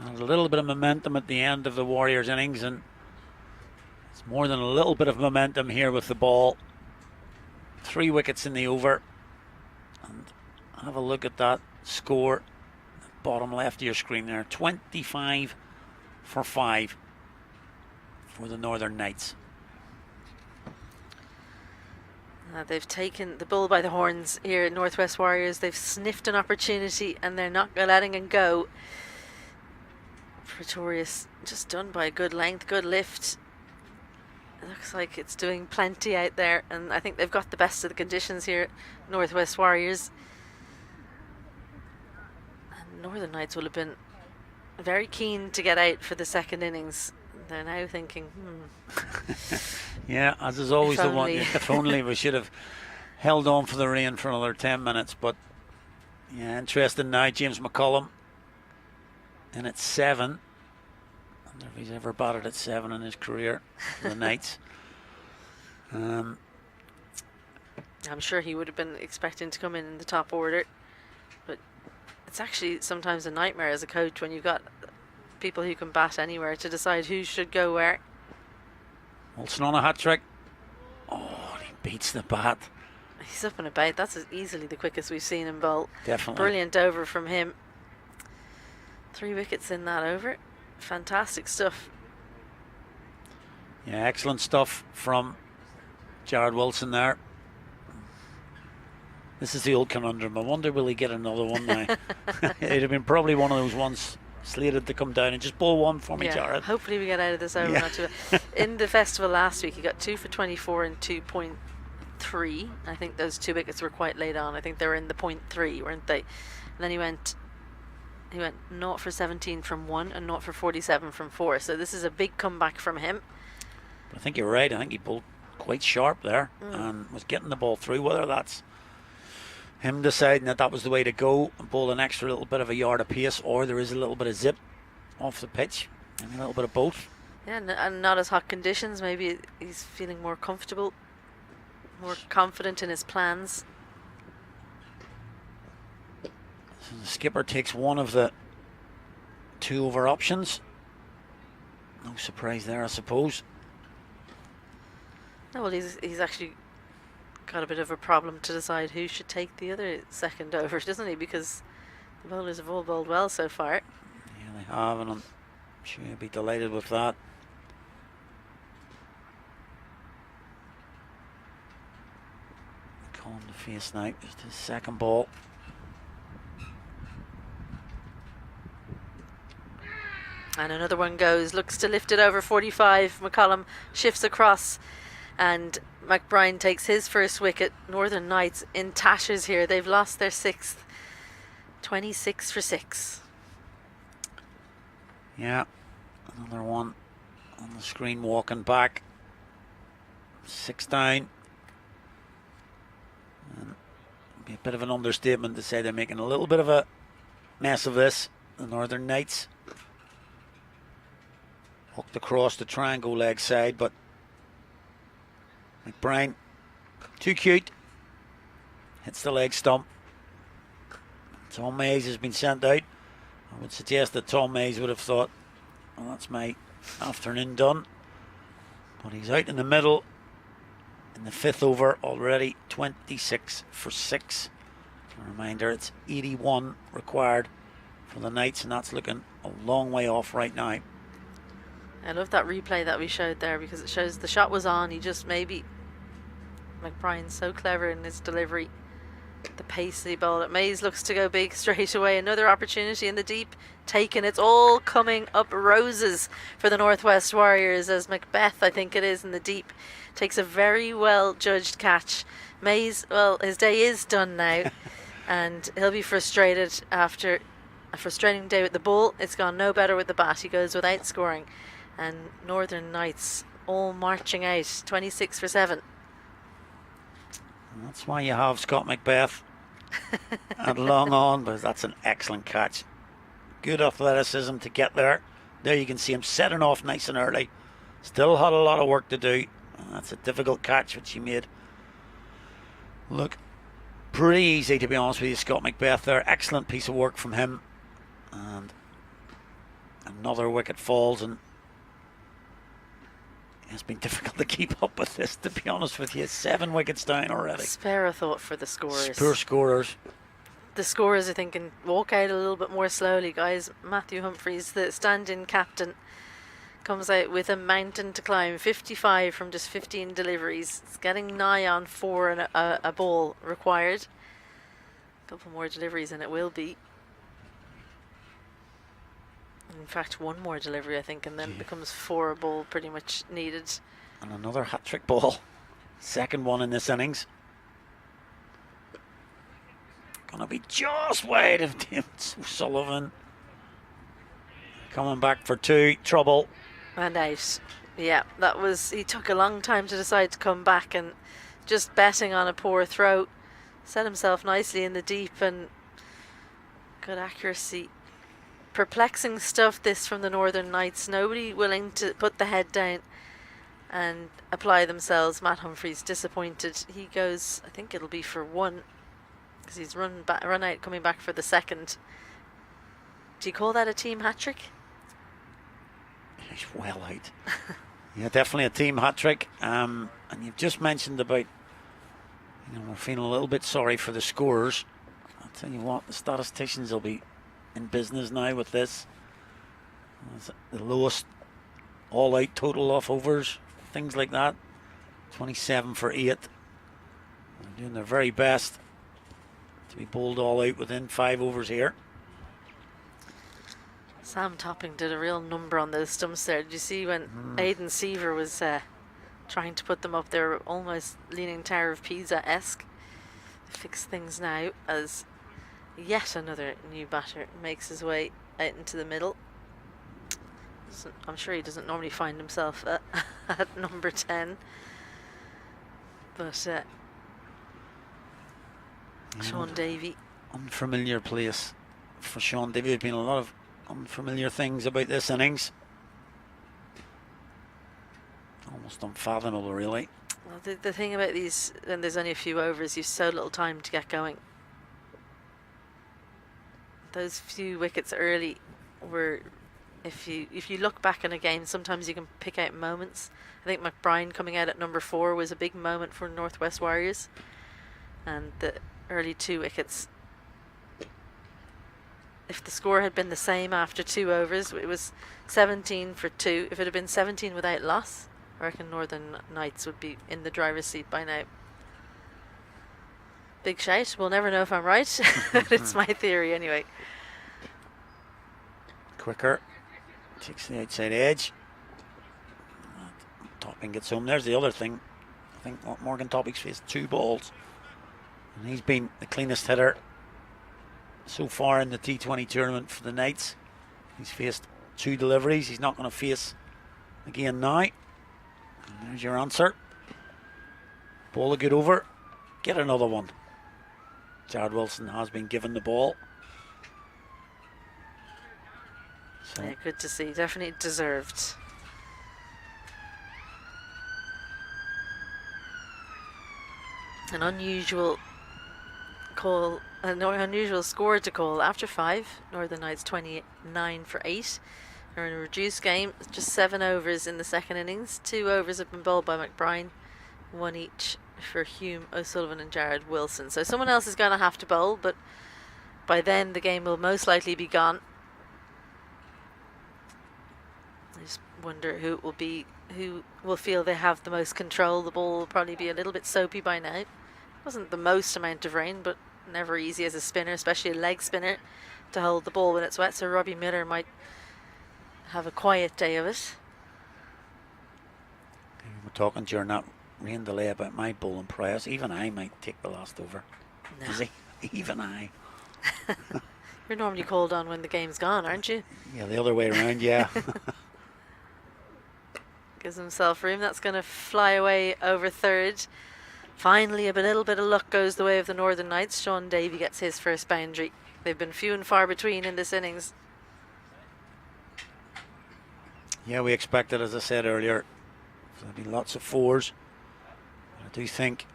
A little bit of momentum at the end of the Warriors innings, and it's more than a little bit of momentum here with the ball. 3 wickets in the over. And have a look at that score, bottom left of your screen there. 25 for 5 for the Northern Knights. They've taken the bull by the horns here at Northwest Warriors. They've sniffed an opportunity and they're not letting it go. Pretorius just done by a good length, good lift. It looks like it's doing plenty out there, and I think they've got the best of the conditions here at Northwest Warriors. And Northern Knights will have been very keen to get out for the second innings. They're now thinking, Yeah, as is always the one. If only we should have held on for the rain for another 10 minutes. But yeah, interesting now. James McCullum in at 7. I wonder if he's ever batted at 7 in his career for the Knights. I'm sure he would have been expecting to come in the top order. But it's actually sometimes a nightmare as a coach when you've got people who can bat anywhere to decide who should go where. Wilson on a hat trick. Oh, he beats the bat. He's up and about. That's easily the quickest we've seen him bowl. Definitely. Brilliant over from him. 3 wickets in that over. Fantastic stuff. Yeah, excellent stuff from Jared Wilson there. This is the old conundrum. I wonder will he get another one now? It'd have been probably one of those ones slated to come down and just bowl one for me, Jared. Hopefully we get out of this over. Not too in the festival last week, he got 2 for 24 and 2.3. I think those 2 wickets were quite late on. I think they were in the 0.3, weren't they? And then he went 0 for 17 from 1 and 0 for 47 from 4. So this is a big comeback from him. I think you're right. I think he bowled quite sharp there and was getting the ball through. Whether that's him deciding that that was the way to go and bowl an extra little bit of a yard of pace, or there is a little bit of zip off the pitch, and a little bit of both. Yeah, and not as hot conditions. Maybe he's feeling more comfortable, more confident in his plans. So the skipper takes one of the 2 over options. No surprise there, I suppose. No, well, he's actually got a bit of a problem to decide who should take the other second over, doesn't he? Because the bowlers have all bowled well so far. Yeah, they have, and I'm sure he'll be delighted with that. Calm the face now, just his second ball. And another one goes, looks to lift it over 45. McCollum shifts across, and McBride takes his first wicket. Northern Knights in tatters here. They've lost their 6th. 26 for 6. Yeah, another one on the screen walking back. 6 down. And it'd be a bit of an understatement to say they're making a little bit of a mess of this, the Northern Knights. Hooked across the triangle leg side, but McBride, too cute, hits the leg stump. Tom Mays has been sent out. I would suggest that Tom Mays would have thought, well, that's my afternoon done. But he's out in the middle in the 5th over already, 26 for 6. A reminder, it's 81 required for the Knights, and that's looking a long way off right now. I love that replay that we showed there, because it shows the shot was on. He just maybe, McBride's so clever in his delivery. The pace he bowled at. Mays looks to go big straight away. Another opportunity in the deep taken. It's all coming up roses for the Northwest Warriors, as Macbeth, I think it is, in the deep takes a very well judged catch. Mays, well, his day is done now and he'll be frustrated after a frustrating day with the ball. It's gone no better with the bat. He goes without scoring, and Northern Knights all marching out, 26 for 7. And that's why you have Scott Macbeth at long on, but that's an excellent catch. Good athleticism to get there. There you can see him setting off nice and early. Still had a lot of work to do. And that's a difficult catch which he made look pretty easy, to be honest with you. Scott Macbeth there, excellent piece of work from him. And another wicket falls, and it's been difficult to keep up with this, to be honest with you. 7 wickets down already. Spare a thought for the scorers. Poor scorers. The scorers are thinking, walk out a little bit more slowly, guys. Matthew Humphreys, the stand-in captain, comes out with a mountain to climb. 55 from just 15 deliveries. It's getting nigh on 4 and a ball required. A couple more deliveries and it will be. In fact, 1 more delivery, I think, and then it becomes 4 a ball pretty much needed. And another hat-trick ball. Second one in this innings. Gonna be just wide of James O'Sullivan. Coming back for 2. Trouble. And out. Yeah, that was, he took a long time to decide to come back, and just betting on a poor throw. Set himself nicely in the deep and good accuracy. Perplexing stuff this from the Northern Knights. Nobody willing to put the head down and apply themselves. Matt Humphreys disappointed. He goes, I think it'll be for 1, because he's run out coming back for the 2nd. Do you call that a team hat-trick? He's well out. Yeah, definitely a team hat-trick. And you've just mentioned about, we're feeling a little bit sorry for the scorers. I'll tell you what, the statisticians will be in business now with this. It's the lowest all-out total off overs, things like that. 27 for 8. They're doing their very best to be bowled all out within 5 overs here. Sam Topping did a real number on those stumps there. Did you see when Aidan Seaver was trying to put them up there, almost leaning Tower of Pisa-esque? Fix things now as yet another new batter makes his way out into the middle. I'm sure he doesn't normally find himself at number 10. But Sean Davey. Unfamiliar place for Sean Davey. There's been a lot of unfamiliar things about this innings. Almost unfathomable, really. Well, the thing about these, when there's only a few overs, you've so little time to get going. Those few wickets early were, if you look back in a game, sometimes you can pick out moments. I think McBride coming out at number 4 was a big moment for Northwest Warriors, and the early 2 wickets. If the score had been the same after 2 overs, it was 17 for 2. If it had been 17 without loss, I reckon Northern Knights would be in the driver's seat by now. Big shout. We'll never know if I'm right. It's my theory anyway. Quicker. Takes the outside edge. Topping gets home. There's the other thing. I think Morgan Topping's faced 2 balls. And he's been the cleanest hitter so far in the T20 tournament for the Knights. He's faced 2 deliveries. He's not going to face again now. And there's your answer. Ball a good over. Get another one. Jared Wilson has been given the ball. So Yeah, good to see. Definitely deserved. An unusual call, an unusual score to call after 5. Northern Knights 29 for 8. They're in a reduced game. Just 7 overs in the second innings. 2 overs have been bowled by McBride. 1 each for Hume O'Sullivan and Jared Wilson. So someone else is going to have to bowl, but by then the game will most likely be gone. I just wonder who it will be, who will feel they have the most control. The ball will probably be a little bit soapy by now. It wasn't the most amount of rain, but never easy as a spinner, especially a leg spinner, to hold the ball when it's wet. So Robbie Miller might have a quiet day of it. we're talking during that rain delay about my bowling prowess. Even I might take the last over. No. Is he? Even I. You're normally called on when the game's gone, aren't you? Yeah, the other way around, yeah. Gives himself room. That's going to fly away over third. Finally, a little bit of luck goes the way of the Northern Knights. Sean Davey gets his first boundary. They've been few and far between in this innings. Yeah, we expected, as I said earlier, there'll be lots of 4s. I do think,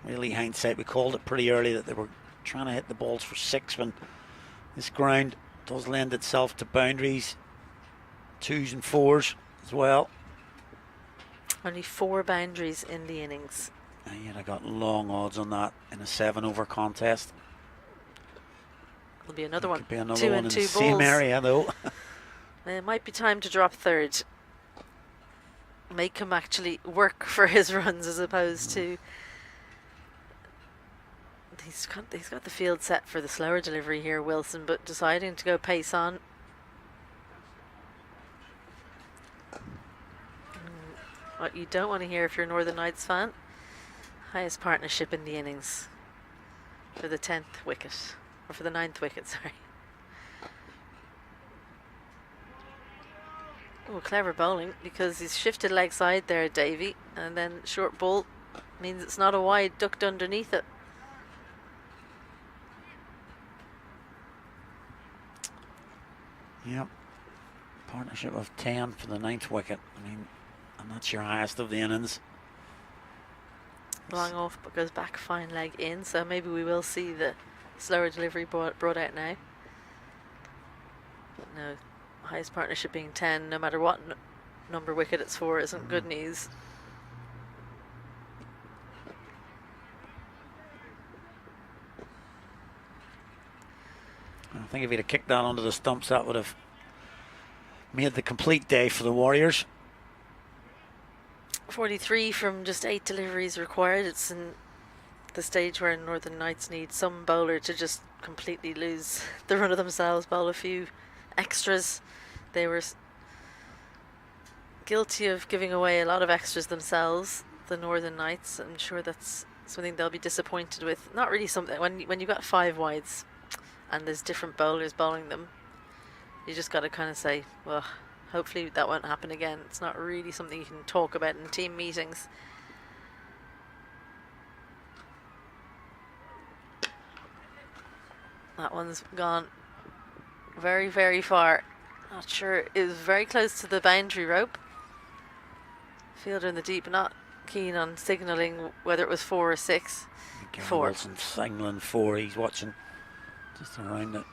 really hindsight, we called it pretty early that they were trying to hit the balls for 6 when this ground does lend itself to boundaries, 2s and 4s as well. Only 4 boundaries in the innings. And yet I got long odds on that in a 7-over contest. There'll be another one. Could be another 2 one and in 2 the same balls. area though. It might be time to drop third. Make him actually work for his runs as opposed to... He's got the field set for the slower delivery here, Wilson, but deciding to go pace on. What you don't want to hear if you're a Northern Knights fan. Highest partnership in the innings for the 10th wicket, or for the 9th wicket, sorry. Oh, clever bowling, because he's shifted leg side there, Davey, and then short ball means it's not a wide, ducked underneath it. Yep. Partnership of 10 for the 9th wicket. I mean, and that's your highest of the innings. Long off, but goes back, fine leg in, so maybe we will see the slower delivery brought out now. But no, highest partnership being 10, no matter what number wicket it's for, isn't good news. I think if he'd have kicked that onto the stumps, that would have made the complete day for the Warriors. 43 from just 8 deliveries required. It's in the stage where Northern Knights need some bowler to just completely lose the run of themselves, bowl a few extras. They were guilty of giving away a lot of extras themselves, the Northern Knights. I'm sure that's something they'll be disappointed with. Not really something, when you've got 5 wides and there's different bowlers bowling them, you just got to kind of say, well, hopefully that won't happen again. It's not really something you can talk about in team meetings. That one's gone very, very far. Not sure. It was very close to the boundary rope. Fielder in the deep, not keen on signalling whether it was 4 or 6. Gary 4. Wilson signaling 4. He's watching just around the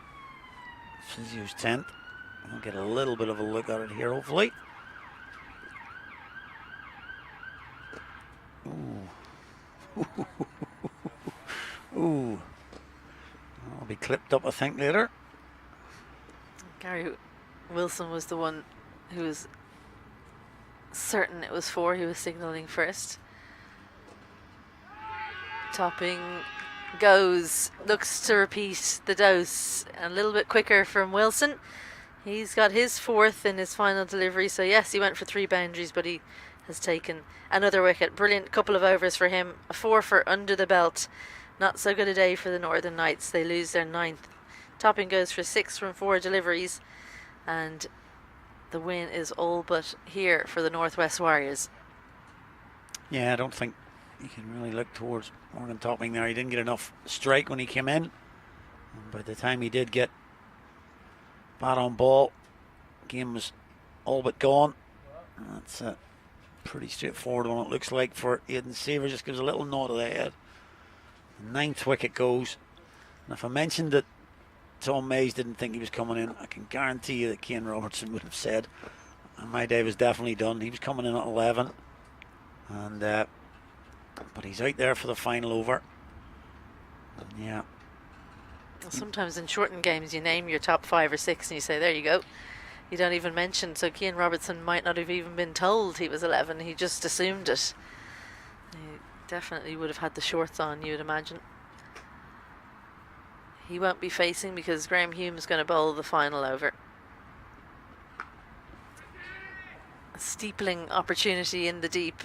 physio's tent. I'll get a little bit of a look at it here, hopefully. Ooh. Ooh. I'll be clipped up, I think, later. Gary Wilson was the one who was certain it was 4. He was signalling first. Topping goes, looks to repeat the dose. A little bit quicker from Wilson. He's got his 4th in his final delivery. So yes, he went for 3 boundaries, but he has taken another wicket. Brilliant couple of overs for him. A 4 for under the belt. Not so good a day for the Northern Knights. They lose their 9th. Topping goes for 6 from 4 deliveries. And the win is all but here for the Northwest Warriors. Yeah, I don't think you can really look towards Morgan Topping there. He didn't get enough strike when he came in. And by the time he did get bat on ball, game was all but gone. That's a pretty straightforward one, it looks like, for Aidan Seaver. Just gives a little nod of the head. The 9th wicket goes. And if I mentioned that Tom Mays didn't think he was coming in, I can guarantee you that Kane Robertson would have said, and my day was definitely done. He was coming in at 11. And but he's out there for the final over. And yeah. Well, sometimes in shortened games you name your top 5 or 6 and you say, there you go. You don't even mention. So Keane Robertson might not have even been told he was 11. He just assumed it. He definitely would have had the shorts on, you would imagine. He won't be facing because Graham Hume's going to bowl the final over. A steepling opportunity in the deep.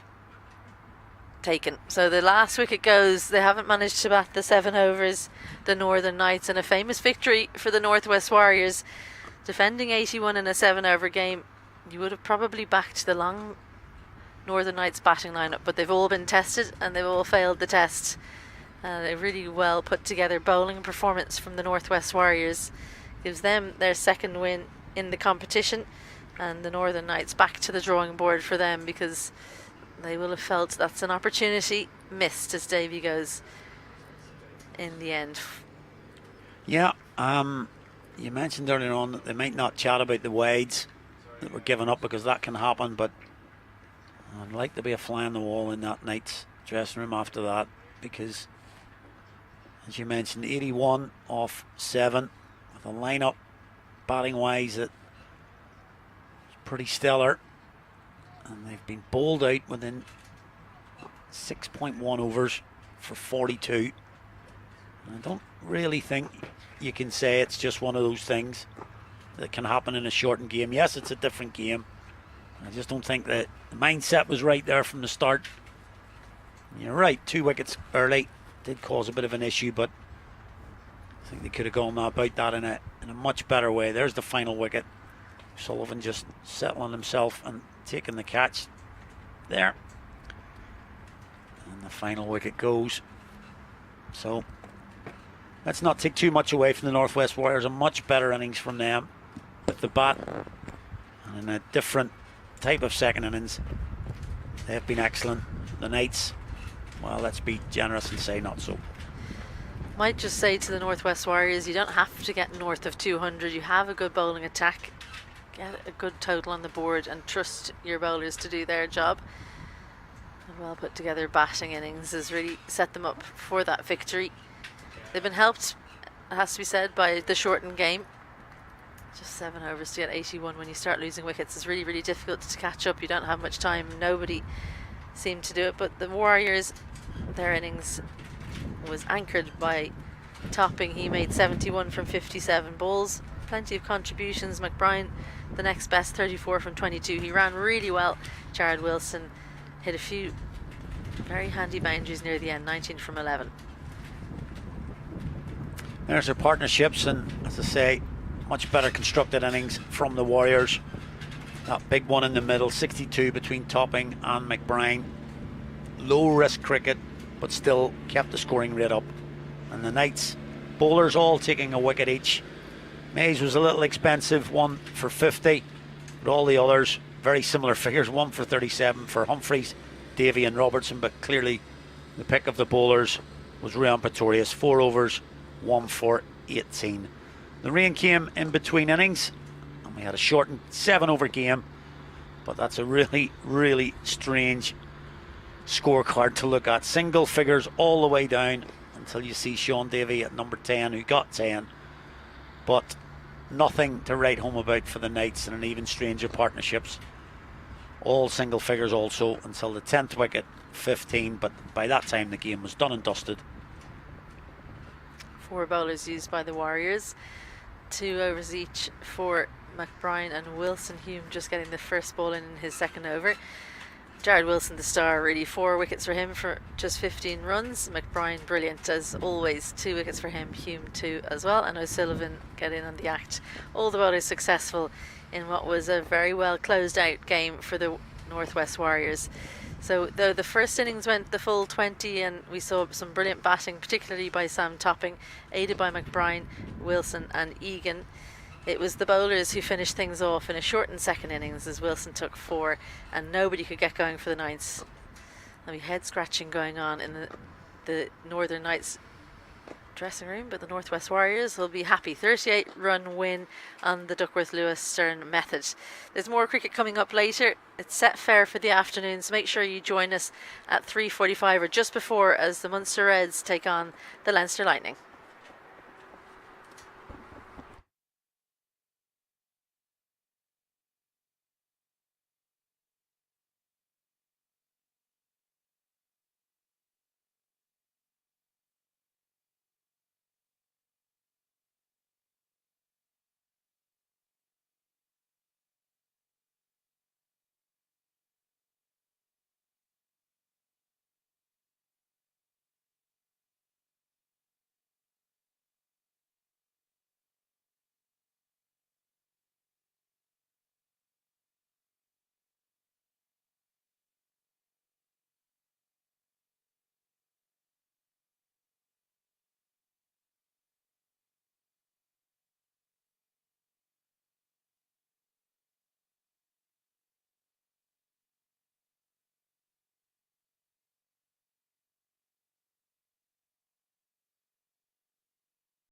Taken. So the last wicket goes. They haven't managed to bat the 7 overs, the Northern Knights, and a famous victory for the Northwest Warriors. Defending 81 in a 7 over game. You would have probably backed the long Northern Knights batting lineup, but they've all been tested and they've all failed the test. A really well put together bowling performance from the Northwest Warriors gives them their 2nd win in the competition, and the Northern Knights back to the drawing board for them because they will have felt that's an opportunity missed, as Davey goes in the end. Yeah, you mentioned earlier on that they might not chat about the wides that were given up because that can happen, but I'd like to be a fly on the wall in that Knights dressing room after that, because as you mentioned, 81 off 7 with a lineup batting wise that is pretty stellar, and they've been bowled out within 6.1 overs for 42. And I don't really think you can say it's just one of those things that can happen in a shortened game. Yes, it's a different game. I just don't think that the mindset was right there from the start. You're right, 2 wickets early did cause a bit of an issue, but I think they could have gone about that in a much better way. There's the final wicket. Sullivan just settling himself and taking the catch there. And the final wicket goes. So let's not take too much away from the Northwest Warriors. A much better innings from them with the bat, and in a different type of second innings. They've been excellent. The Knights, well, let's be generous and say not so. Might just say to the Northwest Warriors, you don't have to get north of 200. You have a good bowling attack. Get a good total on the board and trust your bowlers to do their job. A well put together batting innings has really set them up for that victory. They've been helped, it has to be said, by the shortened game. Just 7 overs to get 81 when you start losing wickets is really, really difficult to catch up. You don't have much time. Nobody seemed to do it, but the Warriors, their innings was anchored by Topping. He made 71 from 57 balls. Plenty of contributions. McBride, the next best, 34 from 22. He ran really well. Jared Wilson hit a few very handy boundaries near the end, 19 from 11. There's their partnerships, and as I say, much better constructed innings from the Warriors. That big one in the middle, 62 between Topping and McBride. Low risk cricket, but still kept the scoring rate up. And the Knights bowlers all taking a wicket each. Mays was a little expensive, 1 for 50, but all the others very similar figures, 1 for 37 for Humphreys, Davy and Robertson, but clearly the pick of the bowlers was Ryan Pretorius, 4 overs, 1 for 18. The rain came in between innings and we had a shortened 7 over game, but that's a really, really strange scorecard to look at. Single figures all the way down until you see Sean Davey at number 10, who got 10, but nothing to write home about for the Knights, and an even stranger partnerships. All single figures also until the 10th wicket, 15, but by that time the game was done and dusted. 4 bowlers used by the Warriors, 2 overs each for McBride and Wilson. Hume just getting the first ball in his second over. Jared Wilson the star, really. 4 wickets for him for just 15 runs. McBride brilliant as always, 2 wickets for him, Hume 2 as well, and O'Sullivan get in on the act. All the bowlers successful in what was a very well closed out game for the Northwest Warriors. So though the first innings went the full 20 and we saw some brilliant batting, particularly by Sam Topping, aided by McBride, Wilson and Egan, it was the bowlers who finished things off in a shortened second innings as Wilson took 4 and nobody could get going for the Knights. There'll be head scratching going on in the Northern Knights dressing room, but the Northwest Warriors will be happy. 38-run win on the Duckworth-Lewis Stern method. There's more cricket coming up later. It's set fair for the afternoon, so make sure you join us at 3:45 or just before as the Munster Reds take on the Leinster Lightning.